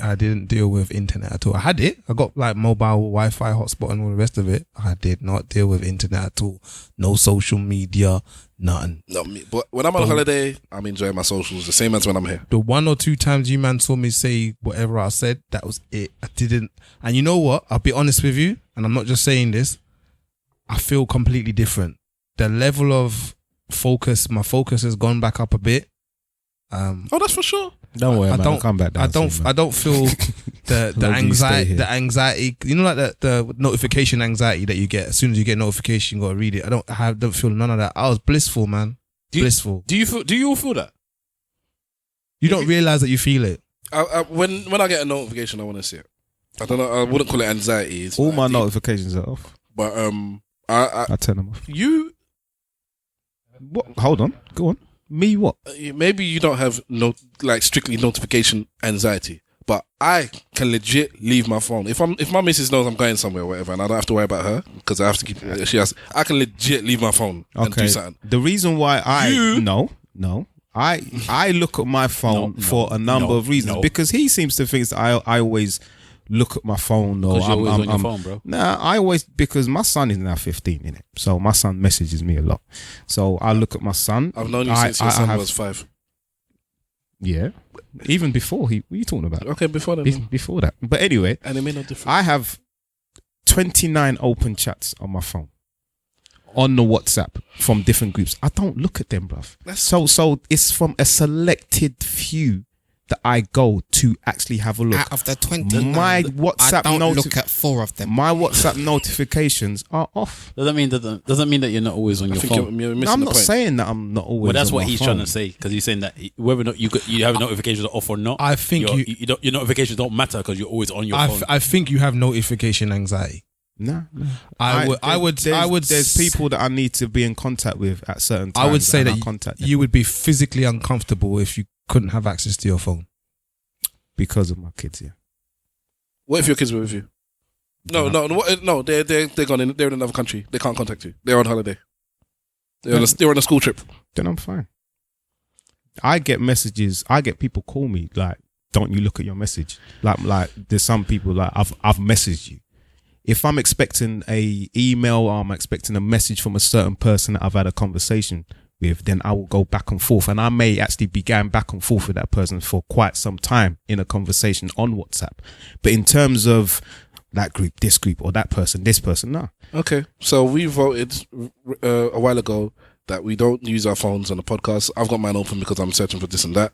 I didn't deal with internet at all. I had it. I got like mobile Wi-Fi hotspot and all the rest of it. I did not deal with internet at all. No social media, nothing. Not me. But when I'm on holiday, I'm enjoying my socials the same as when I'm here. The 1 or 2 times you man saw me say whatever I said, that was it. I didn't. And you know what? I'll be honest with you, and I'm not just saying this. I feel completely different. The level of focus, my focus has gone back up a bit. That's for sure. Don't worry, man. I'll come back down. I don't feel the anxiety. You know, like the notification anxiety that you get as soon as you get a notification, you got to read it. I don't feel none of that. I was blissful, man. Blissful. Do you all feel that? You don't realize that you feel it. When I get a notification, I want to see it. I don't know. I wouldn't call it anxiety. It's all my notifications are off. But I turn them off. You. What? Hold on. Go on. Me what? Maybe you don't have strictly notification anxiety, but I can legit leave my phone if my missus knows I'm going somewhere or whatever, and I don't have to worry about her because I have to keep. I can legit leave my phone and do something. The reason why I look at my phone for a number of reasons because he seems to think that I always look at my phone or I'm always on your phone, bro. Nah, I always, because my son is now 15, innit? So my son messages me a lot. So I look at my son. I've known you since your son was 5. Yeah. Even before what are you talking about? Okay, before that. Before that. But anyway, and it made no difference. I have 29 open chats on my phone. On the WhatsApp from different groups. I don't look at them, bruv. So it's from a selected few that I go to actually have a look. Out of the 20, my WhatsApp I don't look at 4 of them. My WhatsApp notifications are off. Doesn't mean that you're not always on your phone. You're I'm not saying that I'm not always. Well, that's on what my he's phone. trying to say because he's saying that whether or not you have notifications off or not. I think your notifications don't matter because you're always on your phone. I think you have notification anxiety. No. I would. There's people that I need to be in contact with at certain times. I would say that you would be physically uncomfortable if you couldn't have access to your phone. Because of my kids, yeah. What if your kids were with you? No, they're gone. They're in another country. They can't contact you. They're on holiday. They're on a school trip. Then I'm fine. I get messages. I get people call me like, "Don't you look at your message?" Like there's some people like I've messaged you. If I'm expecting a email or I'm expecting a message from a certain person that I've had a conversation with, then I will go back and forth, and I may actually be going back and forth with that person for quite some time in a conversation on WhatsApp. But in terms of that group, this group, or that person, this person, no. Okay, so we voted a while ago that we don't use our phones on the podcast. I've got mine open because I'm searching for this and that.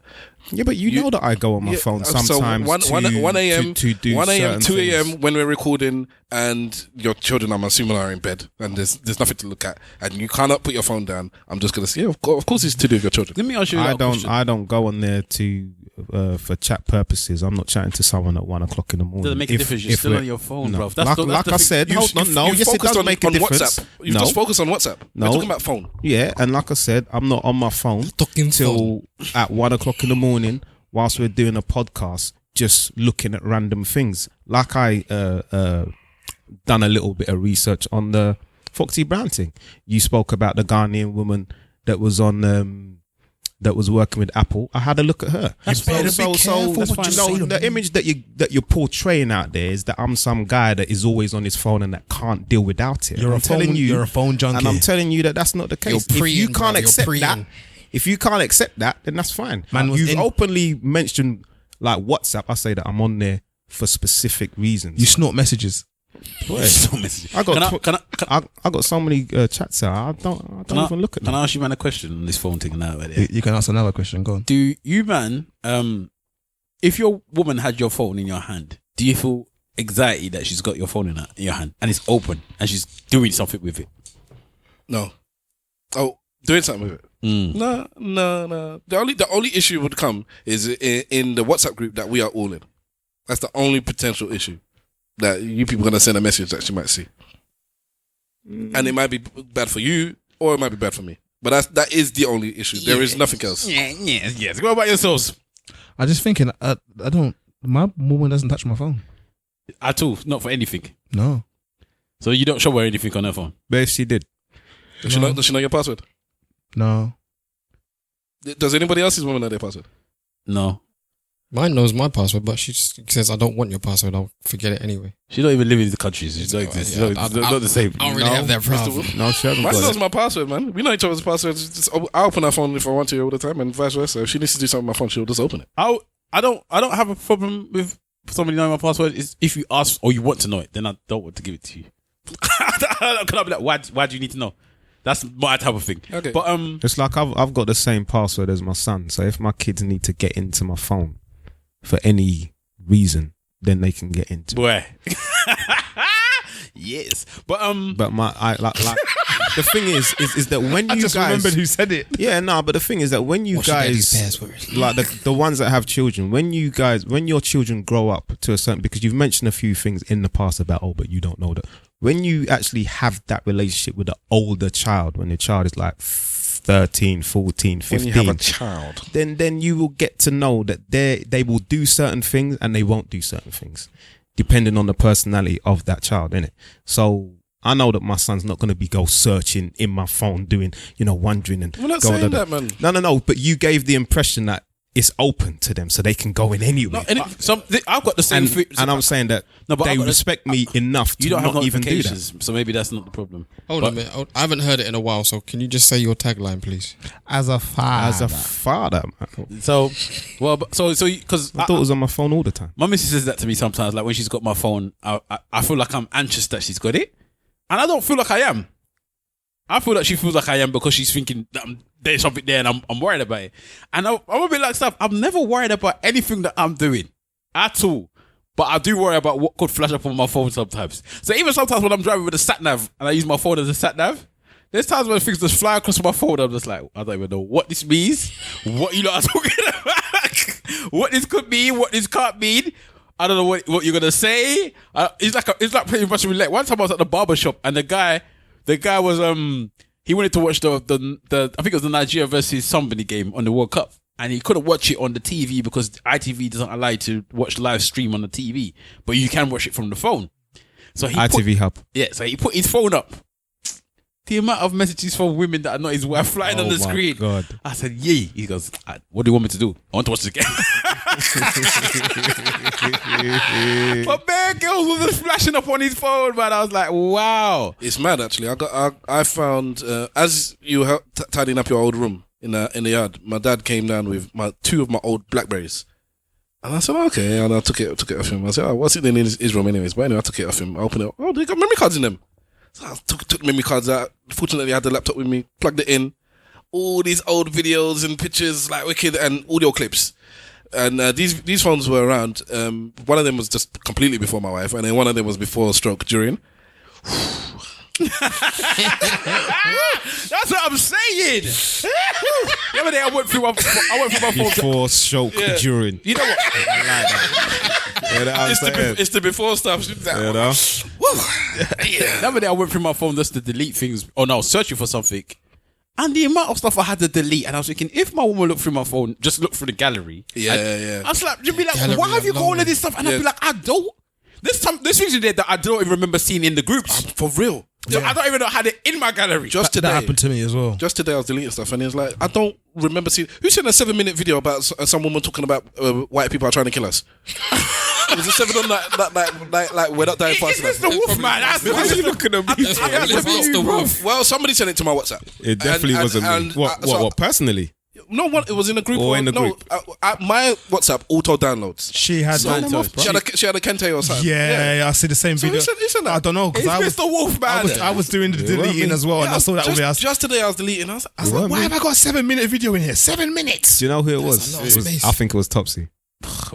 Yeah, but you know that I go on my phone sometimes. So 1 a.m., to do 1 a.m., 2 a.m. things. when we're recording, and your children, I'm assuming, are in bed, and there's nothing to look at, and you cannot put your phone down. I'm just gonna say, of course, it's to do with your children. Let me ask you. I don't go on there for chat purposes. I'm not chatting to someone at 1 o'clock in the morning. Doesn't make a difference. You're still on your phone, bro. Like I said, yes, it does make a difference. WhatsApp. You've just focused on WhatsApp. No. We're talking about phone. Yeah, and like I said, I'm not on my phone till at 1 o'clock in the morning whilst we're doing a podcast just looking at random things. Like I done a little bit of research on the Foxy Brown thing. You spoke about the Ghanaian woman that was on that was working with Apple. I had a look at her. The image that you're portraying out there is that I'm some guy that is always on his phone and that can't deal without it. You're a phone junkie. And I'm telling you that that's not the case. If you can't accept that, then that's fine. You've openly mentioned like WhatsApp. I say that I'm on there for specific reasons. You snort messages. I got so many chats out. I don't even look at them. Can I ask you, man, a question on this phone thing now? You can ask another question. Go on. Do you, man, if your woman had your phone in your hand, do you feel anxiety that she's got your phone in your hand and it's open and she's doing something with it? No. Oh, doing something with it? No. The only issue would come is in the WhatsApp group that we are all in. That's the only potential issue. That you people are going to send a message that she might see. And it might be bad for you or it might be bad for me. But that is the only issue. There is nothing else. Yes. What about yourselves? I'm just thinking, my woman doesn't touch my phone. At all? Not for anything? No. So you don't show her anything on her phone? But if she did. Does she know your password? No. Does anybody else's woman know their password? No. Mine knows my password, but she just says, I don't want your password. I'll forget it anyway. She don't even live in the countries. She don't exist. Yeah, not the same. I don't really have that problem. No, she hasn't Mine got knows it. my password, man. We know each other's passwords. I open her phone if I want to all the time, and vice versa. If she needs to do something on my phone, she'll just open it. I don't have a problem with somebody knowing my password. Is if you ask or you want to know it, then I don't want to give it to you. Can I be like, why do you need to know? That's my type of thing. Okay. But it's like I've got the same password as my son. So if my kids need to get into my phone for any reason, then they can get into. Boy. Yes. But the thing is that when you guys remembered who said it. Yeah, no, but the thing is that when you guys like the ones that have children, when your children grow up to a certain, because you've mentioned a few things in the past about but you don't know that. When you actually have that relationship with the older child, when the child is like 13, 14, 15. When you have a child. Then you will get to know that they will do certain things and they won't do certain things, depending on the personality of that child, innit? So I know that my son's not going to go searching in my phone, doing, wondering and. We're not saying that, man. No. But you gave the impression that it's open to them, so they can go in anyway. I've got the same thing, and I'm saying that they respect me enough to not even do that. So maybe that's not the problem. Hold on a minute. I haven't heard it in a while, so can you just say your tagline, please? As a father, man. So because my daughter's on my phone all the time. My missus says that to me sometimes. Like when she's got my phone, I feel like I'm anxious that she's got it, and I don't feel like I am. I feel like she feels like I am because she's thinking that there's something there and I'm worried about it. And I'm a bit like stuff. I'm never worried about anything that I'm doing at all. But I do worry about what could flash up on my phone sometimes. So even sometimes when I'm driving with a sat nav and I use my phone as a sat nav, there's times when things just fly across my phone. I'm just like, I don't even know what this means, what you lot are talking about, what this could mean, what this can't mean. I don't know what you're gonna say. It's like pretty much roulette. One time I was at the barber shop and the guy was he wanted to watch the I think it was the Nigeria versus somebody game on the World Cup, and he couldn't watch it on the TV because ITV doesn't allow you to watch live stream on the TV, but you can watch it from the phone. So ITV Hub. Yeah, so he put his phone up. The amount of messages from women that are not his wife flying on the screen. God. I said, yay. He goes, what do you want me to do? I want to watch this again. But man, girls were just flashing up on his phone, man. I was like, wow. It's mad, actually. I found as you were tidying up your old room in the yard, my dad came down with two of my old Blackberries, and I said, okay, and I took it off him. I said, what's it in his room, anyways? But anyway, I took it off him. I opened it. Oh, they got memory cards in them. So I took memory cards out. Fortunately, I had the laptop with me. Plugged it in. All these old videos and pictures, like wicked, and audio clips. And these phones were around. One of them was just completely before my wife, and then one of them was before stroke during. That's what I'm saying. The other day I went through my phone before stroke during. You know what? I like that. It's the before stuff. You know? The other day I went through my phone just to delete things. Oh no, searching for something, And the amount of stuff I had to delete, and I was thinking, if my woman looked through my phone, just look through the gallery. Yeah. I was like, you'd be like, Gallery why have you got all alone. of this stuff? And I'd be like, I don't. There's things in there that I don't even remember seeing in the groups. For real. So I don't even know I had it in my gallery. Just today. That happened to me as well. Just today I was deleting stuff and it's like, I don't remember seeing... Who sent a 7-minute video about some woman talking about white people are trying to kill us? It was a 7 on like we're not dying fast It's enough. the wolf, man. That's Why are you looking at me? It's the wolf. Well, somebody sent it to my WhatsApp. It definitely wasn't me. What, personally? No, what? It was in a group. Or in the group? My WhatsApp auto downloads. She had She had a Kente or something. Yeah, I see the same So video. who sent that? I don't know because It's Mr. Wolf, man. I was doing the deleting as well, and I saw that with us. Just today I was deleting. I was It like, weren't Why me. have I got a 7-minute video in here? 7 minutes. Do you know who it was? a lot of space. I think it was Topsy.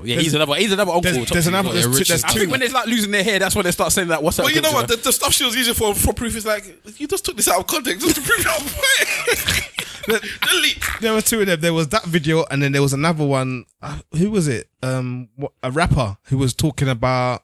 Yeah, he's another uncle. There's another. Yeah, There's I think two. when it's like losing their hair, that's when they start saying that. What's up? well, you know what? The stuff she was using for proof is like, you just took this out of context just to prove your point. Delete. There were two of them. There was that video, and then there was another one. Who was it? A rapper who was talking about.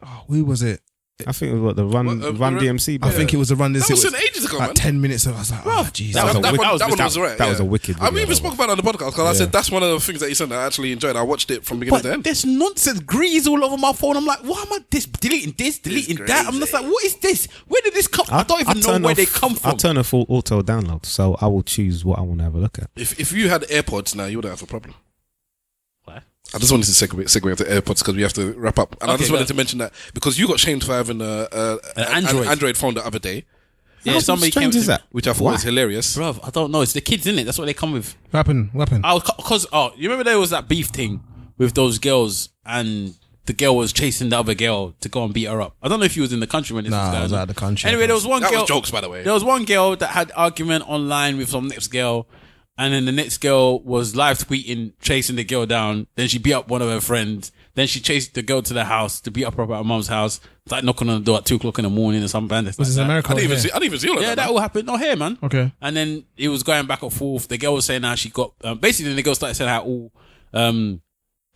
Oh, who was it? I think it was the Run DMC. I think it was a Run. That was ages ago, like man. 10 minutes. I was like, oh, Jesus. That was a That wicked- one was that- right. that was a wicked I video, even spoke about it on the podcast because I said that's one of the things that he sent that I actually enjoyed. I watched it from beginning to But end. there's nonsense grease all over my phone. I'm like, why am I deleting this, deleting that? I'm just like, what is this? Where did this come? I don't even know where they come from. I turn off full auto download, so I will choose what I want to have a look at. If you had AirPods now, you wouldn't have a problem. What? I just wanted to segue into AirPods because we have to wrap up. And I just wanted to mention that because you got shamed for having an Android phone the other day, Yeah, somebody came strange is that? which I thought was hilarious. Bruv, I don't know. It's the kids, isn't it? That's what they come with. What happened? Because you remember there was that beef thing with those girls, and the girl was chasing the other girl to go and beat her up. I don't know if he was in the country when this was Nah, going I was on. out of the country. Anyway, there was one That girl. was jokes, by the way. There was one girl that had argument online with some next girl, and then the next girl was live tweeting, chasing the girl down. Then she beat up one of her friends. Then she chased the girl to the house to beat up her at her mum's house. Like knocking on the door at 2:00 in the morning or something. Was this in America? I didn't even see all of Yeah, that. that man. all happened. No, here, man. Okay. And then it was going back and forth. The girl was saying how she got basically the girl started saying how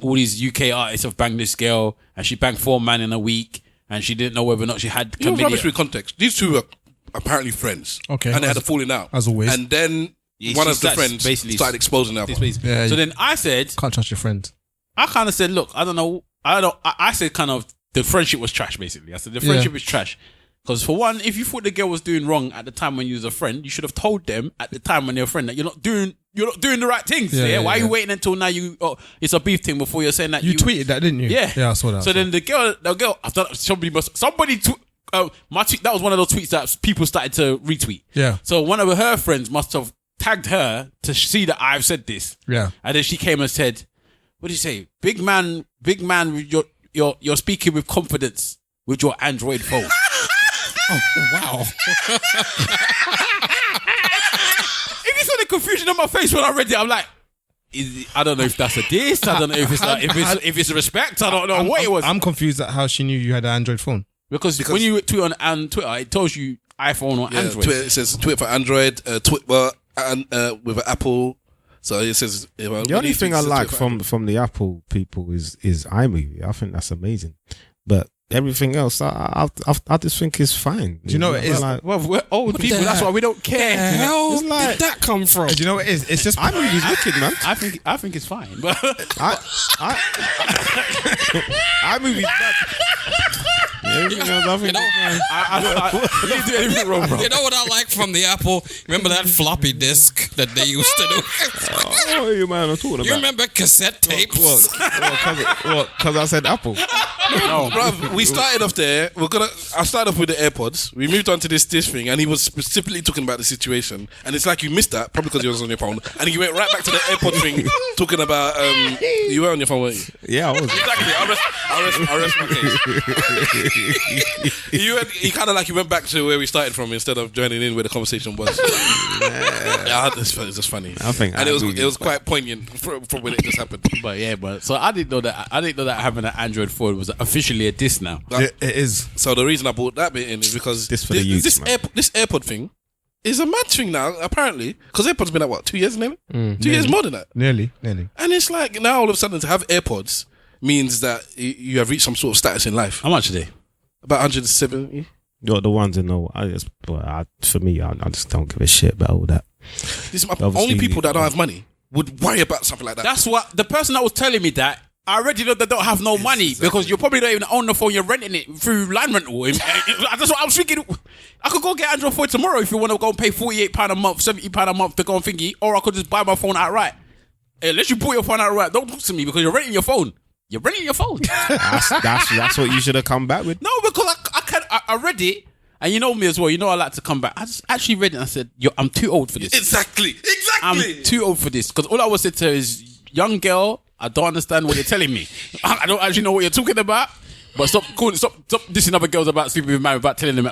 all these UK artists have banged this girl, and she banged 4 men in a week, and she didn't know whether or not she had You know, chlamydia. rubbish with context. These two are apparently friends. Okay. And they had a falling out. As always. And then Yeah, one she of the starts friends basically- started exposing the other. Yeah, So then I said, can't trust your friend. I kind of said, look, I don't know. I said kind of the friendship was trash, basically. I said the friendship is trash. Because for one, if you thought the girl was doing wrong at the time when you was a friend, you should have told them at the time when they're a friend that you're not doing the right things. Yeah. Why are you waiting until now it's a beef thing before you're saying that You tweeted that, didn't you? Yeah. Yeah, I saw that. So then the girl, I thought my tweet, that was one of those tweets that people started to retweet. Yeah. So one of her friends must have tagged her to see that I've said this. Yeah. And then she came and said, what did you say? Big man, you're speaking with confidence with your Android phone. Oh, wow. If you saw the confusion on my face when I read it, I'm like, I don't know if that's a diss. I don't know if it's if it's respect. I don't know what it was. I'm confused at how she knew you had an Android phone. Because when you tweet on Twitter, it tells you iPhone or Android. Twitter, it says Twitter for Android, Twitter with an Apple. So it says The only thing I like from the Apple people is iMovie. I think that's amazing, but everything else, I just think is fine. Do you know what it is? Like, Well, we're old people. That's why we don't care. The hell It's like- did that come from? Do you know what it is? It's just iMovie's wicked, man. I think it's fine. But iMovie's bad. Everything else, I think You know- I didn't do anything wrong, bro. You know what I like from the Apple? Remember that floppy disk that they used to do? Oh, you man, I'm talking about. You remember cassette tapes? What? Because I said Apple. No, Bruv, we started off there. I started off with the AirPods. We moved on to this thing, and he was specifically talking about the situation. And it's like you missed that, probably because you was on your phone. And you went right back to the AirPod thing, talking about you were on your phone, weren't you? Yeah, I was. Exactly. I rest my case. He kind of like he went back to where we started from instead of joining in where the conversation was. Yeah, it's just funny. I think and it was quite poignant from when it just happened. but yeah, but so I didn't know that having an Android phone was officially a diss now. it is. So the reason I brought that bit in is because This for the youths, this man. this AirPod thing is a mad thing now, apparently. Because AirPod's been at what, 2 years nearly? 2 years more than that. Nearly. And it's like now all of a sudden to have AirPods means that you have reached some sort of status in life. How much are they? About 170. You're the ones that know. For me, I just don't give a shit about all that. Only people that don't have money would worry about something like that. That's what the person that was telling me that. I already know they don't have no money because you probably don't even own the phone. You're renting it through line rental. That's what I was thinking. I could go get Android phone tomorrow if you want to go and pay £48 a month, £70 a month to go and thingy, or I could just buy my phone outright. Unless you bought your phone outright, don't talk to me because you're renting your phone. You're renting your phone. That's what you should have come back with. No, because I read it, and you know me as well. You know I like to come back. I just actually read it and I said, I'm too old for this. Exactly. I'm too old for this because all I was saying to her is, young girl, I don't understand what you're telling me. I don't actually know what you're talking about. But stop dissing other girls about sleeping with man without telling them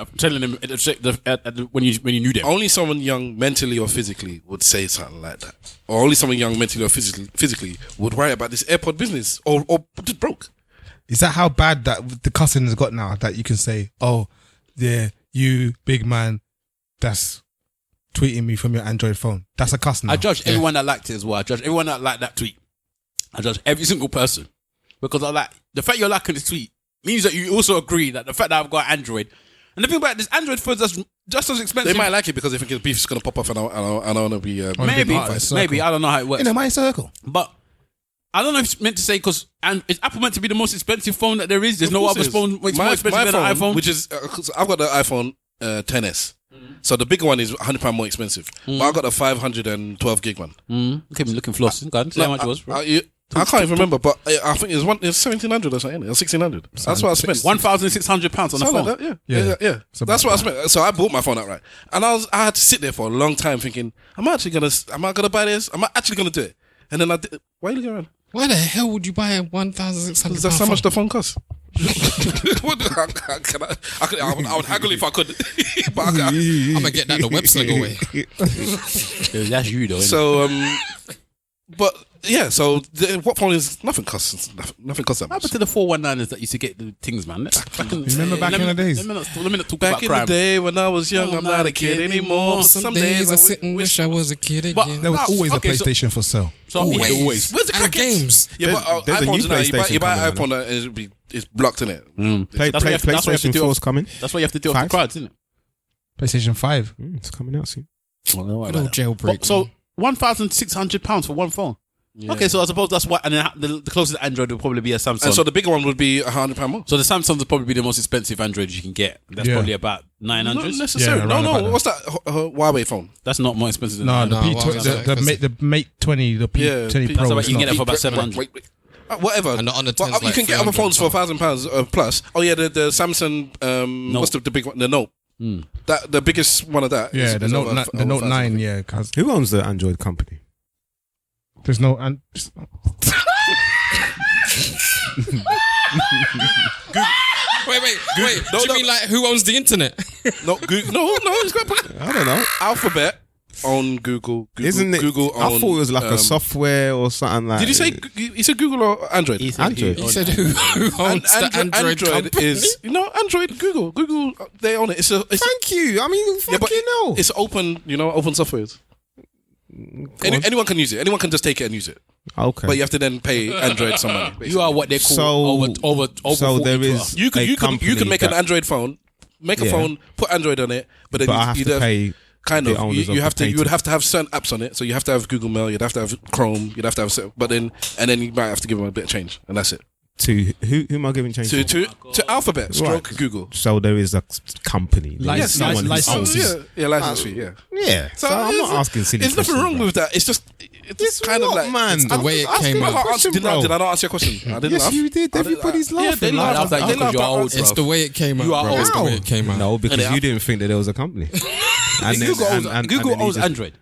when you knew them. Only someone young mentally or physically would say something like that. Or only someone young mentally or physically would worry about this AirPod business or just broke. Is that how bad that the cussing has got now? That you can say, oh, yeah, you big man, that's tweeting me from your Android phone. That's a cuss now. I judge everyone that liked it as well. I judge everyone that liked that tweet. I judge every single person. Because I like the fact you're liking this tweet means that you also agree that the fact that I've got Android. And the thing about this Android phone is just as expensive. They might like it because they think the beef's going to pop off and I want to be... maybe. I don't know how it works. In my circle. But I don't know if it's meant to say because is Apple meant to be the most expensive phone that there is? There's no other phone more expensive than an iPhone. Which is... I've got the iPhone 10s. So the bigger one is £100 more expensive. But I got the 512 gig one. Okay, looking flossing. Go on, say how much it was. I can't even remember, but I think it was 1,700 or something, or 1,600. That's what I spent. £1,600 on a phone. Like that, yeah. That's what I spent. So I bought my phone outright, and I had to sit there for a long time thinking, am I gonna buy this? Am I actually gonna do it? And then I did. Why are you looking around? Why the hell would you buy a £1,600? That's how much the phone costs. I would haggle if I could. But I'm gonna get that the web sling away. That's you though. So, but yeah. So what phone is nothing costs that How much. about to the 419ers that used to get the things, man? Remember back in the days? Let me not talk Back about in crime. the day when I was young, I'm not a kid anymore. Some days I sit and wish I was a kid again. But There was always a okay, PlayStation for sale. So always. Where's the And games. Yeah, but There's a new iPhones now, PlayStation you buy coming an out iPhone it's blocked in it. PlayStation 4 is coming. That's what you have to do off the cards, isn't it? PlayStation 5. It's coming out soon. Good old jailbreak. So £1,600 for one phone. Yeah. Okay, so I suppose that's what, and then the closest Android would probably be a Samsung. And so the bigger one would be £100 more. So the Samsung would probably be the most expensive Android you can get. That's probably about 900. Not necessarily. Yeah, no. What's that Huawei phone? That's not more expensive than No, that. the Mate 20, the P20 Pro. So is you can not. get it for about 700. Wait. Whatever. And the Honor But 10's you like can get other phones for £1,000 plus. Oh yeah, the Samsung. Note. What's the big one? The Note. That the biggest one of that. Yeah, the Note over 9. Yeah, because Who owns the Android company? there's no. Wait. Do you mean like who owns the internet? No, Google. No. It's got. I don't know. Alphabet on Google. Isn't it? Google I on, thought it was like a software or something like. Did you say? You said Google or Android? Android? You said who owns the Android company? is Android. Google. They own it. Thank you. I mean, fucking hell. It's open. Open softwares. Anyone can use it. Anyone can just take it and use it. Okay. But you have to then pay Android some money. Basically. You are what they call over So 40 there to is. us. You could make an Android phone, make a phone, put Android on it, but then I have to pay. Kind the of. owners You of have the to. You would patent. have to have certain apps on it. So you have to have Google Mail. You'd have to have Chrome. You'd have to have. But then you might have to give them a bit of change, and that's it. To who am I giving change To Alphabet, stroke Right. Google. So there is a company. There is License- someone who license. owns it. Yeah, license fee. Yeah. Yeah. So I'm not asking silly There's nothing questions, wrong bro. with that. It's just. It's kind of what, like man? It's the way it came I out. can't answer- Did I bro. not answer your question? I didn't Yes, laugh. you did. I did- Everybody's Yeah, laughing. they I laughed. laughed at you They because you're laughed. old, It's bro. the way it came out. You are bro. It's the old. way it came out. No, because Yeah. you didn't think that there was a company. And then- Google owns, and Google then you owns just- Android.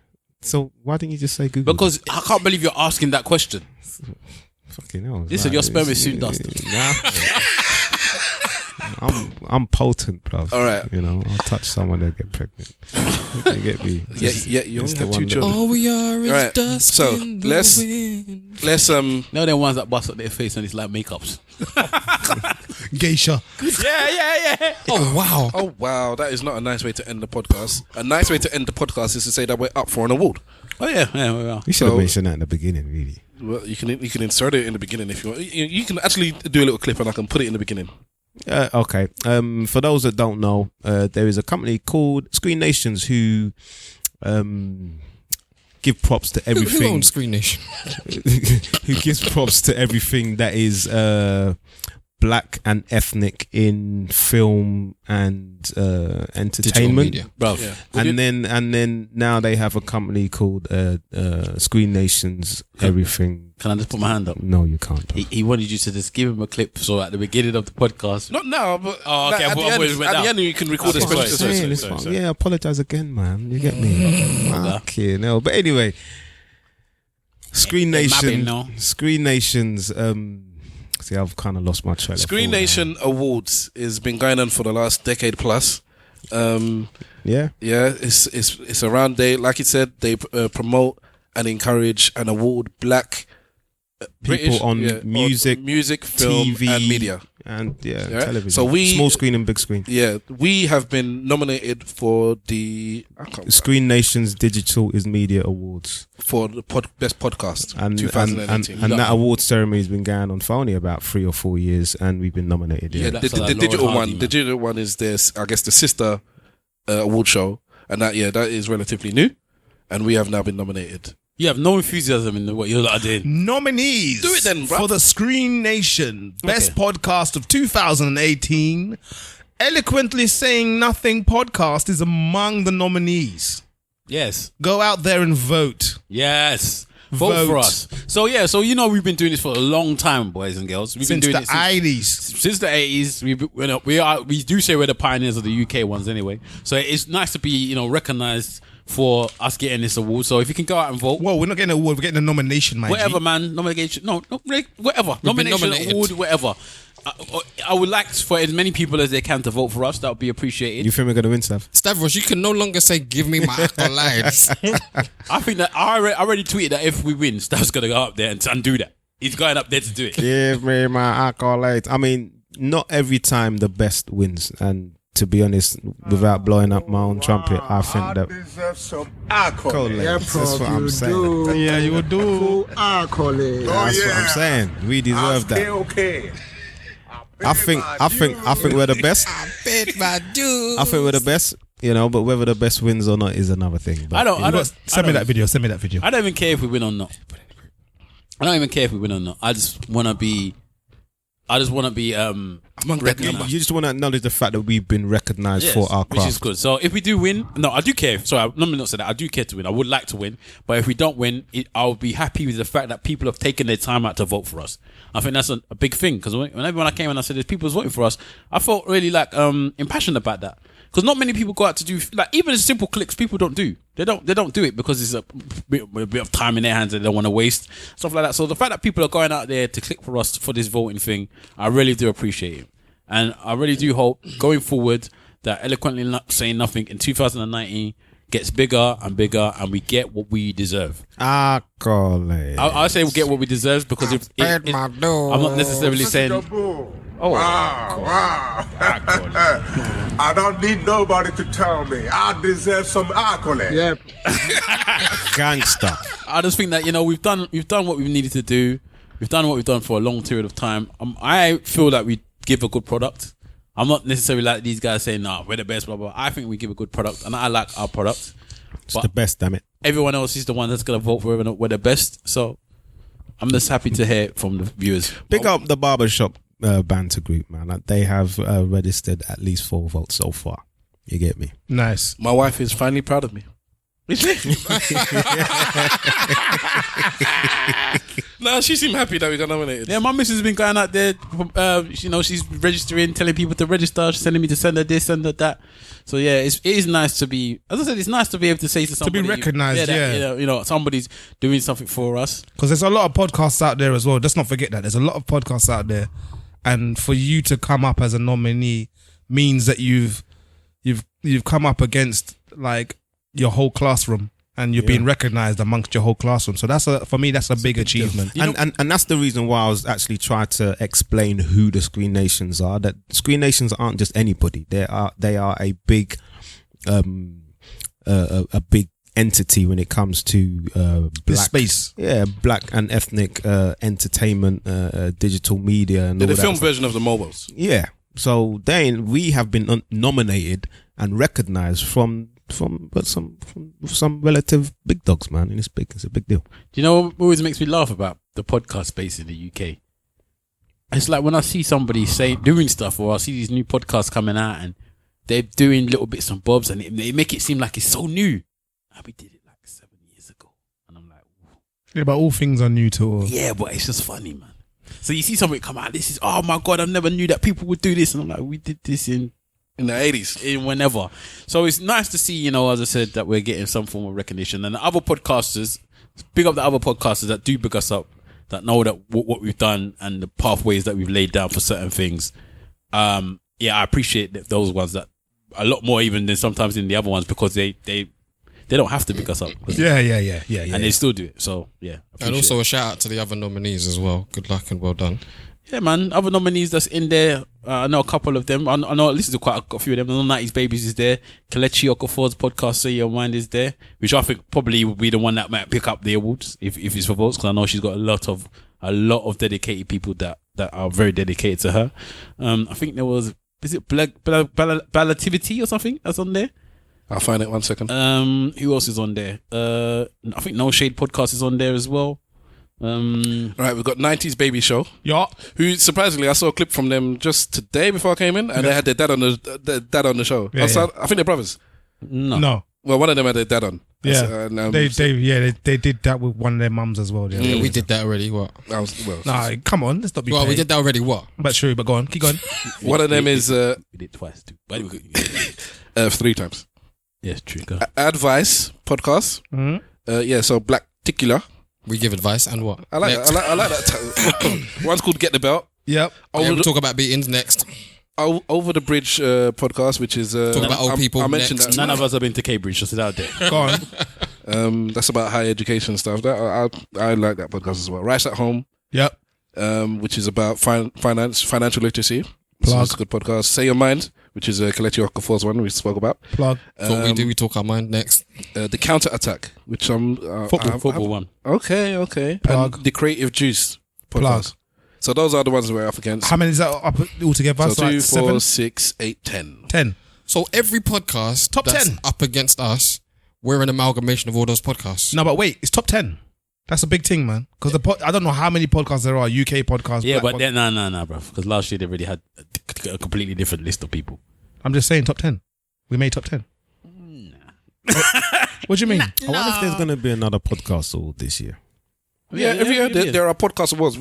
So why didn't you just say Google? Because I can't believe you're asking that question. fucking hell. Listen, your sperm is soon dust. I'm potent, bruv. All right. I'll touch someone and get pregnant. You get me? Yeah, you only the have one two that- children. All we are is Right, dust so in the let's- wind. Let's No, they're ones that bust up their face and it's like makeups. Geisha. Yeah. Oh wow. Oh wow, that is not a nice way to end the podcast. A nice way to end the podcast is to say that we're up for an award. Oh yeah. We are. You should have So- mentioned that in the beginning, really. Well, you can insert it in the beginning if you want. You can actually do a little clip and I can put it in the beginning. Okay. For those that don't know, there is a company called Screen Nations who give props to Who everything. owns Screen Nation? Who gives props to everything that is black and ethnic in film and entertainment, media. Bro. Yeah. and then now they have a company called Screen Nation's Everything. Can I just put my hand up? No, you can't. Bro. He wanted you to just give him a clip, so at the beginning of the podcast. Not now, but Oh, okay, at, but the I end, thought it went at down. the end you can record Okay, this. sorry. Saying, yeah, apologize again, man. You get me? Okay, no. But anyway, Screen Nation. Screen Nation's. See, I've kind of lost my trail. Screen Nation Awards has been going on for the last decade plus. Yeah, it's around. They, like you said, they promote and encourage and award black people on music, film, TV, and media, and Yeah. television. So small screen and big screen. Yeah, we have been nominated for the Screen Nation's Digital is Media Awards for the best podcast and 2018. and that award ceremony has been going on for only about 3 or 4 years, and we've been nominated. Yeah, the digital one. The digital one is this, I guess, the sister award show, and that is relatively new, and we have now been nominated. You have no enthusiasm in what you're doing. Nominees. Do it then, bruv. For the Screen Nation Best Podcast of 2018. Eloquently Saying Nothing podcast is among the nominees. Yes. Go out there and vote. Yes. Vote for us. So we've been doing this for a long time, boys and girls. We've been doing it since the 80s. We do say we're the pioneers of the UK ones anyway. So it's nice to be recognised for us getting this award. So if you can go out and vote. Well, we're not getting an award, we're getting a nomination, man. Whatever, man. Nomination. No, whatever. Nomination, award, whatever. I would like for as many people as they can to vote for us. That would be appreciated. You think we're going to win stuff? Stavros, you can no longer say, give me my accolades. I think that I already tweeted that if we win, Stav's going to go up there and do that. He's going up there to do it. Give me my accolades. I mean, not every time the best wins, and to be honest, without blowing up my own trumpet, I think that deserve some accolades. that's what I'm saying. Yeah, you will do. Accolades. That's what I'm saying. We deserve that. Okay. I think we're the best. I bet my dude. I think we're the best. But whether the best wins or not is another thing. But, Send me that video. I don't even care if we win or not. I just want to be recognized. You just want to acknowledge the fact that we've been recognized for our craft, which is good. So if we do win, I do care. Sorry, let me not say that. I do care to win. I would like to win, but if we don't win, I'll be happy with the fact that people have taken their time out to vote for us. I think that's a big thing, because when I came and I said there's people voting for us, I felt really impassioned about that. Because not many people go out to do even simple clicks. People don't do. They don't do it because it's a bit of time in their hands that they don't want to waste, stuff like that. So the fact that people are going out there to click for us for this voting thing, I really do appreciate it, and I really do hope going forward that Eloquently Saying Nothing in 2019 gets bigger and bigger, and we get what we deserve. Accolades. I say we get what we deserve because I'm not necessarily saying. Oh, wow. I don't need nobody to tell me. I deserve some accolades. Yep. Gangster. I just think that we've done what we needed to do. We've done what we've done for a long period of time. I feel like we give a good product. I'm not necessarily like these guys saying, "Nah, we're the best." Blah blah. I think we give a good product, and I like our product. It's the best, damn it. Everyone else is the one that's gonna vote for whether or not we're the best. So I'm just happy to hear it from the viewers. Big up the barbershop banter group, man. They have registered at least 4 votes so far. You get me? Nice. My wife is finally proud of me. No, she seemed happy that we got nominated. Yeah, my missus has been going out there. She's registering, telling people to register. She's telling me to send her this, send her that. So yeah, it is nice to be. As I said, it's nice to be able to say to somebody, to be recognised. That, somebody's doing something for us. Because there's a lot of podcasts out there as well. Let's not forget that there's a lot of podcasts out there, and for you to come up as a nominee means that you've come up against your whole classroom, and you're being recognised amongst your whole classroom. So for me that's a big achievement. And that's the reason why I was actually trying to explain who the Screen Nations are. That Screen Nations aren't just anybody. They are a big big entity when it comes to this space. Yeah, black and ethnic entertainment, digital media, and They're all the film version of the mobiles. Yeah. So then we have been nominated and recognized from some relative big dogs, man. And it's a big deal. Do you know what always makes me laugh about the podcast space in the UK? It's like when I see somebody doing stuff, or I see these new podcasts coming out and they're doing little bits and bobs, and they make it seem like it's so new. We did it like 7 years ago, and I'm like, whoa. Yeah, but all things are new to all. Yeah, but it's just funny, man. So you see something come out, this is, oh my God, I never knew that people would do this. And I'm like, we did this in the 80s, in whenever. So it's nice to see, as I said, that we're getting some form of recognition. And the other podcasters, big up the other podcasters that do big us up, that know that what we've done and the pathways that we've laid down for certain things. I appreciate those ones that a lot more even than sometimes in the other ones, because they don't have to pick us up. Yeah. And they still do it. So, yeah. And also a shout out to the other nominees as well. Good luck and well done. Yeah, man. Other nominees that's in there. I know a couple of them. I know I listened to quite a few of them. I know 90s Babies is there. Kelechi Okafor's podcast, Say Your Mind, is there. Which I think probably will be the one that might pick up the awards if it's for votes. Because I know she's got a lot of dedicated people that are very dedicated to her. I think there was... Is it Ballativity or something that's on there? I'll find it 1 second. Who else is on there? I think No Shade Podcast is on there as well. Right, we've got 90s Baby Show. Yeah. Who surprisingly, I saw a clip from them just today before I came in, and they had their dad on the show. Yeah, I think they're brothers. No. Well, one of them had their dad on. Yeah. They did that with one of their mums as well. Yeah, we did that already. What? Nah, come on, let's not be. Well, we did that already. What? But true, but go on, keep going. One of them is we did twice too. 3 times. Yes, true. Advice podcast. Mm-hmm. So Black Ticular. We give advice and what? I like that. One's called Get the Belt. Yep. We'll talk about beatings next. Over the Bridge podcast, which is talk about old people. I mentioned next. that. None of us have been to Cambridge, just out there. Go on. That's about higher education stuff. That I like that podcast as well. Rice at Home. Yep. Which is about financial literacy. Plug. So it's a good podcast. Say Your Mind, which is Kelechi Okafor's one we spoke about. Plug. So what we do, we talk our mind next. The Counter Attack, which I'm football one. Okay. Plug. And the Creative Juice podcast. Plug. So those are the ones we're up against. How many is that up altogether? So 2, 4, 7? 6, 8, 10. 10. So every podcast top that's 10 up against us, we're an amalgamation of all those podcasts. No, but wait, it's top 10. That's a big thing, man. Because I don't know how many podcasts there are. UK podcasts. Yeah, but then no, bro. Because last year they already had a completely different list of people. I'm just saying top 10. We made top 10. What do you mean? I wonder if there's going to be another podcast award this year. Yeah, every year there are podcast awards.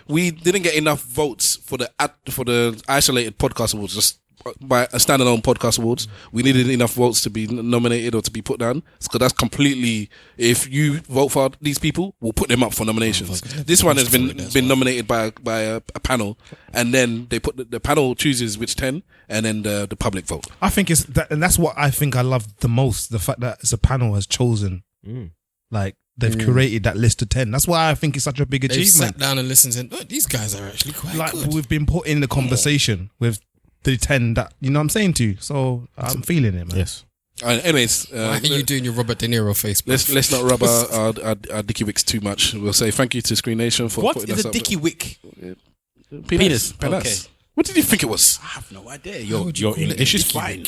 We didn't get enough votes for the isolated podcast awards. Just by a standalone podcast awards, we needed enough votes to be nominated or to be put down. Because that's completely. If you vote for these people, we'll put them up for nominations. This one has been nominated by a panel, and then they put the panel chooses which 10, and then the public vote. I think it's that, and that's what I think I love the most. The fact that a panel has chosen, like. They've curated that list of 10. That's why I think it's such a big achievement. They've sat down and listened and these guys are actually quite like good. We've been put in the conversation with the 10 that, you know what I'm saying to you. So I'm feeling it, man. Yes. Anyways, why are you doing your Robert De Niro face? Let's not rub our dicky wicks too much. We'll say thank you to Screen Nation for putting us up. What is a dicky wick? Penis. Okay. What did you think it was? I have no idea. Your English is fine.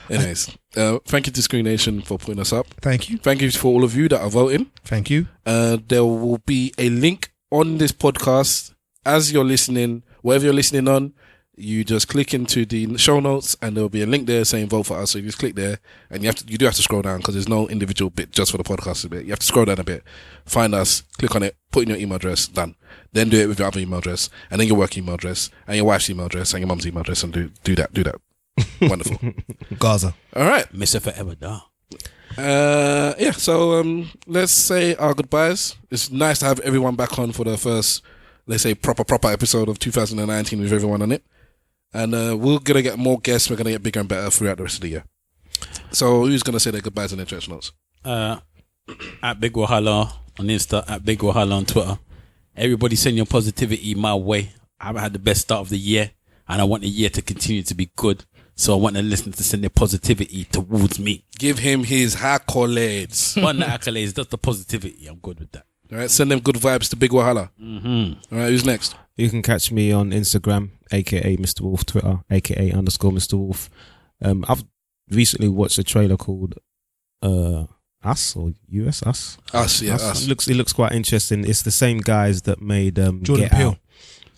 Anyways, thank you to Screen Nation for putting us up. Thank you. Thank you for all of you that are voting. Thank you. There will be a link on this podcast as you're listening, wherever you're listening on. You just click into the show notes, and there will be a link there saying "Vote for Us." So you just click there, and you do have to scroll down because there's no individual bit just for the podcast bit. You have to scroll down a bit, find us, click on it, put in your email address, done. Then do it with your other email address, and then your work email address, and your wife's email address, and your mum's email address, and do that. Wonderful. Gaza. All right. Miss her forever, da. So let's say our goodbyes. It's nice to have everyone back on for the first, let's say, proper episode of 2019 with everyone on it. And we're going to get more guests. We're going to get bigger and better throughout the rest of the year. So who's going to say their goodbyes in their church notes? At Big Wahala on Insta, at Big Wahala on Twitter. Everybody send your positivity my way. I haven't had the best start of the year, and I want the year to continue to be good. So I want the listeners to send their positivity towards me. Give him his accolades. Not the accolades, just the positivity. I'm good with that. All right, send them good vibes to Big Wahala. All right, who's next? You can catch me on Instagram, aka Mr. Wolf, Twitter, aka _Mr. Wolf. I've recently watched a trailer called Us or US Us. Us, yeah, Us. It looks quite interesting. It's the same guys that made Jordan Get Peele. Out.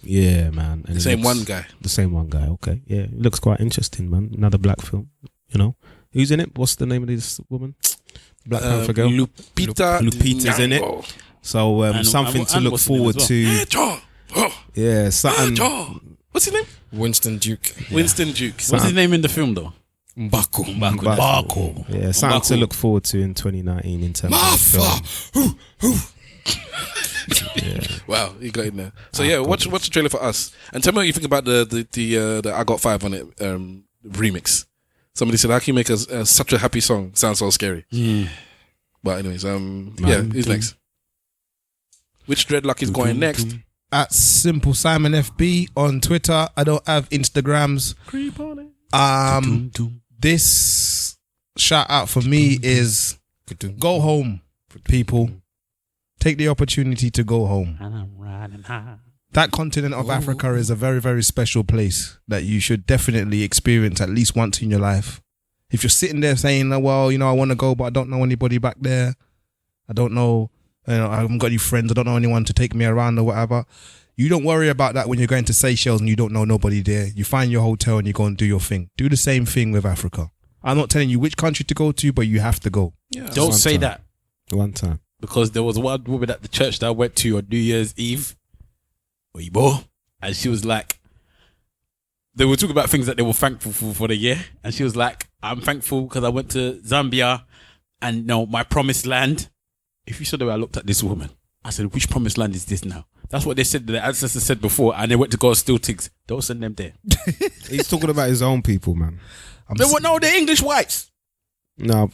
Yeah, man. And The same one guy. The same one guy. Okay, yeah, it looks quite interesting, man. Another black film. You know, who's in it? What's the name of this woman? Black Panther girl. Lupita's in it. So something to look forward to. Yeah, something. What's his name? Winston Duke. Winston Duke. What's his name in the film though? Mbako. Yeah, something to look forward to in 2019 in terms of film. Wow, you got in there. So watch the trailer for Us and tell me what you think about the I Got 5 on it remix. Somebody said, how can you make such a happy song sound so scary? But anyways, who's next? Which dreadlock is going next? At Simple Simon FB on Twitter. I don't have Instagrams. Creep on it. This shout out for me is go home, people. Take the opportunity to go home. And I'm riding high. That continent of Africa is a very, very special place that you should definitely experience at least once in your life. If you're sitting there saying, well, I want to go, but I don't know anybody back there. I don't know, I haven't got any friends. I don't know anyone to take me around or whatever. You don't worry about that when you're going to Seychelles and you don't know nobody there. You find your hotel and you go and do your thing. Do the same thing with Africa. I'm not telling you which country to go to, but you have to go. Yeah. Don't say that. One time. Because there was one woman at the church that I went to on New Year's Eve. And she was like, they were talking about things that they were thankful for the year. And she was like, I'm thankful because I went to Zambia and my promised land. If you saw the way I looked at this woman, I said, which promised land is this now? That's what they said, the ancestors said before, and they went to go steal things. Don't send them there. He's talking about his own people, man. They're English whites. No,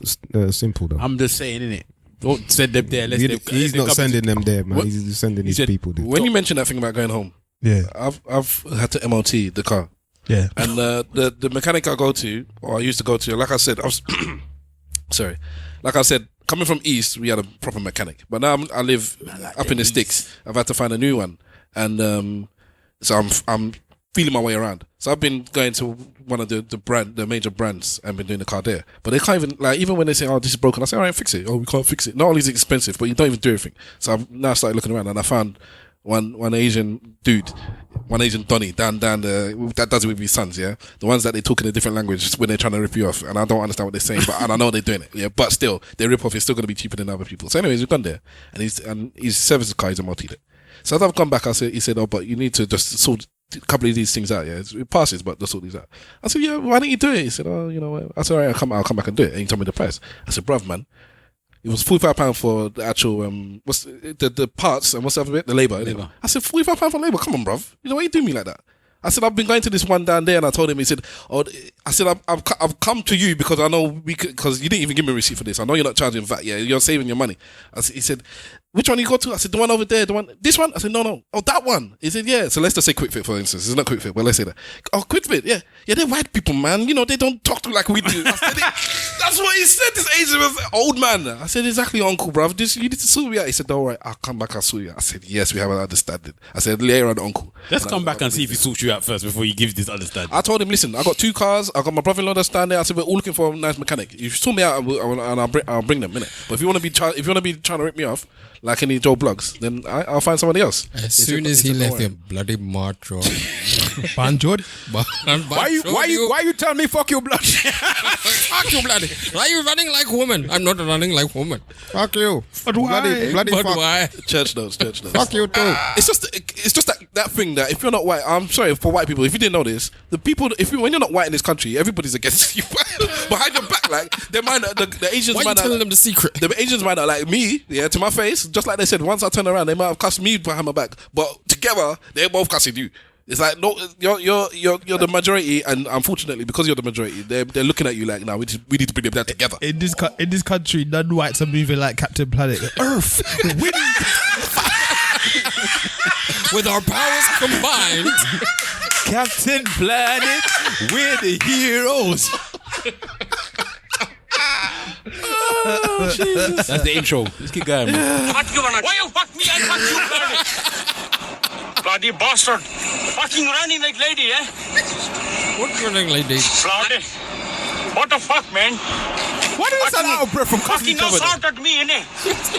simple though. I'm just saying, innit? Don't send them there. He's not sending them there, man. He's sending his people there. When you mentioned that thing about going home, I've had to MOT the car. Yeah. And the mechanic I go to, or I used to go to, like I said, sorry. Like I said, coming from East, we had a proper mechanic. But now I live up in the sticks. I've had to find a new one. And so I'm feeling my way around. So I've been going to one of the major brands and been doing the car there. But they can't even, even when they say, this is broken, I say, all right, fix it. Oh, we can't fix it. Not only is it expensive, but you don't even do everything. So I've now started looking around and I found one Asian dude, one Asian Donny down that does it with his sons, yeah? The ones that they talk in a different language when they're trying to rip you off. And I don't understand what they're saying, and I know they're doing it, yeah? But still, their rip-off is still going to be cheaper than other people. So anyways, we've gone there. And his service car is a multi-lit. So as I've gone back, he said, but you need to just sort a couple of these things out, yeah? It passes, but just sort these out. I said, yeah, why don't you do it? He said, I said, all right, I'll come back and do it. And he told me the price. I said, bruv, man, it was £45 for the actual, what's the parts and what's the other bit? The labour. I said, £45 for labour? Come on, bruv. Why you do me like that? I said, I've been going to this one down there, and I told him, he said, I've come to you because I know because you didn't even give me a receipt for this. I know you're not charging VAT, yeah, you're saving your money. He said, which one you go to? I said, the one over there, this one? I said, no. Oh, that one. He said, yeah. So let's just say Quick Fit, for instance. It's not Quick Fit, but let's say that. Oh, Quick Fit, yeah. Yeah, they're white people, man. They don't talk to like we do. I said, that's what he said, this Asian old man. I said, exactly, uncle, bruv. You need to sue me out. He said, don't worry, I'll come back and sue you. I said, yes, we have an understanding. I said, later on, uncle. Let's come back and see if he sorts you out first before you give this understanding. I told him, listen, I got 2 cars. I got my brother-in-law that's down there. I said, we're all looking for a nice mechanic. You sort me out and I'll bring them, innit? But if you want to be trying to rip me off, like any Joe Blogs, then I'll find somebody else. As soon as he left him, bloody Martro. Banjod? Why you tell me fuck your blood? Fuck you, bloody. Why are you running like woman? I'm not running like woman. Fuck you. But why? Bloody fuck. Why? Church notes. Fuck you too. It's just that thing that if you're not white, I'm sorry for white people. If you didn't know this, the people, when you're not white in this country, everybody's against you. Behind your back, they might not, the Asians. Why might are you telling them the secret? The Asians might not like me, yeah, to my face. Just like they said, once I turn around, they might have cussed me behind my back, but together they're both cussing you. It's like, no, you're the majority, and unfortunately, because you're the majority, they're looking at you like, we need to bring them together. In this country, non-whites are moving like Captain Planet. Earth, wind. With our powers combined, Captain Planet, we're the heroes. Oh, Jesus. That's the intro. Let's keep going, man. What you wanna? Why you fuck me? I fuck you, bloody bastard. Fucking running like lady, eh? What running lady? Bloody. What the fuck, man? Why did you sound out of breath from cussing fucking each other? shout at me, innit?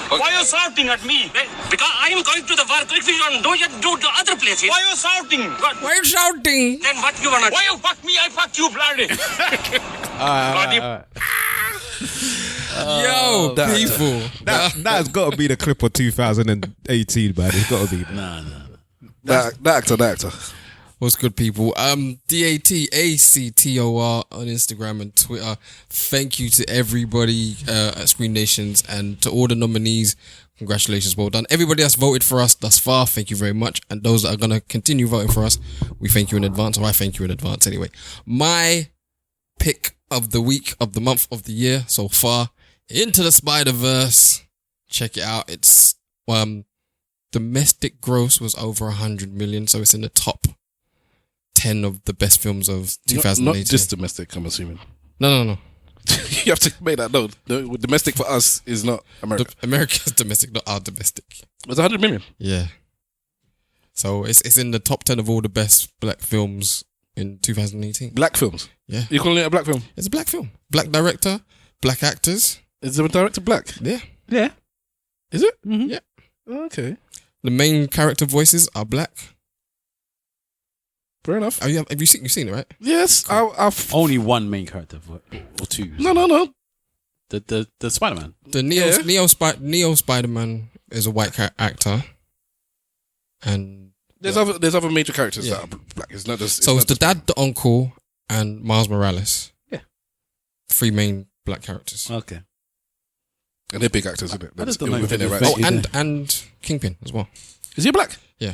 Why are you shouting at me? Because I am going to the work. If you don't do the other places. Why are you shouting? Why are you shouting? Then what you wanna? Why you fuck me? I fuck you, bloody. Yo, people. That's got to be the clip of 2018, man. It's got to be. Nah. The actor. What's good, people? DATACTOR on Instagram and Twitter. Thank you to everybody at Screen Nations and to all the nominees. Congratulations, well done. Everybody that's voted for us thus far, thank you very much. And those that are going to continue voting for us, we thank you in advance, or I thank you in advance anyway. My pick of the week, of the month, of the year so far, Into the Spider-Verse. Check it out. It's domestic gross was over 100 million, so it's in the top 10 of the best films of 2018. Not just domestic, I'm assuming. No. You have to make that known. Domestic for us is not America. America's domestic, not our domestic. It's 100 million. Yeah. So it's in the top 10 of all the best black films in 2018. Black films? Yeah. You're calling it a black film? It's a black film. Black director, black actors. Is the director black? Yeah. Yeah. Is it? Mm-hmm. Yeah. Okay. The main character voices are black. Fair enough. Have you seen it, right? Yes. I've only one main character or two. No. The Spider-Man. The Neo Spider-Man is a white actor, and there's other major characters that are black. It's not just. It's the dad, the uncle, and Miles Morales. Yeah. 3 main black characters. Okay. And they're big actors, isn't it? I just don't know within their if right. Oh, and Kingpin as well. Is he black? Yeah.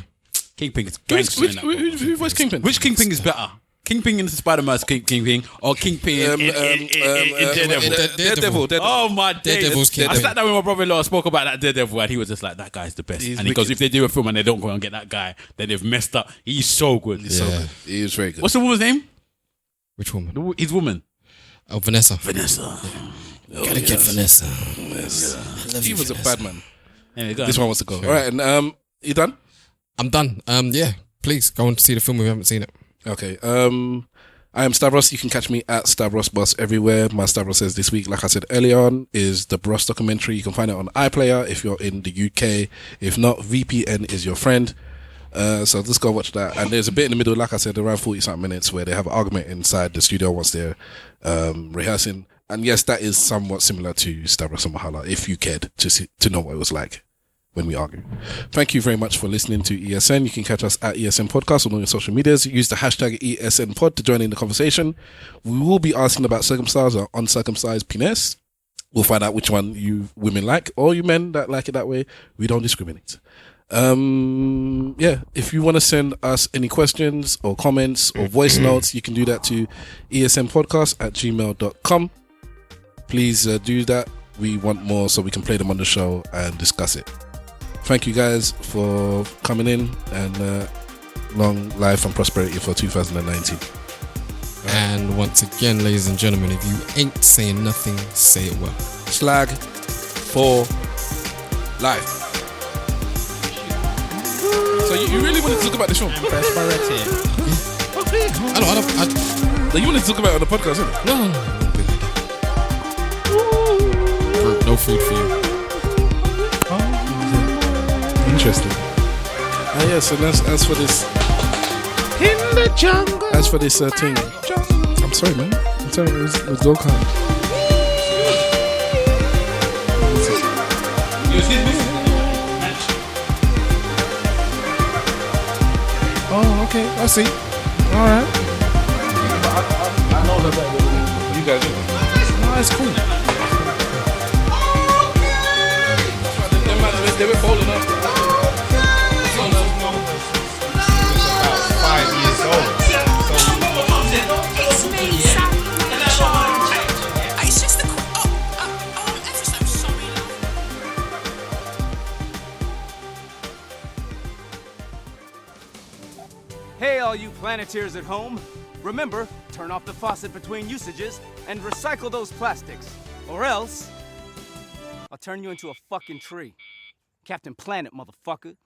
Kingpin is gangster. Who voiced Kingpin? Which Kingpin is better? Kingpin in Spider-Man's Kingpin or Kingpin in Daredevil. Oh my days. Daredevil's I Kingpin. sat down with my brother-in-law, spoke about that Daredevil, and he was just like, that guy's the best. And he goes, if they do a film and they don't go and get that guy, then they've messed up. He's so good. He's so good. He is very good. What's the woman's name? Which woman? His woman. Oh, Vanessa. Gotta get Vanessa. He was a bad man. Anyway, this one wants to go. All right, and you done? I'm done. Yeah. Please go and see the film if you haven't seen it. Okay. I am Stavros. You can catch me at Stavros Boss everywhere. My Stavros says this week, like I said earlier on, is the Boris documentary. You can find it on iPlayer if you're in the UK. If not, VPN is your friend. So just go watch that. And there's a bit in the middle, like I said, around 40-something minutes where they have an argument inside the studio once they're rehearsing. And yes, that is somewhat similar to Stavros and Mahala, if you cared to know what it was like when we argue. Thank you very much for listening to ESN. You can catch us at ESN Podcast on all your social medias. Use the hashtag ESN Pod to join in the conversation. We will be asking about circumcised or uncircumcised penis. We'll find out which one you women like, or you men that like it that way. We don't discriminate. If you want to send us any questions or comments or voice notes, you can do that to esnpodcast@gmail.com. Please do that. We want more so we can play them on the show and discuss it. Thank you guys for coming in, and long life and prosperity for 2019. And once again, ladies and gentlemen, if you ain't saying nothing, say it well. Slag for life. So you really wanted to talk about the show? You wanted to talk about it on the podcast, isn't it? No. No food for you. Interesting. So as for this in the jungle. As for this thing, I'm sorry, man. I'm sorry, it was all kind. Oh, okay. I see. All right. I know that better. You guys do. No, it's cool. They were bowling up. About 5 years old. It's me, Sam. It's just the I'm ever so sorry, Hey, all you Planeteers at home. Remember, turn off the faucet between usages and recycle those plastics. Or else... I'll turn you into a fucking tree. Captain Planet, motherfucker.